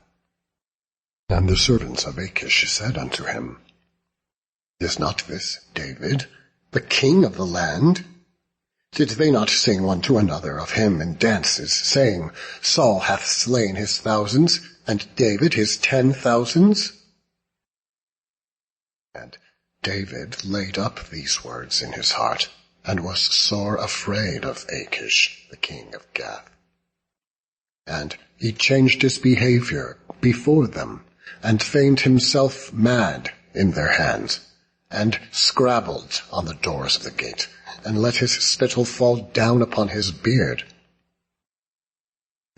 And the servants of Achish said unto him, Is not this David, the king of the land? Did they not sing one to another of him in dances, saying, Saul hath slain his thousands, and David his 10,000s? And David laid up these words in his heart, and was sore afraid of Achish, the king of Gath. And he changed his behavior before them, and feigned himself mad in their hands, and scrabbled on the doors of the gate, and let his spittle fall down upon his beard.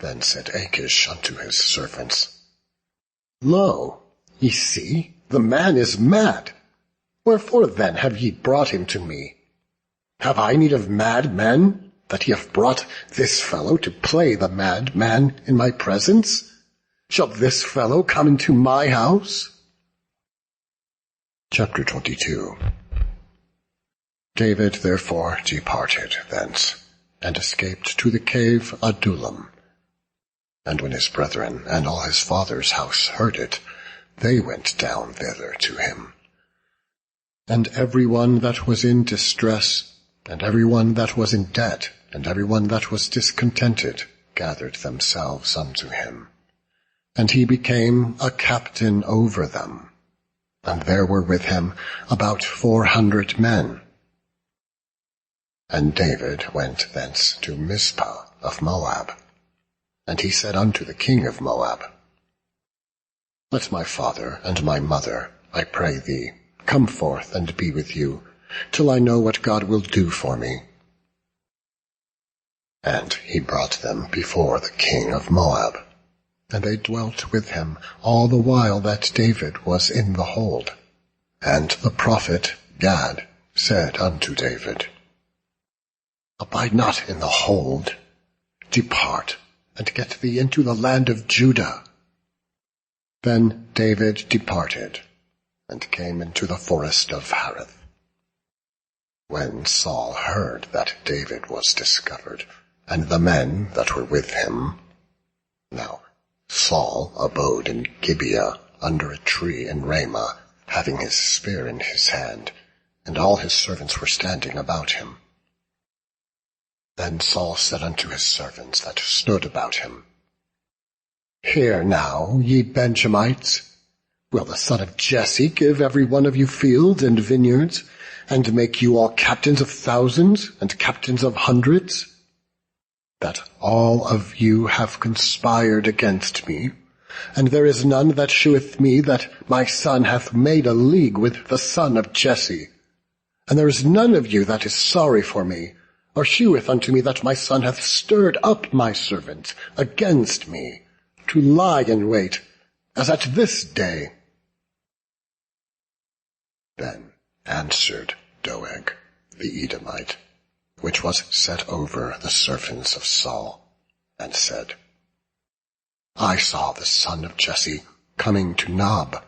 Then said Achish unto his servants, Lo, ye see, the man is mad. Wherefore then have ye brought him to me? Have I need of mad men, that ye have brought this fellow to play the mad man in my presence? Shall this fellow come into my house? Chapter 22. David therefore departed thence, and escaped to the cave Adullam. And when his brethren and all his father's house heard it, they went down thither to him. And every one that was in distress, and every one that was in debt, and every one that was discontented, gathered themselves unto him. and he became a captain over them. And there were with him about 400 men. And David went thence to Mizpah of Moab. And he said unto the king of Moab, Let my father and my mother, I pray thee, come forth and be with you, till I know what God will do for me. And he brought them before the king of Moab. And they dwelt with him all the while that David was in the hold. And the prophet Gad said unto David, Abide not in the hold, depart, and get thee into the land of Judah. Then David departed, and came into the forest of Hareth. When Saul heard that David was discovered, and the men that were with him, now Saul abode in Gibeah under a tree in Ramah, having his spear in his hand, and all his servants were standing about him. Then Saul said unto his servants that stood about him, Hear now, ye Benjamites, will the son of Jesse give every one of you fields and vineyards, and make you all captains of thousands and captains of hundreds? That all of you have conspired against me, and there is none that sheweth me that my son hath made a league with the son of Jesse. And there is none of you that is sorry for me, or sheweth unto me that my son hath stirred up my servants against me, to lie in wait, as at this day. Then answered Doeg the Edomite, which was set over the servants of Saul, and said, I saw the son of Jesse coming to Nob,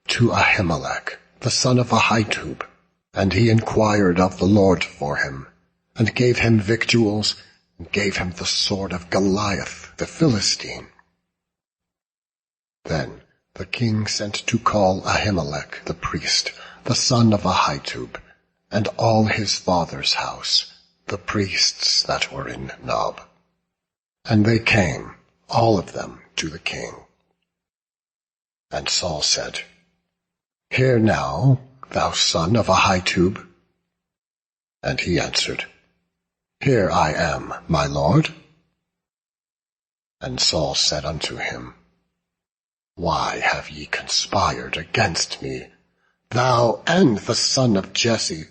to Ahimelech, the son of Ahitub, and he inquired of the Lord for him, and gave him victuals, and gave him the sword of Goliath the Philistine. Then the king sent to call Ahimelech the priest, the son of Ahitub, and all his father's house, the priests that were in Nob. And they came, all of them, to the king. And Saul said, Hear now, thou son of Ahitub. And he answered, Here I am, my lord. And Saul said unto him, Why have ye conspired against me, thou and the son of Jesse,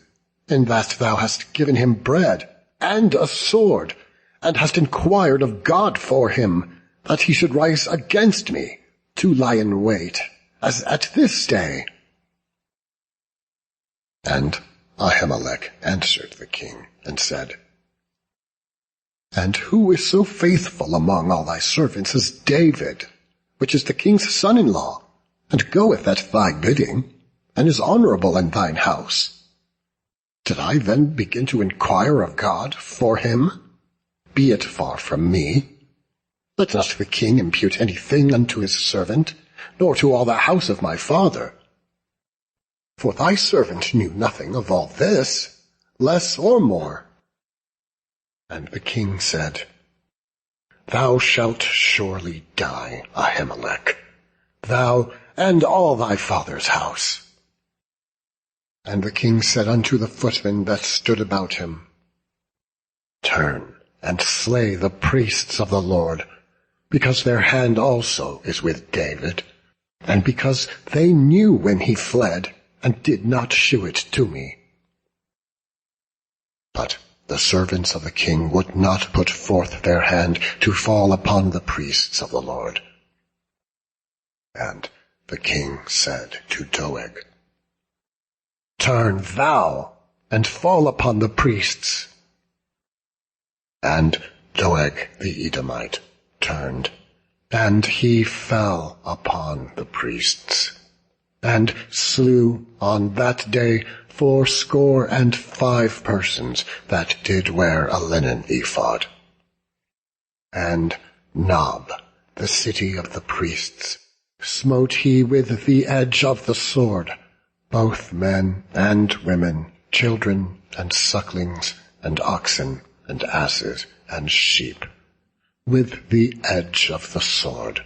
in that thou hast given him bread and a sword, and hast inquired of God for him, that he should rise against me, to lie in wait, as at this day? And Ahimelech answered the king, and said, And who is so faithful among all thy servants as David, which is the king's son-in-law, and goeth at thy bidding, and is honorable in thine house? Did I then begin to inquire of God for him? Be it far from me. Let not the king impute anything unto his servant, nor to all the house of my father. For thy servant knew nothing of all this, less or more. And the king said, Thou shalt surely die, Ahimelech, thou and all thy father's house. And the king said unto the footmen that stood about him, Turn and slay the priests of the Lord, because their hand also is with David, and because they knew when he fled, and did not shew it to me. But the servants of the king would not put forth their hand to fall upon the priests of the Lord. And the king said to Doeg, Turn thou, and fall upon the priests. And Doeg the Edomite turned, and he fell upon the priests, and slew on that day 85 persons that did wear a linen ephod. And Nob, the city of the priests, smote he with the edge of the sword, both men and women, children and sucklings, and oxen, and asses, and sheep, with the edge of the sword.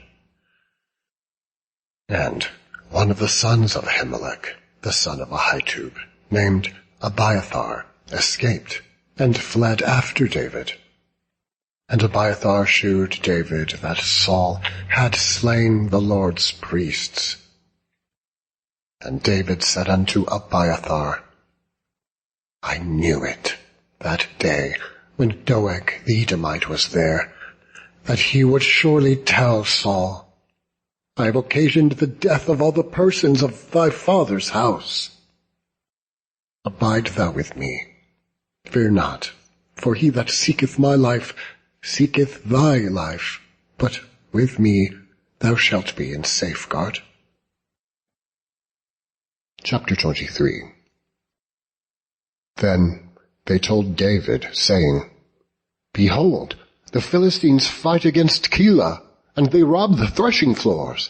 And one of the sons of Ahimelech, the son of Ahitub, named Abiathar, escaped and fled after David. And Abiathar shewed David that Saul had slain the Lord's priests. And David said unto Abiathar, I knew it, that day when Doeg the Edomite was there, that he would surely tell Saul, I have occasioned the death of all the persons of thy father's house. Abide thou with me, fear not, for he that seeketh my life seeketh thy life, but with me thou shalt be in safeguard. Chapter 23. Then they told David, saying, Behold, the Philistines fight against Keilah, and they rob the threshing floors.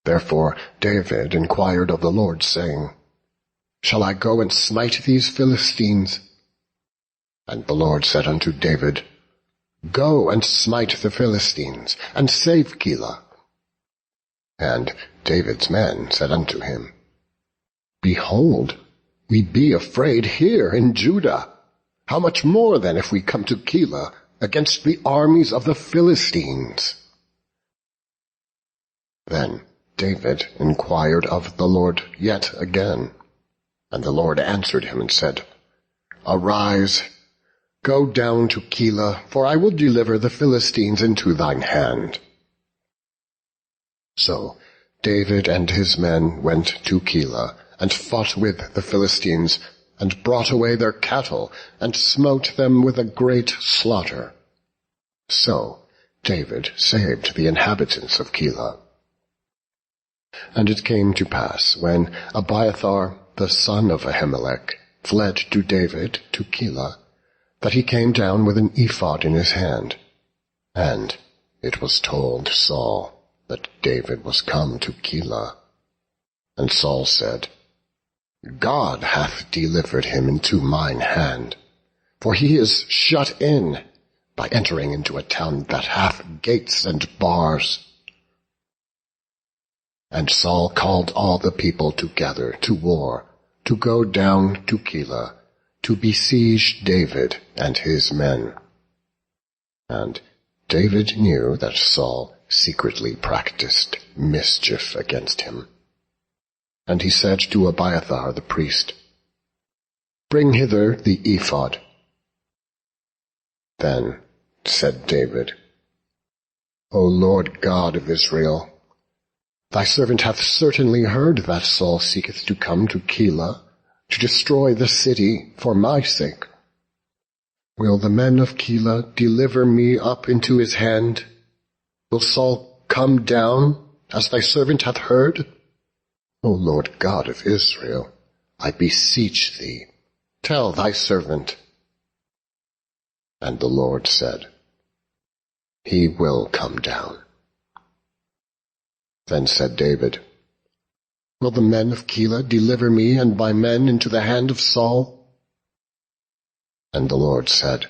Therefore David inquired of the Lord, saying, Shall I go and smite these Philistines? And the Lord said unto David, Go and smite the Philistines, and save Keilah. And David's men said unto him, Behold, we be afraid here in Judah. How much more then if we come to Keilah against the armies of the Philistines? Then David inquired of the Lord yet again. And the Lord answered him and said, Arise, go down to Keilah, for I will deliver the Philistines into thine hand. So David and his men went to Keilah, and fought with the Philistines, and brought away their cattle, and smote them with a great slaughter. So David saved the inhabitants of Keilah. And it came to pass, when Abiathar the son of Ahimelech fled to David to Keilah, that he came down with an ephod in his hand. And it was told Saul that David was come to Keilah. And Saul said, God hath delivered him into mine hand, for he is shut in by entering into a town that hath gates and bars. And Saul called all the people together to war, to go down to Keilah, to besiege David and his men. And David knew that Saul secretly practiced mischief against him. And he said to Abiathar the priest, Bring hither the ephod. Then said David, O Lord God of Israel, thy servant hath certainly heard that Saul seeketh to come to Keilah, to destroy the city for my sake. Will the men of Keilah deliver me up into his hand? Will Saul come down, as thy servant hath heard? O Lord God of Israel, I beseech thee, tell thy servant. And the Lord said, He will come down. Then said David, Will the men of Keilah deliver me and my men into the hand of Saul? And the Lord said,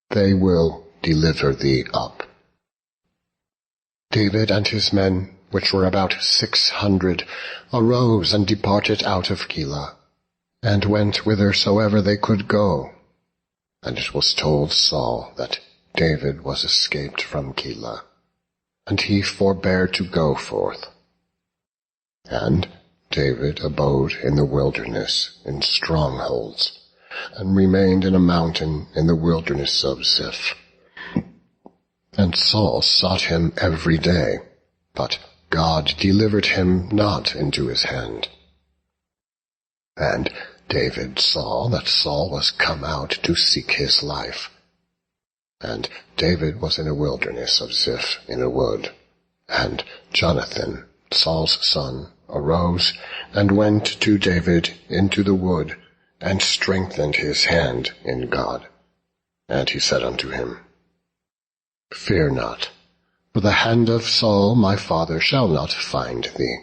They will deliver thee up. David and his men, which were about 600, arose and departed out of Keilah, and went whithersoever they could go. And it was told Saul that David was escaped from Keilah, and he forbare to go forth. And David abode in the wilderness in strongholds, and remained in a mountain in the wilderness of Ziph. And Saul sought him every day, but God delivered him not into his hand. And David saw that Saul was come out to seek his life. And David was in a wilderness of Ziph in a wood. And Jonathan, Saul's son, arose and went to David into the wood, and strengthened his hand in God. And he said unto him, Fear not, for the hand of Saul my father shall not find thee,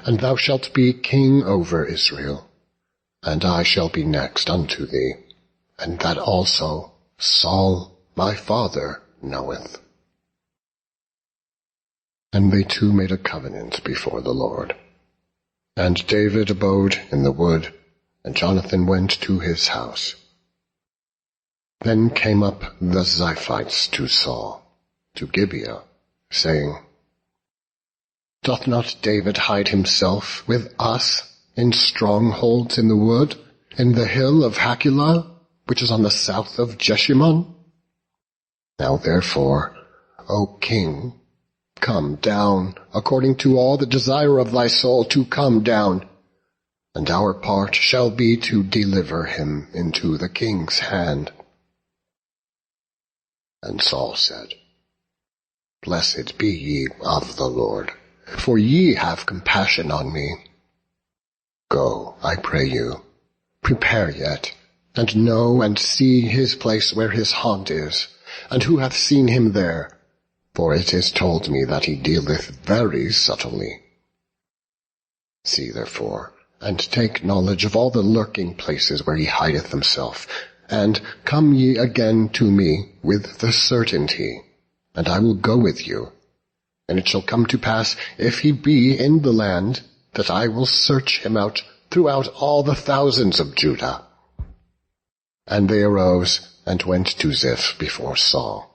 and thou shalt be king over Israel, and I shall be next unto thee, and that also Saul my father knoweth. And they two made a covenant before the Lord. And David abode in the wood, and Jonathan went to his house. Then came up the Ziphites to Saul, to Gibeah, saying, Doth not David hide himself with us in strongholds in the wood, in the hill of Hachilah, which is on the south of Jeshimon? Now therefore, O king, come down, according to all the desire of thy soul to come down, and our part shall be to deliver him into the king's hand. And Saul said, Blessed be ye of the Lord, for ye have compassion on me. Go, I pray you, prepare yet, and know and see his place where his haunt is, and who hath seen him there, for it is told me that he dealeth very subtly. See therefore, and take knowledge of all the lurking places where he hideth himself, and come ye again to me with the certainty, and I will go with you. And it shall come to pass, if he be in the land, that I will search him out throughout all the thousands of Judah. And they arose and went to Ziph before Saul.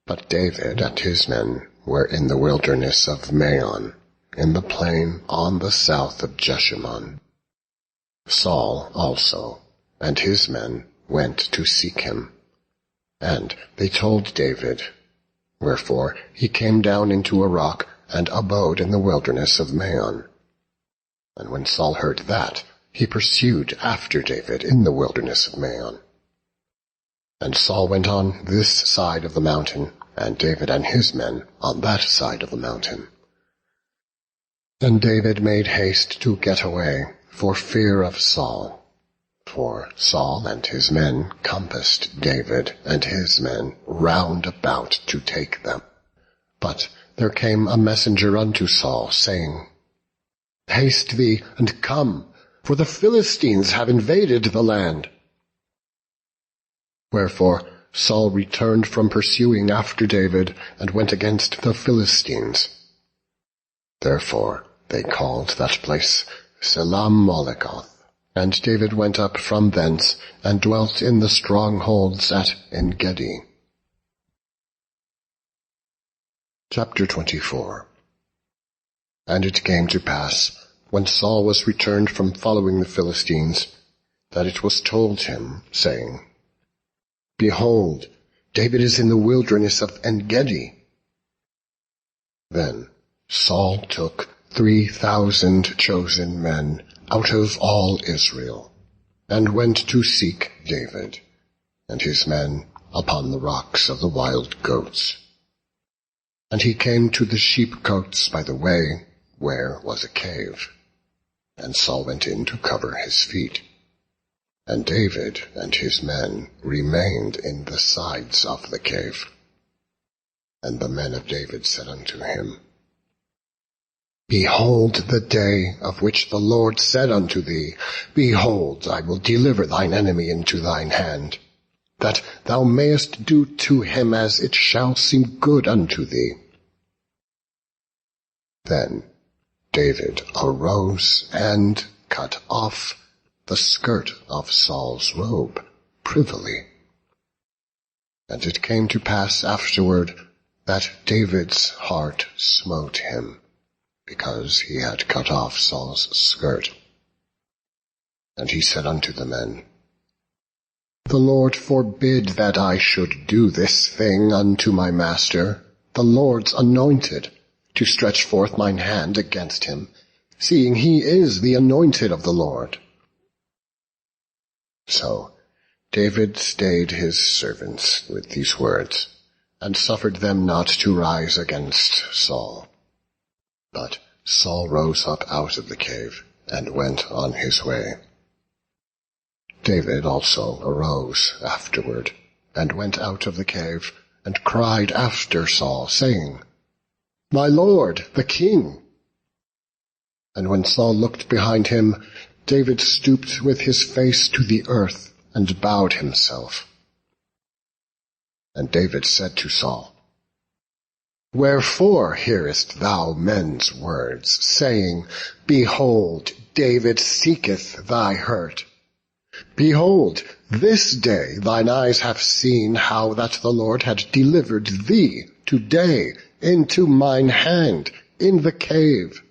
But David and his men were in the wilderness of Maon, in the plain on the south of Jeshimon. Saul also and his men went to seek him. And they told David, wherefore he came down into a rock and abode in the wilderness of Maon. And when Saul heard that, he pursued after David in the wilderness of Maon. And Saul went on this side of the mountain, and David and his men on that side of the mountain. And David made haste to get away, for fear of Saul. For Saul and his men compassed David and his men round about to take them. But there came a messenger unto Saul, saying, Haste thee, and come, for the Philistines have invaded the land. Wherefore Saul returned from pursuing after David, and went against the Philistines. Therefore they called that place Selam-Molekoth. And David went up from thence, and dwelt in the strongholds at En-Gedi. Chapter 24. And it came to pass, when Saul was returned from following the Philistines, that it was told him, saying, Behold, David is in the wilderness of En-Gedi. Then Saul took 3,000 chosen men out of all Israel, and went to seek David and his men upon the rocks of the wild goats. And he came to the sheepcotes by the way, where was a cave, and Saul went in to cover his feet. And David and his men remained in the sides of the cave. And the men of David said unto him, Behold the day of which the Lord said unto thee, Behold, I will deliver thine enemy into thine hand, that thou mayest do to him as it shall seem good unto thee. Then David arose and cut off the skirt of Saul's robe privily. And it came to pass afterward that David's heart smote him, because he had cut off Saul's skirt. And he said unto the men, The Lord forbid that I should do this thing unto my master, the Lord's anointed, to stretch forth mine hand against him, seeing he is the anointed of the Lord. So David stayed his servants with these words, and suffered them not to rise against Saul. But Saul rose up out of the cave, and went on his way. David also arose afterward, and went out of the cave, and cried after Saul, saying, My lord, the king. And when Saul looked behind him, David stooped with his face to the earth, and bowed himself. And David said to Saul, Wherefore hearest thou men's words, saying, Behold, David seeketh thy hurt? Behold, this day thine eyes have seen how that the Lord had delivered thee today into mine hand in the cave,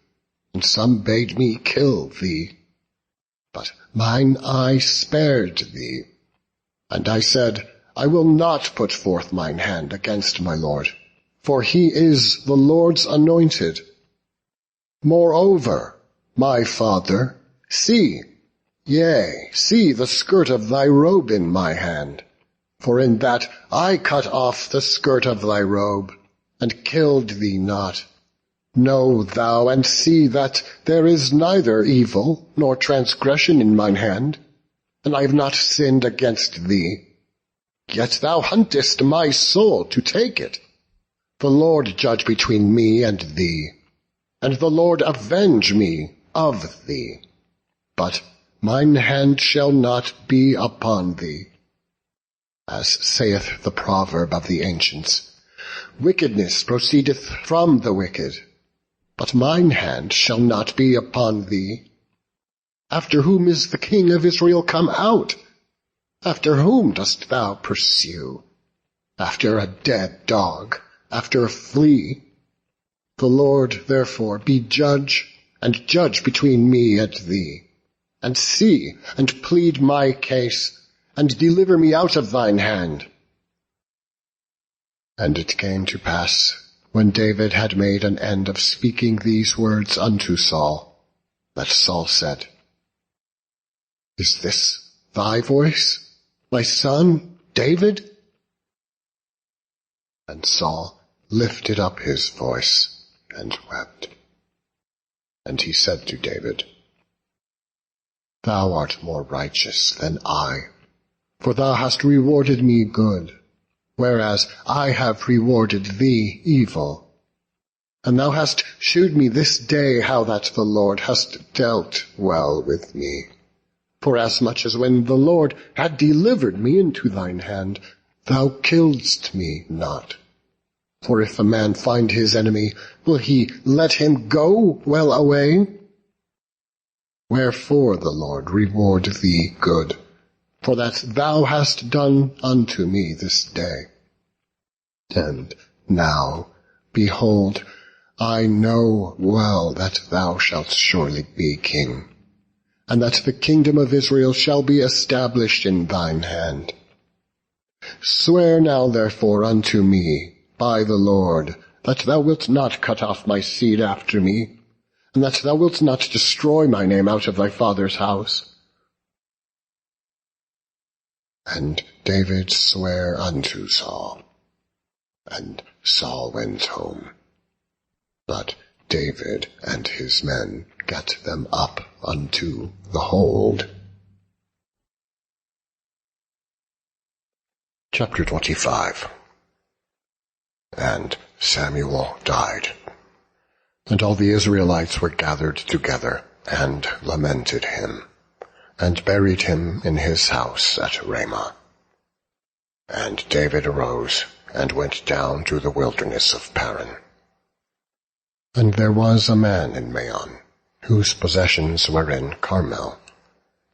and some bade me kill thee. But mine eye spared thee, and I said, I will not put forth mine hand against my Lord, for he is the Lord's anointed. Moreover, my father, see the skirt of thy robe in my hand, for in that I cut off the skirt of thy robe, and killed thee not. Know thou and see that there is neither evil nor transgression in mine hand, and I have not sinned against thee. Yet thou huntest my soul to take it. The Lord judge between me and thee, and the Lord avenge me of thee. But mine hand shall not be upon thee. As saith the proverb of the ancients, wickedness proceedeth from the wicked, but mine hand shall not be upon thee. After whom is the king of Israel come out? After whom dost thou pursue? After a dead dog, after a flea? The Lord therefore be judge, and judge between me and thee, and see, and plead my case, and deliver me out of thine hand. And it came to pass, when David had made an end of speaking these words unto Saul, that Saul said, Is this thy voice, my son David? And Saul lifted up his voice and wept. And he said to David, Thou art more righteous than I, for thou hast rewarded me good, whereas I have rewarded thee evil. And thou hast shewed me this day how that the Lord hast dealt well with me. Forasmuch as when the Lord had delivered me into thine hand, thou killedst me not. For if a man find his enemy, will he let him go well away? Wherefore the Lord reward thee good, for that thou hast done unto me this day. And now, behold, I know well that thou shalt surely be king, and that the kingdom of Israel shall be established in thine hand. Swear now therefore unto me by the Lord, that thou wilt not cut off my seed after me, and that thou wilt not destroy my name out of thy father's house. And David sware unto Saul, and Saul went home. But David and his men gat them up unto the hold. Chapter 25. And Samuel died, and all the Israelites were gathered together, and lamented him, and buried him in his house at Ramah. And David arose, and went down to the wilderness of Paran. And there was a man in Maon, whose possessions were in Carmel,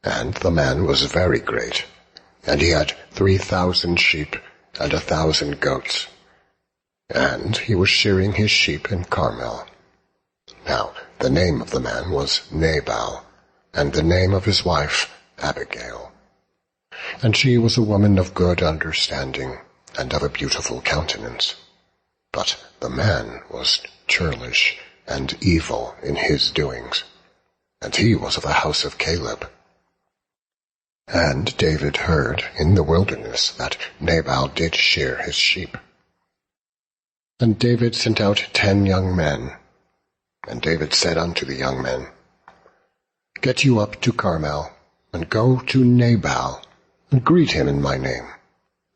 and the man was very great, and he had 3,000 sheep and 1,000 goats, and he was shearing his sheep in Carmel. Now the name of the man was Nabal, and the name of his wife Abigail. And she was a woman of good understanding, and of a beautiful countenance. But the man was churlish and evil in his doings, and he was of the house of Caleb. And David heard in the wilderness that Nabal did shear his sheep. And David sent out 10 young men. And David said unto the young men, Get you up to Carmel, and go to Nabal, and greet him in my name.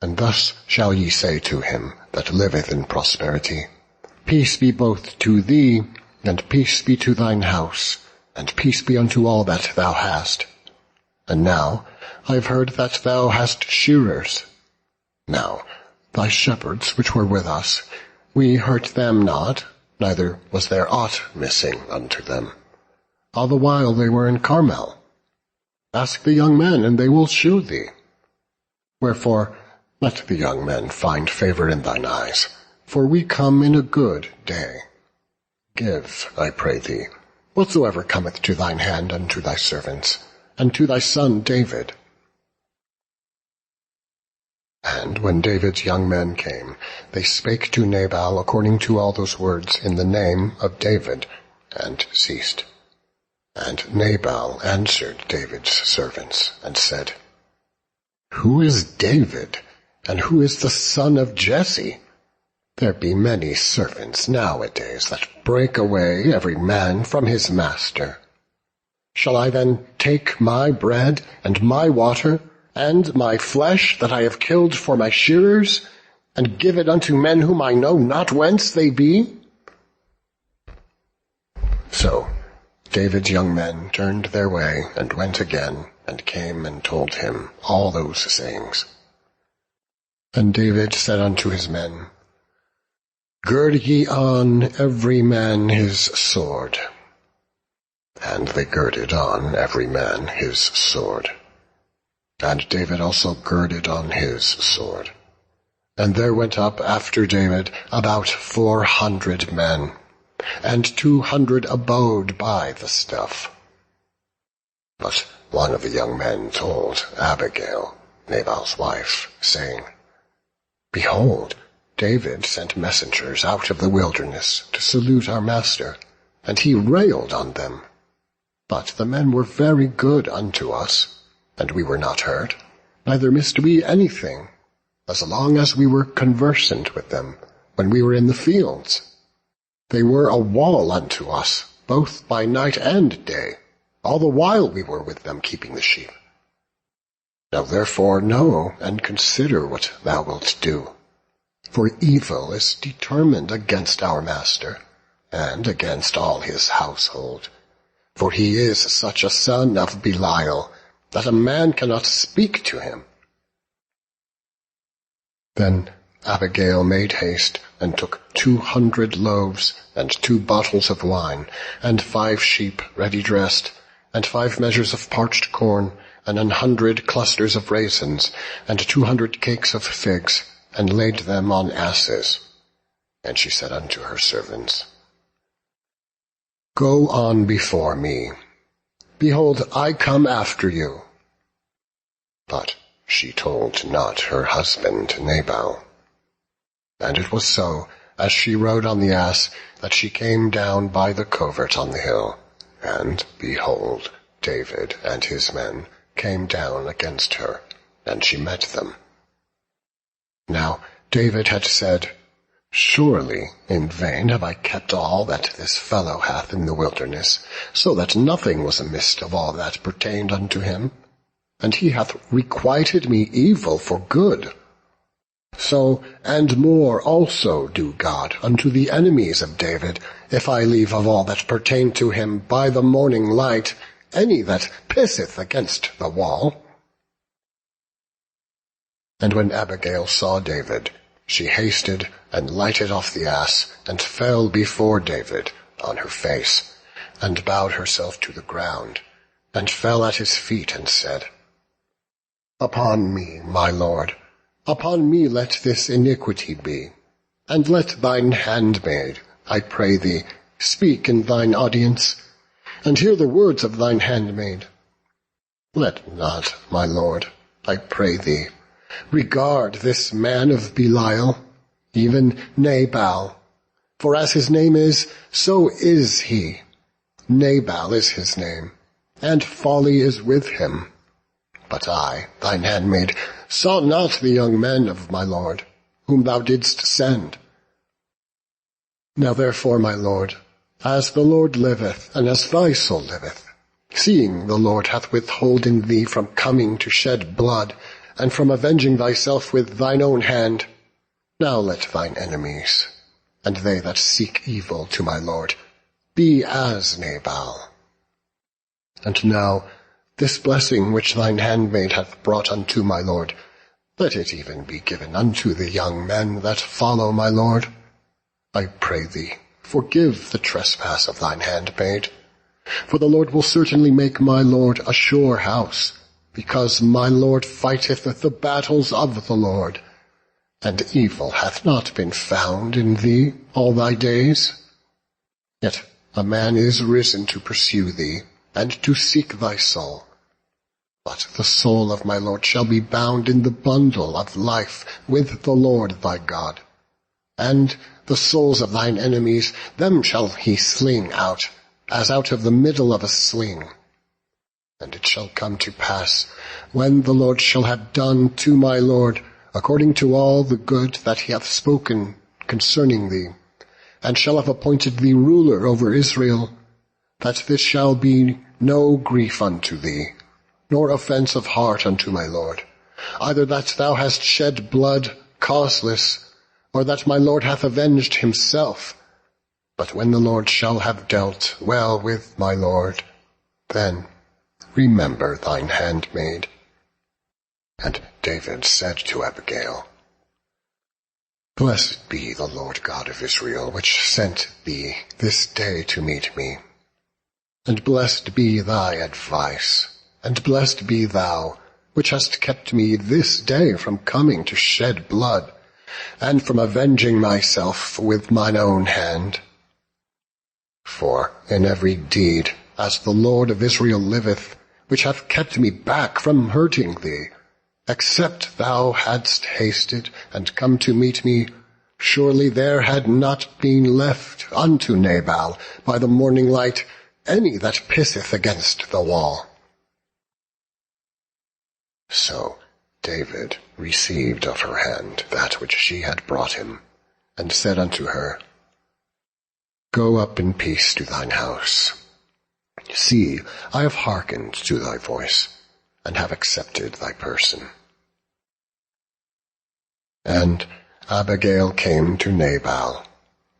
And thus shall ye say to him that liveth in prosperity, Peace be both to thee, and peace be to thine house, and peace be unto all that thou hast. And now I have heard that thou hast shearers. Now thy shepherds which were with us, We hurt them not, neither was there aught missing unto them, all the while they were in Carmel. Ask the young men, and they will shew thee. Wherefore, let the young men find favor in thine eyes, for we come in a good day. Give, I pray thee, whatsoever cometh to thine hand unto thy servants, and to thy son David. And when David's young men came, they spake to Nabal according to all those words in the name of David, and ceased. And Nabal answered David's servants, and said, Who is David, and who is the son of Jesse? There be many servants nowadays that break away every man from his master. Shall I then take my bread and my water, and my flesh that I have killed for my shearers, and give it unto men whom I know not whence they be? So David's young men turned their way, and went again, and came and told him all those sayings. And David said unto his men, Gird ye on every man his sword. And they girded on every man his sword. And David also girded on his sword. And there went up after David about 400 men, and 200 abode by the stuff. But one of the young men told Abigail, Nabal's wife, saying, Behold, David sent messengers out of the wilderness to salute our master, and he railed on them. But the men were very good unto us, and we were not hurt, neither missed we anything, as long as we were conversant with them when we were in the fields. They were a wall unto us, both by night and day, all the while we were with them keeping the sheep. Now therefore know and consider what thou wilt do. For evil is determined against our master, and against all his household. For he is such a son of Belial, that a man cannot speak to him. Then Abigail made haste, and took 200 loaves, and 2 bottles of wine, and 5 sheep ready dressed, and 5 measures of parched corn, and 100 clusters of raisins, and 200 cakes of figs, and laid them on asses. And she said unto her servants, Go on before me. Behold, I come after you. But she told not her husband Nabal. And it was so, as she rode on the ass, that she came down by the covert on the hill, and, behold, David and his men came down against her, and she met them. Now David had said, Surely in vain have I kept all that this fellow hath in the wilderness, so that nothing was amiss of all that pertained unto him, and he hath requited me evil for good. So and more also do God unto the enemies of David, if I leave of all that pertain to him by the morning light any that pisseth against the wall. And when Abigail saw David, she hasted and lighted off the ass, and fell before David on her face, and bowed herself to the ground, and fell at his feet, and said, Upon me, my lord, upon me let this iniquity be, and let thine handmaid, I pray thee, speak in thine audience, and hear the words of thine handmaid. Let not, my lord, I pray thee, regard this man of Belial, even Nabal, for as his name is, so is he. Nabal is his name, and folly is with him. But I, thine handmaid, saw not the young men of my lord, whom thou didst send. Now therefore, my lord, as the Lord liveth, and as thy soul liveth, seeing the Lord hath withholden thee from coming to shed blood, and from avenging thyself with thine own hand, now let thine enemies, and they that seek evil to my lord, be as Nabal. And now this blessing which thine handmaid hath brought unto my lord, let it even be given unto the young men that follow my lord. I pray thee, forgive the trespass of thine handmaid. For the Lord will certainly make my Lord a sure house, because my Lord fighteth the battles of the Lord, and evil hath not been found in thee all thy days. Yet a man is risen to pursue thee, and to seek thy soul. But the soul of my Lord shall be bound in the bundle of life with the Lord thy God. And the souls of thine enemies, them shall he sling out, as out of the middle of a sling. And it shall come to pass, when the Lord shall have done to my Lord, according to all the good that he hath spoken concerning thee, and shall have appointed thee ruler over Israel, that this shall be no grief unto thee, nor offence of heart unto my Lord, either that thou hast shed blood causeless, or that my Lord hath avenged himself. But when the Lord shall have dealt well with my Lord, then remember thine handmaid. And David said to Abigail, Blessed be the Lord God of Israel, which sent thee this day to meet me. And blessed be thy advice, and blessed be thou, which hast kept me this day from coming to shed blood, and from avenging myself with mine own hand. For in every deed, as the Lord of Israel liveth, which hath kept me back from hurting thee, except thou hadst hasted and come to meet me, surely there had not been left unto Nabal by the morning light any that pisseth against the wall. So David received of her hand that which she had brought him, and said unto her, Go up in peace to thine house. See, I have hearkened to thy voice, and have accepted thy person. And Abigail came to Nabal,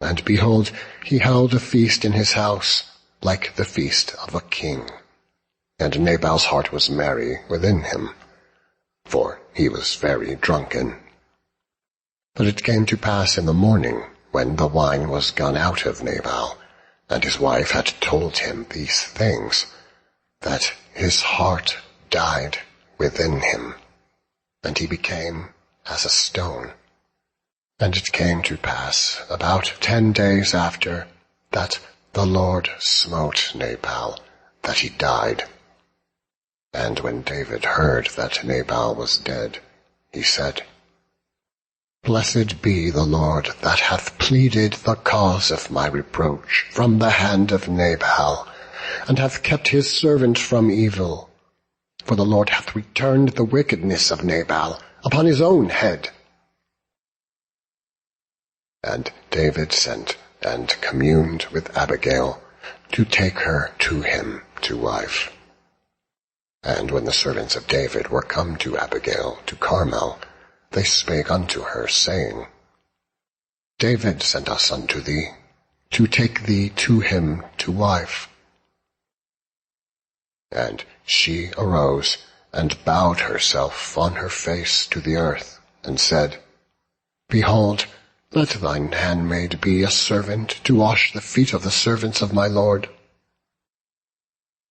and behold, he held a feast in his house, like the feast of a king. And Nabal's heart was merry within him, for he was very drunken. But it came to pass in the morning, when the wine was gone out of Nabal, and his wife had told him these things, that his heart died within him, and he became as a stone. And it came to pass about 10 days after, that the Lord smote Nabal, that he died. And when David heard that Nabal was dead, he said, Blessed be the Lord that hath pleaded the cause of my reproach from the hand of Nabal, and hath kept his servant from evil. For the Lord hath returned the wickedness of Nabal upon his own head. And David sent and communed with Abigail to take her to him to wife. And when the servants of David were come to Abigail to Carmel, they spake unto her, saying, David sent us unto thee, to take thee to him to wife. And she arose, and bowed herself on her face to the earth, and said, Behold, let thine handmaid be a servant to wash the feet of the servants of my lord.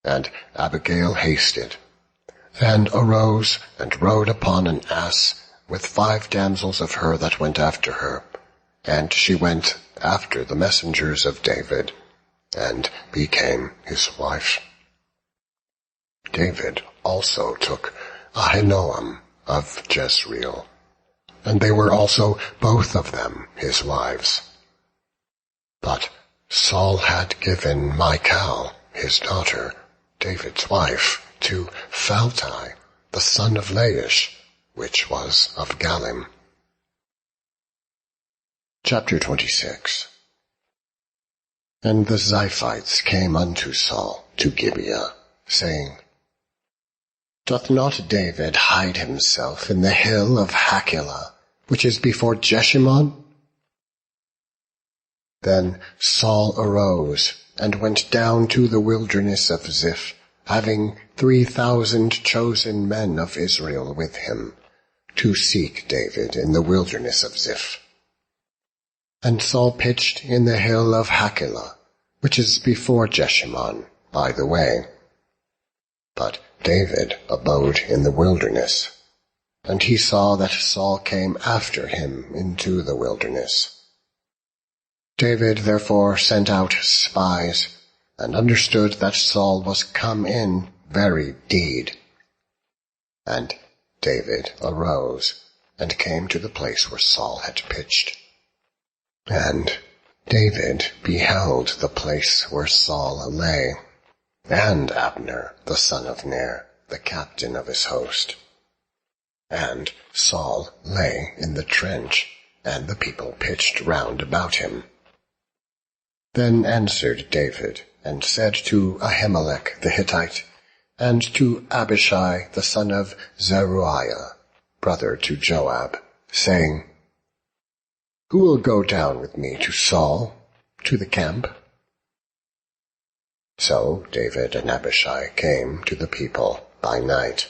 And Abigail hasted, and arose, and rode upon an ass, with 5 damsels of her that went after her. And she went after the messengers of David, and became his wife. David also took Ahinoam of Jezreel, and they were also both of them his wives. But Saul had given Michal, his daughter, David's wife, to Phalti, the son of Laish, which was of Galim. Chapter 26. And the Ziphites came unto Saul to Gibeah, saying, Doth not David hide himself in the hill of Hachilah, which is before Jeshimon? Then Saul arose, and went down to the wilderness of Ziph, having 3,000 chosen men of Israel with him, to seek David in the wilderness of Ziph. And Saul pitched in the hill of Hachilah, which is before Jeshimon, by the way. But David abode in the wilderness, and he saw that Saul came after him into the wilderness. David therefore sent out spies, and understood that Saul was come in very deed. And David arose, and came to the place where Saul had pitched. And David beheld the place where Saul lay, and Abner the son of Ner, the captain of his host. And Saul lay in the trench, and the people pitched round about him. Then answered David, and said to Ahimelech the Hittite, and to Abishai the son of Zeruiah, brother to Joab, saying, Who will go down with me to Saul, to the camp? So David and Abishai came to the people by night.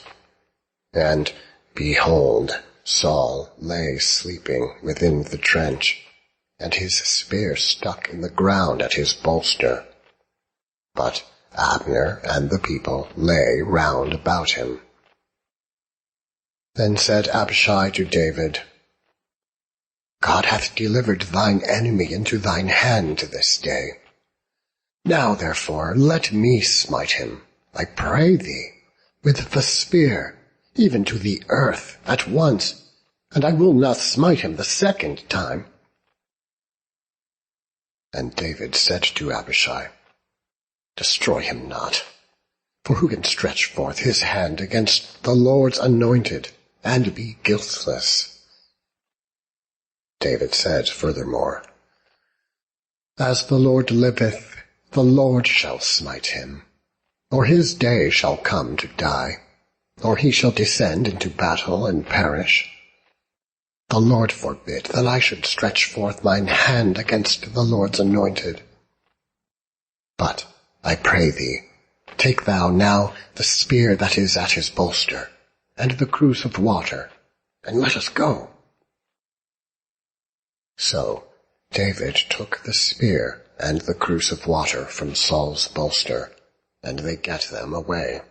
And behold, Saul lay sleeping within the trench, and his spear stuck in the ground at his bolster. But Abner and the people lay round about him. Then said Abishai to David, God hath delivered thine enemy into thine hand this day. Now therefore let me smite him, I pray thee, with the spear, even to the earth at once, and I will not smite him the second time. And David said to Abishai, Destroy him not, for who can stretch forth his hand against the Lord's anointed, and be guiltless? David said furthermore, As the Lord liveth, the Lord shall smite him, or his day shall come to die, or he shall descend into battle and perish. The Lord forbid that I should stretch forth mine hand against the Lord's anointed. But I pray thee, take thou now the spear that is at his bolster, and the cruse of water, and let us go. So David took the spear and the cruse of water from Saul's bolster, and they gat them away.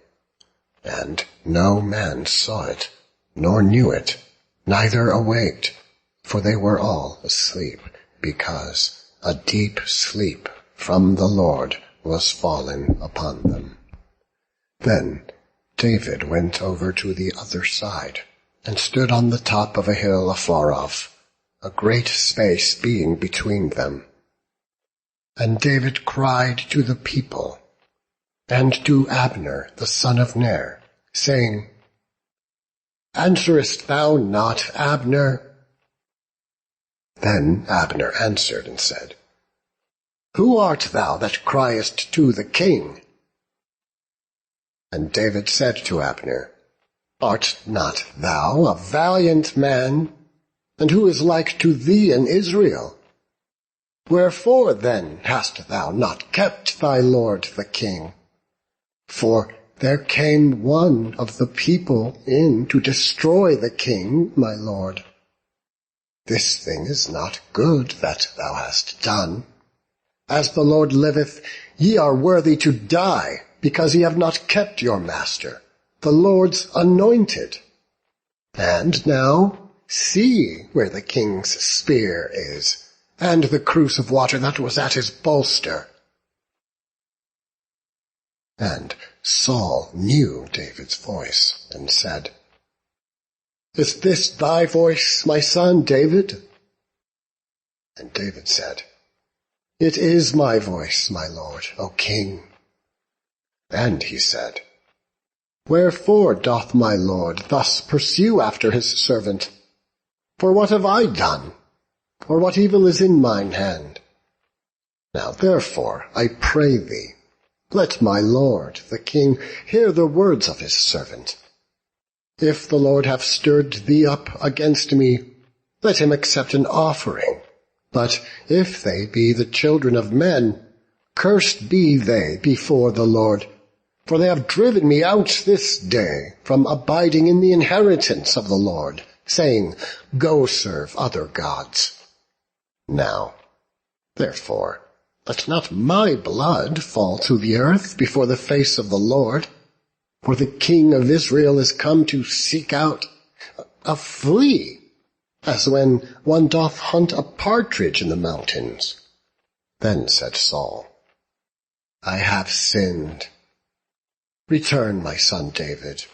And no man saw it, nor knew it, neither awaked, for they were all asleep, because a deep sleep from the Lord was fallen upon them. Then David went over to the other side, and stood on the top of a hill afar off, a great space being between them. And David cried to the people, and to Abner the son of Ner, saying, Answerest thou not, Abner? Then Abner answered and said, Who art thou that criest to the king? And David said to Abner, Art not thou a valiant man? And who is like to thee in Israel? Wherefore then hast thou not kept thy lord the king? For there came one of the people in to destroy the king, my lord. This thing is not good that thou hast done. As the Lord liveth, ye are worthy to die, because ye have not kept your master, the Lord's anointed. And now see where the king's spear is, and the cruse of water that was at his bolster. And Saul knew David's voice, and said, Is this thy voice, my son David? And David said, It is my voice, my lord, O king. And he said, Wherefore doth my lord thus pursue after his servant? For what have I done? Or what evil is in mine hand? Now therefore, I pray thee, let my lord the king hear the words of his servant. If the Lord have stirred thee up against me, let him accept an offering. But if they be the children of men, cursed be they before the Lord. For they have driven me out this day from abiding in the inheritance of the Lord, saying, Go serve other gods. Now, therefore, let not my blood fall to the earth before the face of the Lord, for the King of Israel is come to seek out a flea, as when one doth hunt a partridge in the mountains. Then said Saul, I have sinned. Return, my son David,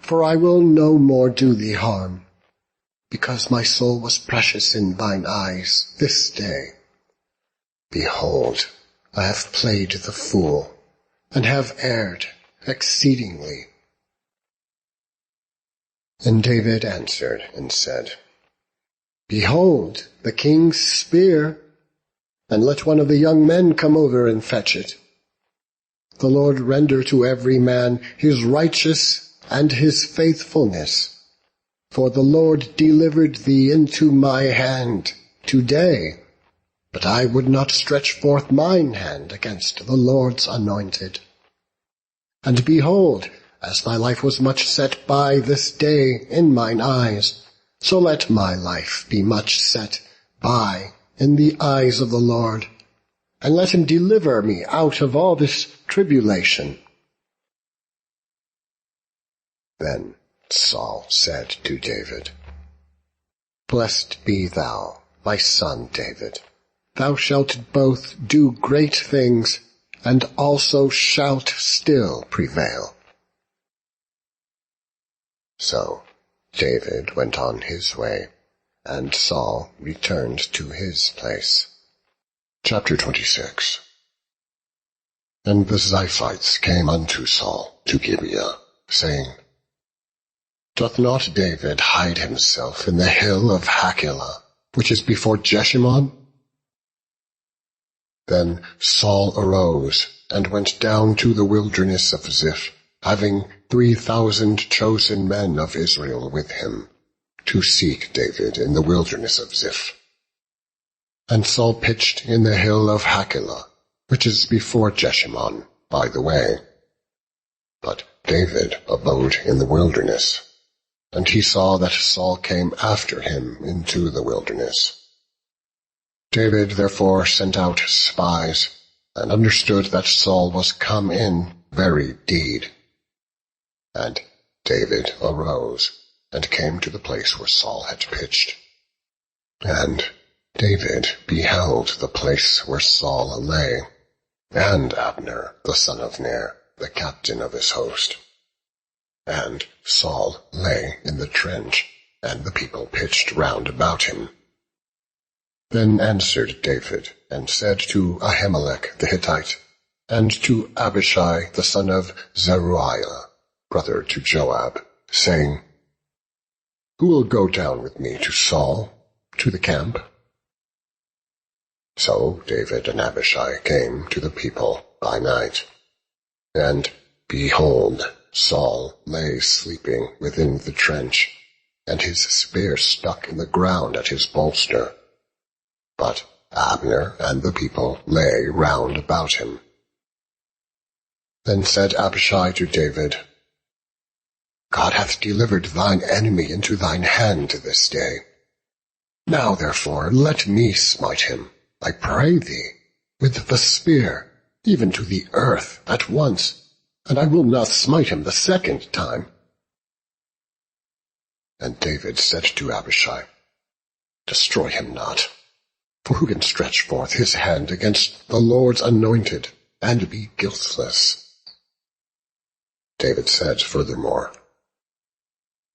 for I will no more do thee harm, because my soul was precious in thine eyes this day. Behold, I have played the fool, and have erred exceedingly. And David answered and said, Behold, the king's spear, and let one of the young men come over and fetch it. The Lord render to every man his righteous and his faithfulness. For the Lord delivered thee into my hand today, but I would not stretch forth mine hand against the Lord's anointed. And behold, as thy life was much set by this day in mine eyes, so let my life be much set by in the eyes of the Lord, and let him deliver me out of all this tribulation. Then Saul said to David, Blessed be thou, my son David. Thou shalt both do great things, and also shalt still prevail. So David went on his way, and Saul returned to his place. Chapter 26. And the Ziphites came unto Saul to Gibeah, saying, Doth not David hide himself in the hill of Hachilah, which is before Jeshimon? Then Saul arose, and went down to the wilderness of Ziph, having 3,000 chosen men of Israel with him, to seek David in the wilderness of Ziph. And Saul pitched in the hill of Hachilah, which is before Jeshimon, by the way. But David abode in the wilderness, and he saw that Saul came after him into the wilderness. David therefore sent out spies, and understood that Saul was come in very deed. And David arose, and came to the place where Saul had pitched. And David beheld the place where Saul lay, and Abner the son of Ner, the captain of his host. And Saul lay in the trench, and the people pitched round about him. Then answered David, and said to Ahimelech the Hittite, and to Abishai the son of Zeruiah, brother to Joab, saying, Who will go down with me to Saul, to the camp? So David and Abishai came to the people by night. And behold, Saul lay sleeping within the trench, and his spear stuck in the ground at his bolster. But Abner and the people lay round about him. Then said Abishai to David, God hath delivered thine enemy into thine hand this day. Now therefore let me smite him, I pray thee, with the spear, even to the earth at once, and I will not smite him the second time. And David said to Abishai, Destroy him not. For who can stretch forth his hand against the Lord's anointed, and be guiltless? David said furthermore,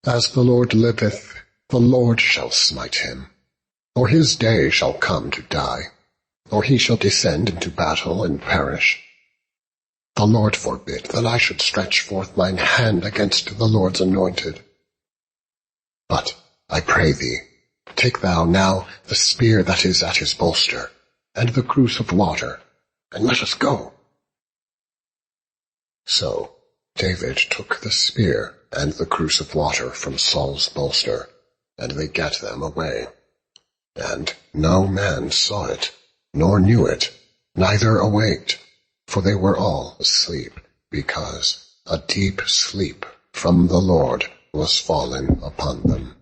As the Lord liveth, the Lord shall smite him, or his day shall come to die, or he shall descend into battle and perish. The Lord forbid that I should stretch forth mine hand against the Lord's anointed. But I pray thee, take thou now the spear that is at his bolster, and the cruse of water, and let us go. So David took the spear and the cruse of water from Saul's bolster, and they gat them away. And no man saw it, nor knew it, neither awaked, for they were all asleep, because a deep sleep from the Lord was fallen upon them.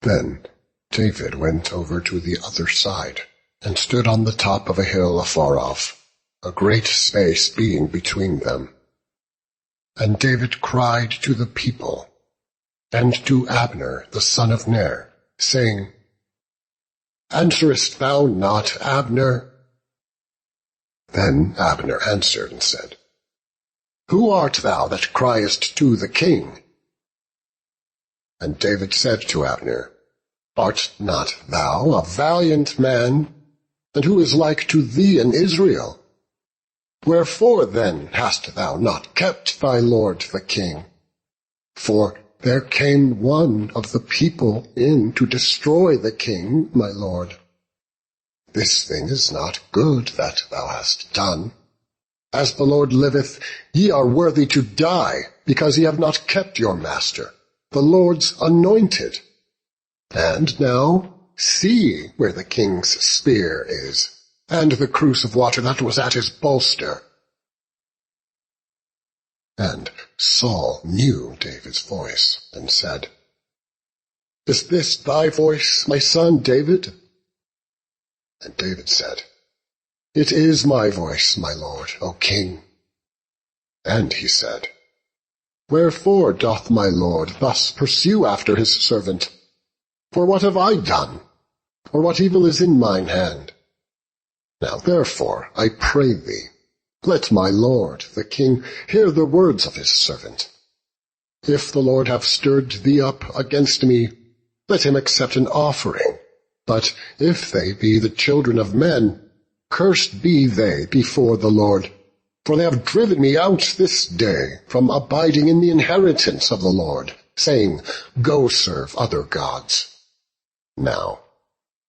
Then David went over to the other side, and stood on the top of a hill afar off, a great space being between them. And David cried to the people, and to Abner the son of Ner, saying, Answerest thou not, Abner? Then Abner answered and said, Who art thou that criest to the king? And David said to Abner, Art not thou a valiant man? And who is like to thee in Israel? Wherefore then hast thou not kept thy lord the king? For there came one of the people in to destroy the king, my lord. This thing is not good that thou hast done. As the Lord liveth, ye are worthy to die, because ye have not kept your master, the Lord's anointed. And now see where the king's spear is, and the cruse of water that was at his bolster. And Saul knew David's voice, and said, Is this thy voice, my son David? And David said, It is my voice, my lord, O king. And he said, Wherefore doth my lord thus pursue after his servant? For what have I done? Or what evil is in mine hand? Now therefore, I pray thee, let my lord, the king, hear the words of his servant. If the Lord have stirred thee up against me, let him accept an offering. But if they be the children of men, cursed be they before the Lord. For they have driven me out this day from abiding in the inheritance of the Lord, saying, Go serve other gods. Now,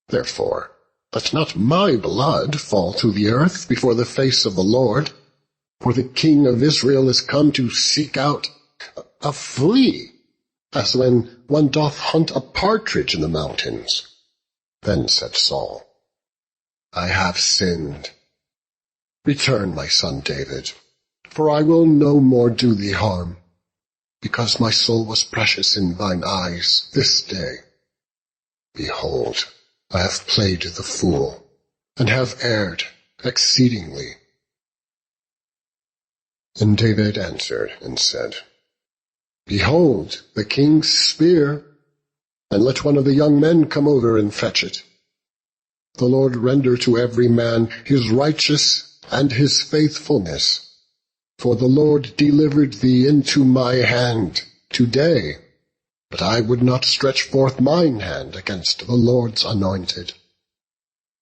therefore, let not my blood fall to the earth before the face of the Lord, for the king of Israel is come to seek out a flea, as when one doth hunt a partridge in the mountains. Then said Saul, I have sinned. Return, my son David, for I will no more do thee harm, because my soul was precious in thine eyes this day. Behold, I have played the fool, and have erred exceedingly. And David answered and said, Behold the king's spear, and let one of the young men come over and fetch it. The Lord render to every man his righteous and his faithfulness. For the Lord delivered thee into my hand today, but I would not stretch forth mine hand against the Lord's anointed.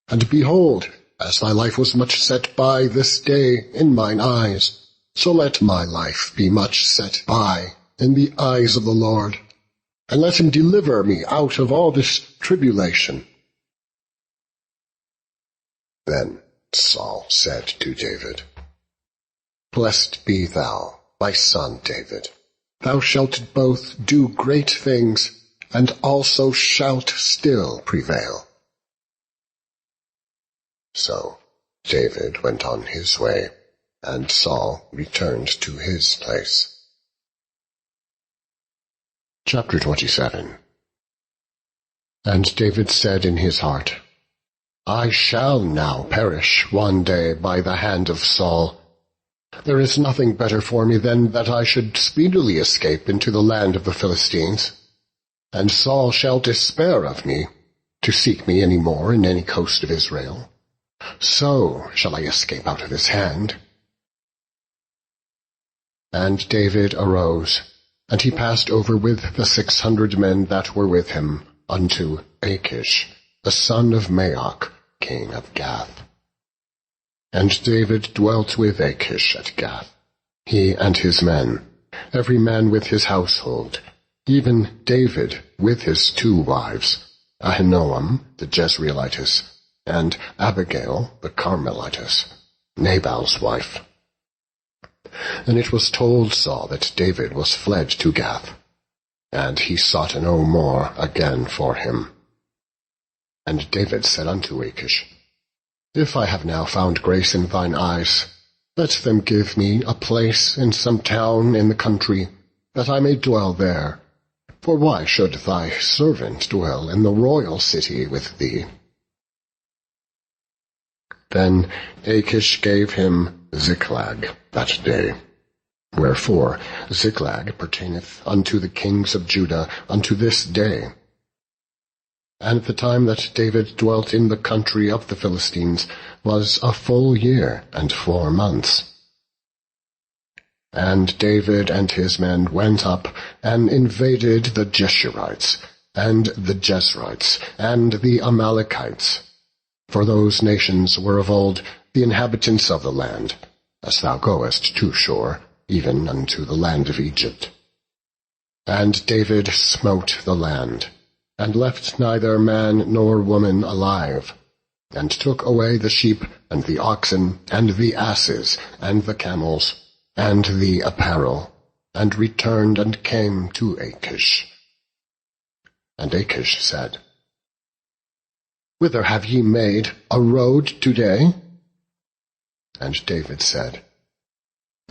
And behold, as thy life was much set by this day in mine eyes, so let my life be much set by in the eyes of the Lord, and let him deliver me out of all this tribulation. Then Saul said to David, Blessed be thou, my son David. Thou shalt both do great things, and also shalt still prevail. So David went on his way, and Saul returned to his place. Chapter 27. And David said in his heart, I shall now perish one day by the hand of Saul. There is nothing better for me than that I should speedily escape into the land of the Philistines. And Saul shall despair of me, to seek me any more in any coast of Israel. So shall I escape out of his hand. And David arose, and he passed over with the 600 men that were with him unto Achish, the son of Maoch, king of Gath. And David dwelt with Achish at Gath, he and his men, every man with his household, even David with his 2 wives, Ahinoam the Jezreelitess, and Abigail the Carmelitess, Nabal's wife. And it was told Saul that David was fled to Gath, and he sought no more again for him. And David said unto Achish, If I have now found grace in thine eyes, let them give me a place in some town in the country, that I may dwell there. For why should thy servant dwell in the royal city with thee? Then Achish gave him Ziklag that day. Wherefore Ziklag pertaineth unto the kings of Judah unto this day. And the time that David dwelt in the country of the Philistines was a full year and 4 months. And David and his men went up and invaded the Geshurites, and the Jezrites, and the Amalekites. For those nations were of old the inhabitants of the land, as thou goest to shore, even unto the land of Egypt. And David smote the land, and left neither man nor woman alive, and took away the sheep, and the oxen, and the asses, and the camels, and the apparel, and returned and came to Achish. And Achish said, Whither have ye made a road today? And David said,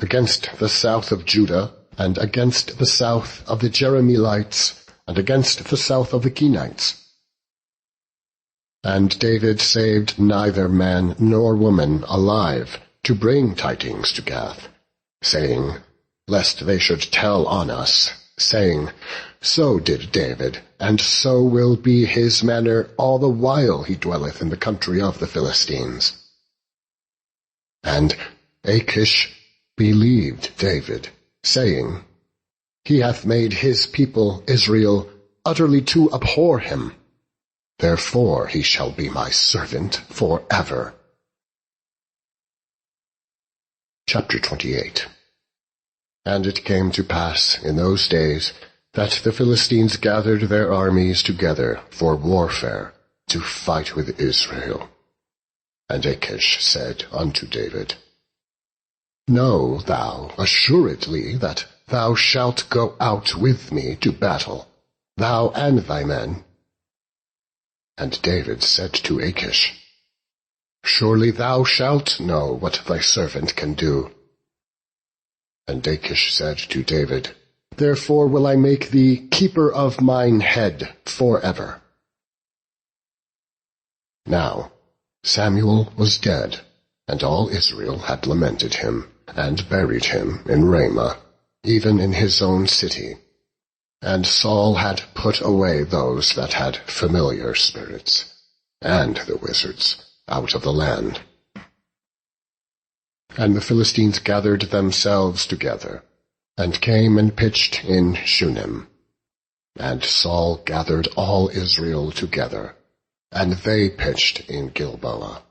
Against the south of Judah, and against the south of the Jerahmeelites, and against the south of the Kenites. And David saved neither man nor woman alive to bring tidings to Gath, saying, Lest they should tell on us, saying, So did David, and so will be his manner all the while he dwelleth in the country of the Philistines. And Achish believed David, saying, He hath made his people Israel utterly to abhor him. Therefore he shall be my servant for ever. Chapter 28. And it came to pass in those days that the Philistines gathered their armies together for warfare, to fight with Israel. And Achish said unto David, Know thou assuredly that thou shalt go out with me to battle, thou and thy men. And David said to Achish, Surely thou shalt know what thy servant can do. And Achish said to David, Therefore will I make thee keeper of mine head forever. Now Samuel was dead, and all Israel had lamented him, and buried him in Ramah, even in his own city. And Saul had put away those that had familiar spirits, and the wizards, out of the land. And the Philistines gathered themselves together, and came and pitched in Shunem. And Saul gathered all Israel together, and they pitched in Gilboa.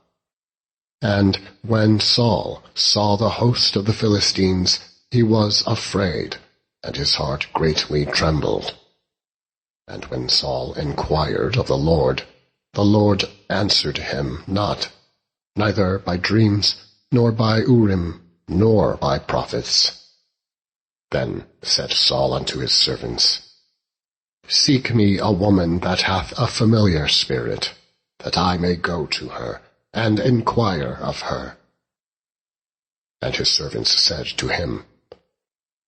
And when Saul saw the host of the Philistines, he was afraid, and his heart greatly trembled. And when Saul inquired of the Lord answered him not, neither by dreams, nor by Urim, nor by prophets. Then said Saul unto his servants, Seek me a woman that hath a familiar spirit, that I may go to her, and inquire of her. And his servants said to him,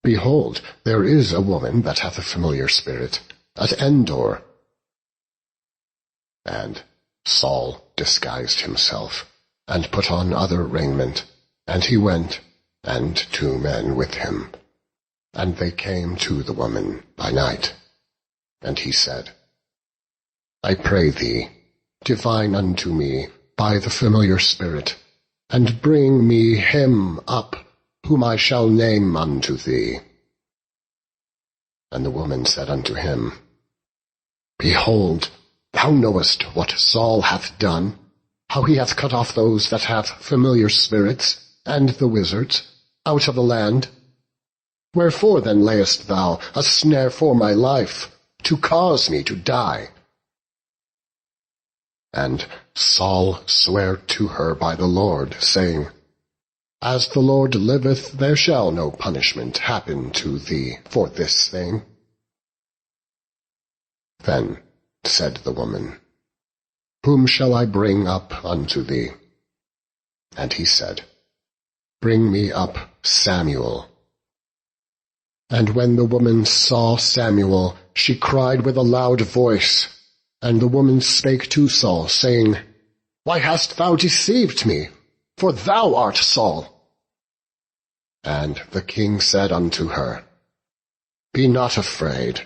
Behold, there is a woman that hath a familiar spirit, at Endor. And Saul disguised himself, and put on other raiment, and he went, and 2 men with him. And they came to the woman by night. And he said, I pray thee, divine unto me by the familiar spirit, and bring me him up, whom I shall name unto thee. And the woman said unto him, Behold, thou knowest what Saul hath done, how he hath cut off those that have familiar spirits, and the wizards, out of the land. Wherefore then layest thou a snare for my life, to cause me to die? And Saul sware to her by the Lord, saying, As the Lord liveth, there shall no punishment happen to thee for this thing. Then said the woman, Whom shall I bring up unto thee? And he said, Bring me up Samuel. And when the woman saw Samuel, she cried with a loud voice. And the woman spake to Saul, saying, Why hast thou deceived me? For thou art Saul. And the king said unto her, Be not afraid,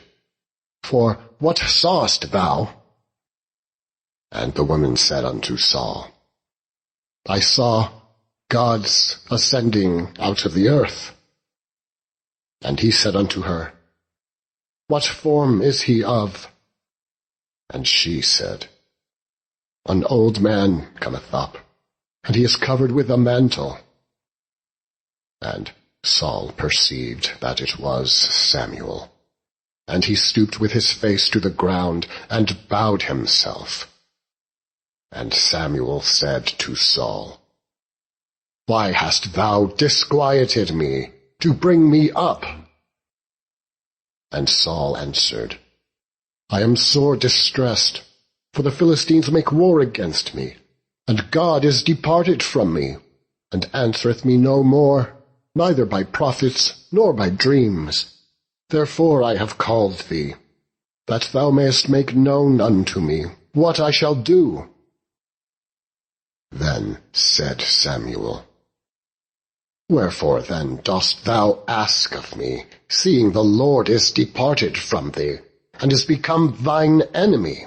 for what sawest thou? And the woman said unto Saul, I saw gods ascending out of the earth. And he said unto her, What form is he of? And she said, An old man cometh up, and he is covered with a mantle. And Saul perceived that it was Samuel, and he stooped with his face to the ground, and bowed himself. And Samuel said to Saul, Why hast thou disquieted me, to bring me up? And Saul answered, I am sore distressed, for the Philistines make war against me, and God is departed from me, and answereth me no more, neither by prophets nor by dreams. Therefore I have called thee, that thou mayest make known unto me what I shall do. Then said Samuel, Wherefore then dost thou ask of me, seeing the Lord is departed from thee, and is become thine enemy?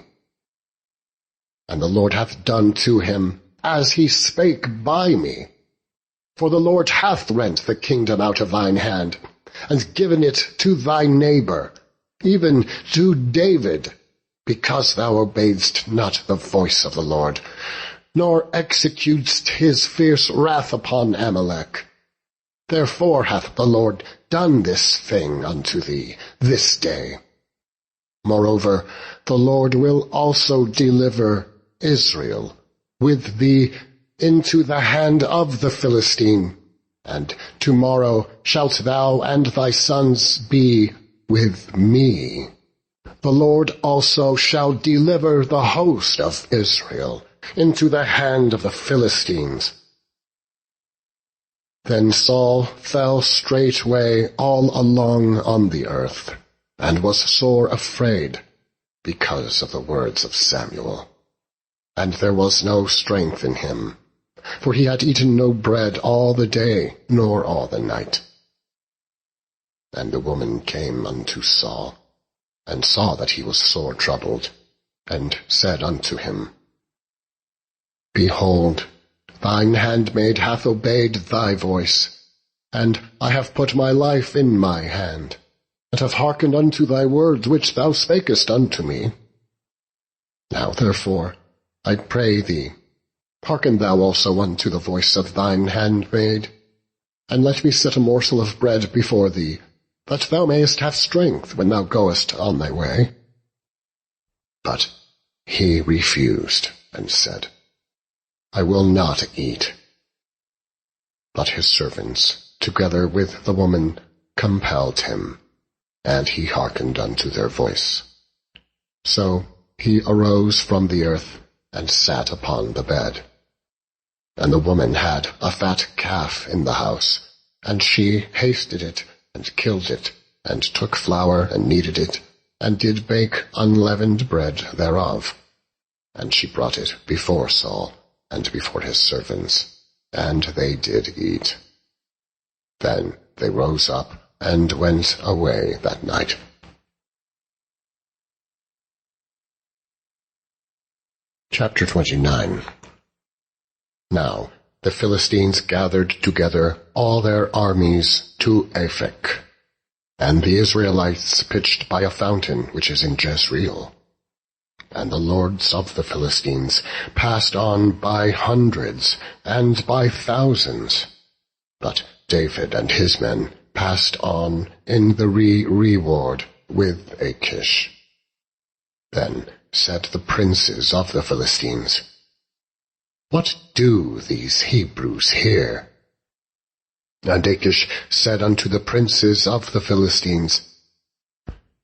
And the Lord hath done to him as he spake by me. For the Lord hath rent the kingdom out of thine hand, and given it to thy neighbor, even to David, because thou obeyedst not the voice of the Lord, nor executedst his fierce wrath upon Amalek. Therefore hath the Lord done this thing unto thee this day. Moreover, the Lord will also deliver Israel with thee into the hand of the Philistine, and tomorrow shalt thou and thy sons be with me. The Lord also shall deliver the host of Israel into the hand of the Philistines. Then Saul fell straightway all along on the earth, and was sore afraid, because of the words of Samuel. And there was no strength in him, for he had eaten no bread all the day, nor all the night. And the woman came unto Saul, and saw that he was sore troubled, and said unto him, Behold, thine handmaid hath obeyed thy voice, and I have put my life in my hand, and have hearkened unto thy words which thou spakest unto me. Now therefore, I pray thee, hearken thou also unto the voice of thine handmaid, and let me set a morsel of bread before thee, that thou mayest have strength when thou goest on thy way. But he refused, and said, I will not eat. But his servants, together with the woman, compelled him, and he hearkened unto their voice. So he arose from the earth, and sat upon the bed. And the woman had a fat calf in the house, and she hasted it, and killed it, and took flour, and kneaded it, and did bake unleavened bread thereof. And she brought it before Saul, and before his servants, and they did eat. Then they rose up, and went away that night. Chapter 29. Now the Philistines gathered together all their armies to Aphek, and the Israelites pitched by a fountain which is in Jezreel. And the lords of the Philistines passed on by hundreds and by thousands, but David and his men passed on in the reward with Achish. Then said the princes of the Philistines, What do these Hebrews here? And Achish said unto the princes of the Philistines,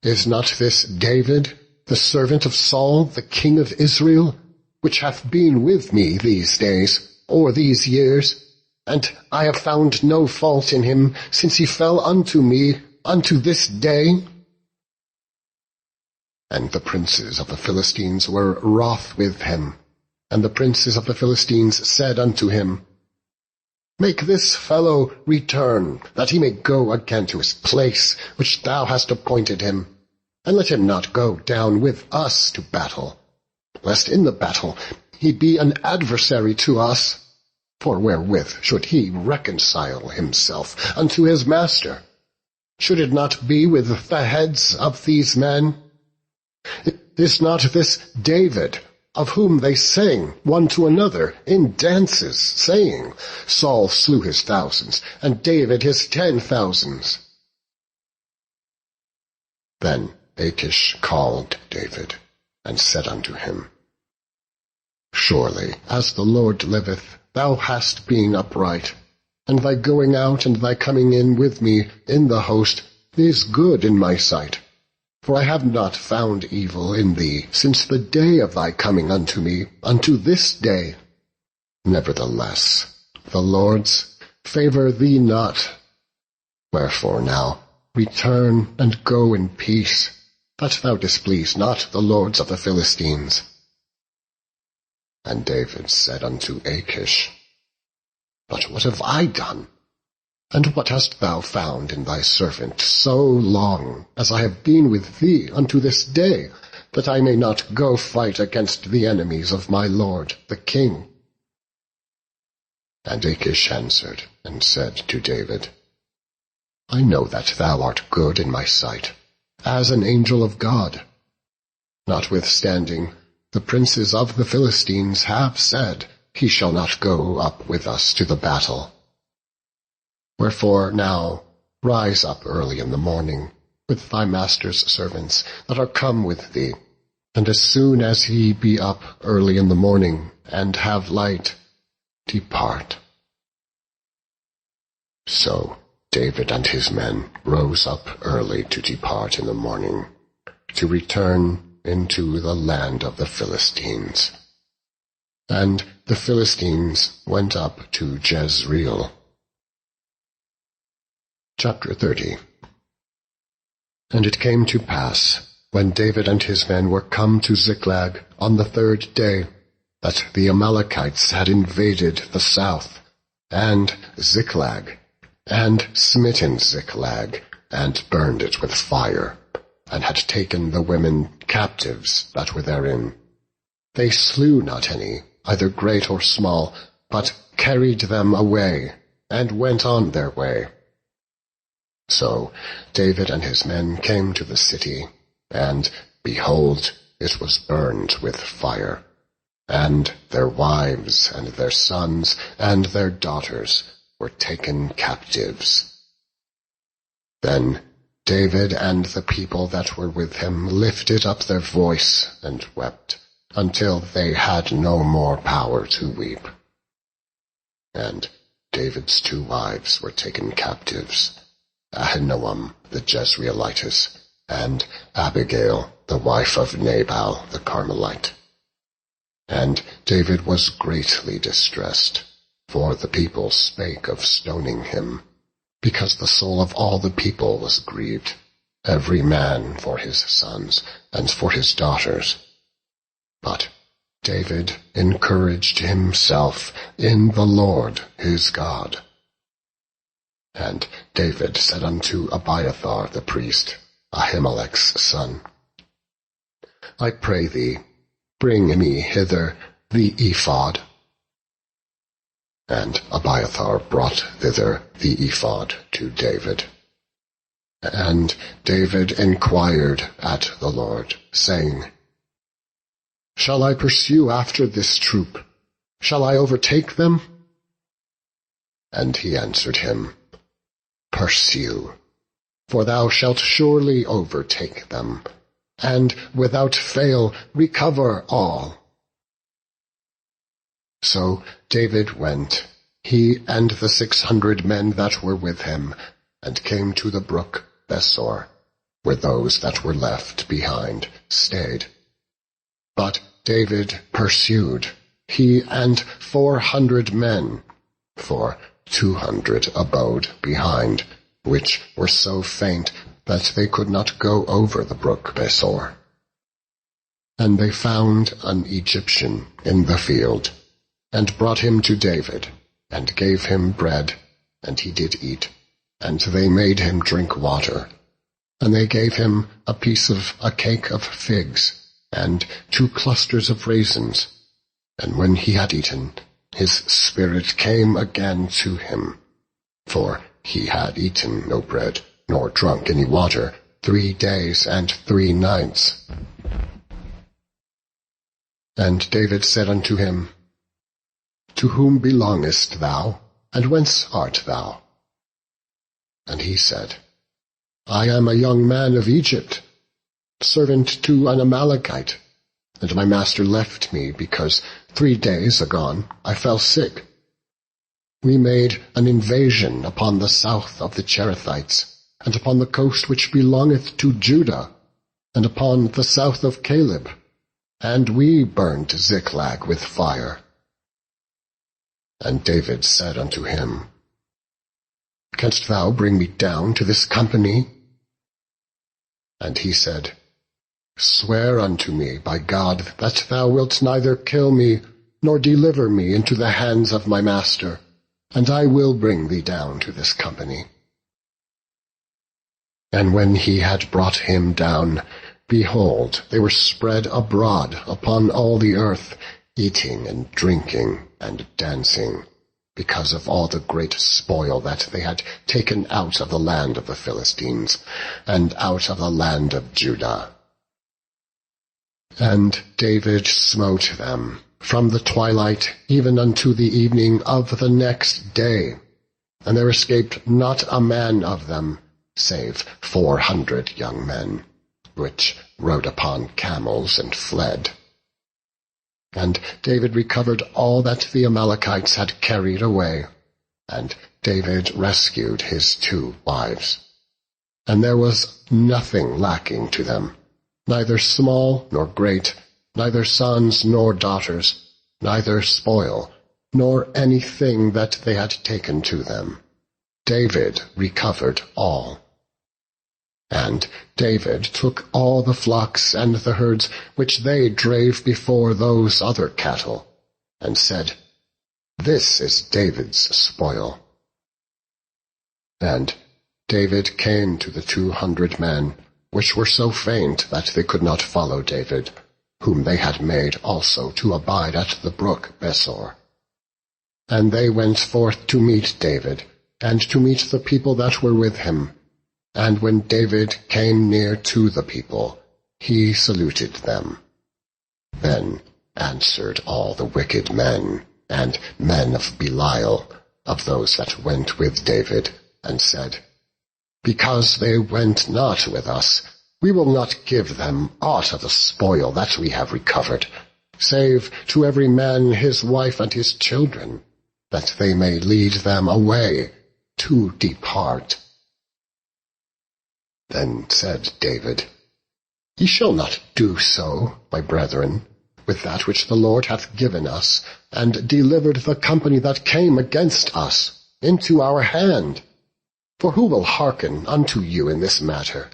Is not this David, the servant of Saul, the king of Israel, which hath been with me these days, or these years? And I have found no fault in him, since he fell unto me unto this day. And the princes of the Philistines were wroth with him, And the princes of the Philistines said unto him, Make this fellow return, that he may go again to his place, which thou hast appointed him, and let him not go down with us to battle, lest in the battle he be an adversary to us. For wherewith should he reconcile himself unto his master? Should it not be with the heads of these men? Is not this David, of whom they sang one to another in dances, saying, Saul slew his thousands, and David his 10,000s? Then Achish called David, and said unto him, Surely, as the Lord liveth, thou hast been upright, and thy going out and thy coming in with me in the host is good in my sight. For I have not found evil in thee since the day of thy coming unto me unto this day. Nevertheless, the Lord's favour thee not. Wherefore now return and go in peace, that thou displease not the lords of the Philistines. And David said unto Achish, But what have I done? And what hast thou found in thy servant so long as I have been with thee unto this day, that I may not go fight against the enemies of my lord the king? And Achish answered and said to David, I know that thou art good in my sight, as an angel of God. Notwithstanding, the princes of the Philistines have said, He shall not go up with us to the battle. Wherefore now rise up early in the morning with thy master's servants that are come with thee, and as soon as he be up early in the morning and have light, depart. So David and his men rose up early to depart in the morning, to return into the land of the Philistines. And the Philistines went up to Jezreel. Chapter 30. And it came to pass, when David and his men were come to Ziklag on the 3rd day, that the Amalekites had invaded the south, and Ziklag, and smitten Ziklag, and burned it with fire, and had taken the women captives that were therein. They slew not any, either great or small, but carried them away, and went on their way. So David and his men came to the city, and, behold, it was burned with fire, and their wives and their sons and their daughters were taken captives. Then David and the people that were with him lifted up their voice and wept, until they had no more power to weep. And David's 2 wives were taken captives, Ahinoam the Jezreelitess, and Abigail the wife of Nabal the Carmelite. And David was greatly distressed, for the people spake of stoning him, because the soul of all the people was grieved, every man for his sons and for his daughters. But David encouraged himself in the Lord his God. And David said unto Abiathar the priest, Ahimelech's son, I pray thee, bring me hither the ephod. And Abiathar brought thither the ephod to David. And David inquired at the Lord, saying, Shall I pursue after this troop? Shall I overtake them? And he answered him, Pursue, for thou shalt surely overtake them, and without fail recover all. So David went, he and the 600 men that were with him, and came to the brook Besor, where those that were left behind stayed. But David pursued, he and 400 men, for 200 abode behind, which were so faint that they could not go over the brook Besor. And they found an Egyptian in the field, and brought him to David, and gave him bread, and he did eat, and they made him drink water. And they gave him a piece of a cake of figs, and 2 clusters of raisins. And when he had eaten, his spirit came again to him, for he had eaten no bread, nor drunk any water, 3 days and 3 nights. And David said unto him, To whom belongest thou, and whence art thou? And he said, I am a young man of Egypt, servant to an Amalekite, and my master left me, because 3 days agone I fell sick. We made an invasion upon the south of the Cherethites, and upon the coast which belongeth to Judah, and upon the south of Caleb, and we burned Ziklag with fire. And David said unto him, Canst thou bring me down to this company? And he said, Swear unto me by God that thou wilt neither kill me, nor deliver me into the hands of my master, and I will bring thee down to this company. And when he had brought him down, behold, they were spread abroad upon all the earth, eating and drinking and dancing, because of all the great spoil that they had taken out of the land of the Philistines, and out of the land of Judah. And David smote them from the twilight even unto the evening of the next day, and there escaped not a man of them, save 400 young men, which rode upon camels and fled. And David recovered all that the Amalekites had carried away, and David rescued his 2 wives. And there was nothing lacking to them, neither small nor great, neither sons nor daughters, neither spoil, nor anything that they had taken to them. David recovered all. And David took all the flocks and the herds which they drave before those other cattle, and said, This is David's spoil. And David came to the 200 men, which were so faint that they could not follow David, whom they had made also to abide at the brook Besor. And they went forth to meet David, and to meet the people that were with him. And when David came near to the people, he saluted them. Then answered all the wicked men, and men of Belial, of those that went with David, and said, Because they went not with us, we will not give them aught of the spoil that we have recovered, save to every man his wife and his children, that they may lead them away to depart. Then said David, Ye shall not do so, my brethren, with that which the Lord hath given us, and delivered the company that came against us into our hand. For who will hearken unto you in this matter?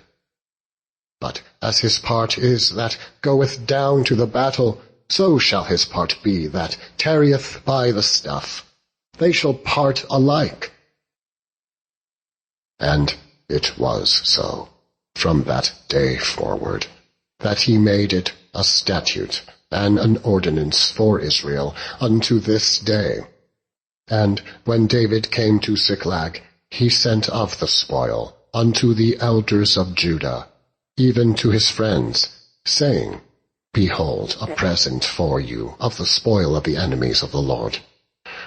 But as his part is that goeth down to the battle, so shall his part be that tarrieth by the stuff. They shall part alike. And it was so, from that day forward, that he made it a statute and an ordinance for Israel unto this day. And when David came to Ziklag, he sent of the spoil unto the elders of Judah, even to his friends, saying, Behold, a present for you of the spoil of the enemies of the Lord.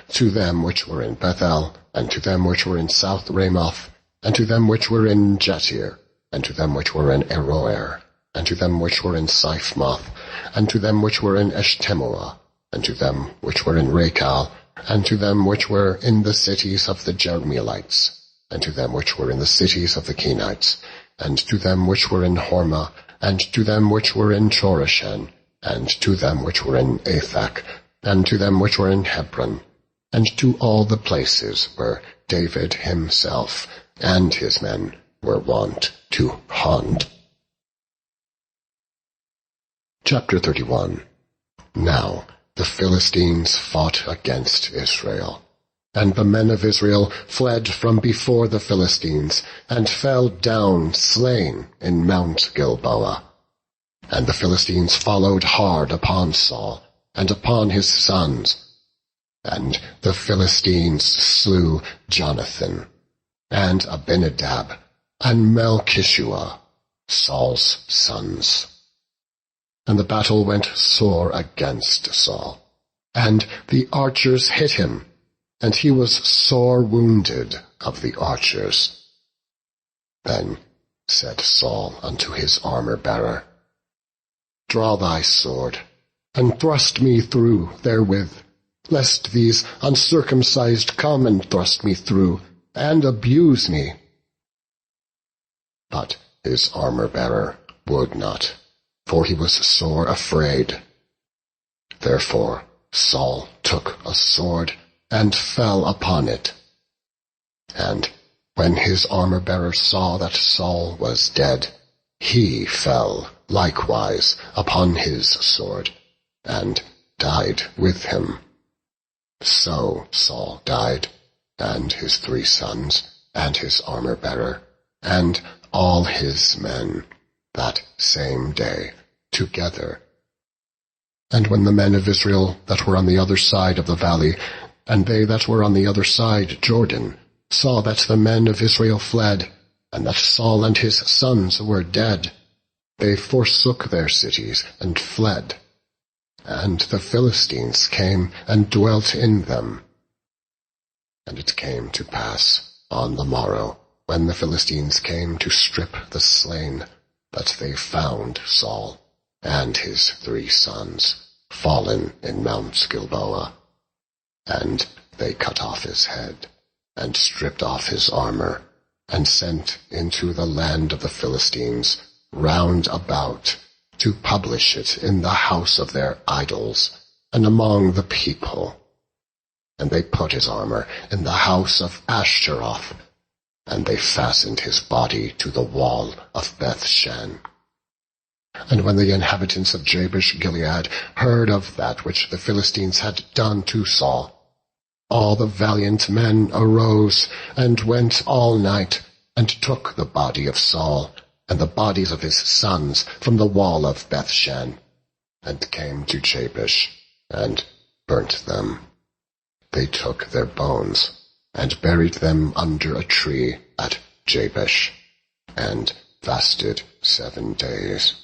To them which were in Bethel, and to them which were in South Ramoth, and to them which were in Jatir, and to them which were in Aroer, and to them which were in Siphmoth, and to them which were in Eshtemoa, and to them which were in Rachal, and to them which were in the cities of the Jerahmeelites, and to them which were in the cities of the Kenites, and to them which were in Hormah, and to them which were in Chorashan, and to them which were in Athak, and to them which were in Hebron, and to all the places where David himself and his men were wont to hunt. Chapter 31. Now the Philistines fought against Israel. And the men of Israel fled from before the Philistines, and fell down slain in Mount Gilboa. And the Philistines followed hard upon Saul, and upon his sons. And the Philistines slew Jonathan, and Abinadab, and Melchishua, Saul's sons. And the battle went sore against Saul, and the archers hit him, and he was sore wounded of the archers. Then said Saul unto his armor-bearer, Draw thy sword, and thrust me through therewith, lest these uncircumcised come and thrust me through, and abuse me. But his armor-bearer would not, for he was sore afraid. Therefore Saul took a sword, and fell upon it. And when his armor-bearer saw that Saul was dead, he fell likewise upon his sword, and died with him. So Saul died, and his 3 sons, and his armor-bearer, and all his men, that same day together. And when the men of Israel that were on the other side of the valley, and they that were on the other side Jordan, saw that the men of Israel fled, and that Saul and his sons were dead, they forsook their cities and fled. And the Philistines came and dwelt in them. And it came to pass on the morrow, when the Philistines came to strip the slain, that they found Saul and his 3 sons fallen in Mount Gilboa. And they cut off his head, and stripped off his armor, and sent into the land of the Philistines round about, to publish it in the house of their idols, and among the people. And they put his armor in the house of Ashtaroth, and they fastened his body to the wall of Bethshan. And when the inhabitants of Jabesh Gilead heard of that which the Philistines had done to Saul, all the valiant men arose, and went all night, and took the body of Saul, and the bodies of his sons from the wall of Bethshan, and came to Jabesh, and burnt them. They took their bones, and buried them under a tree at Jabesh, and fasted 7 days.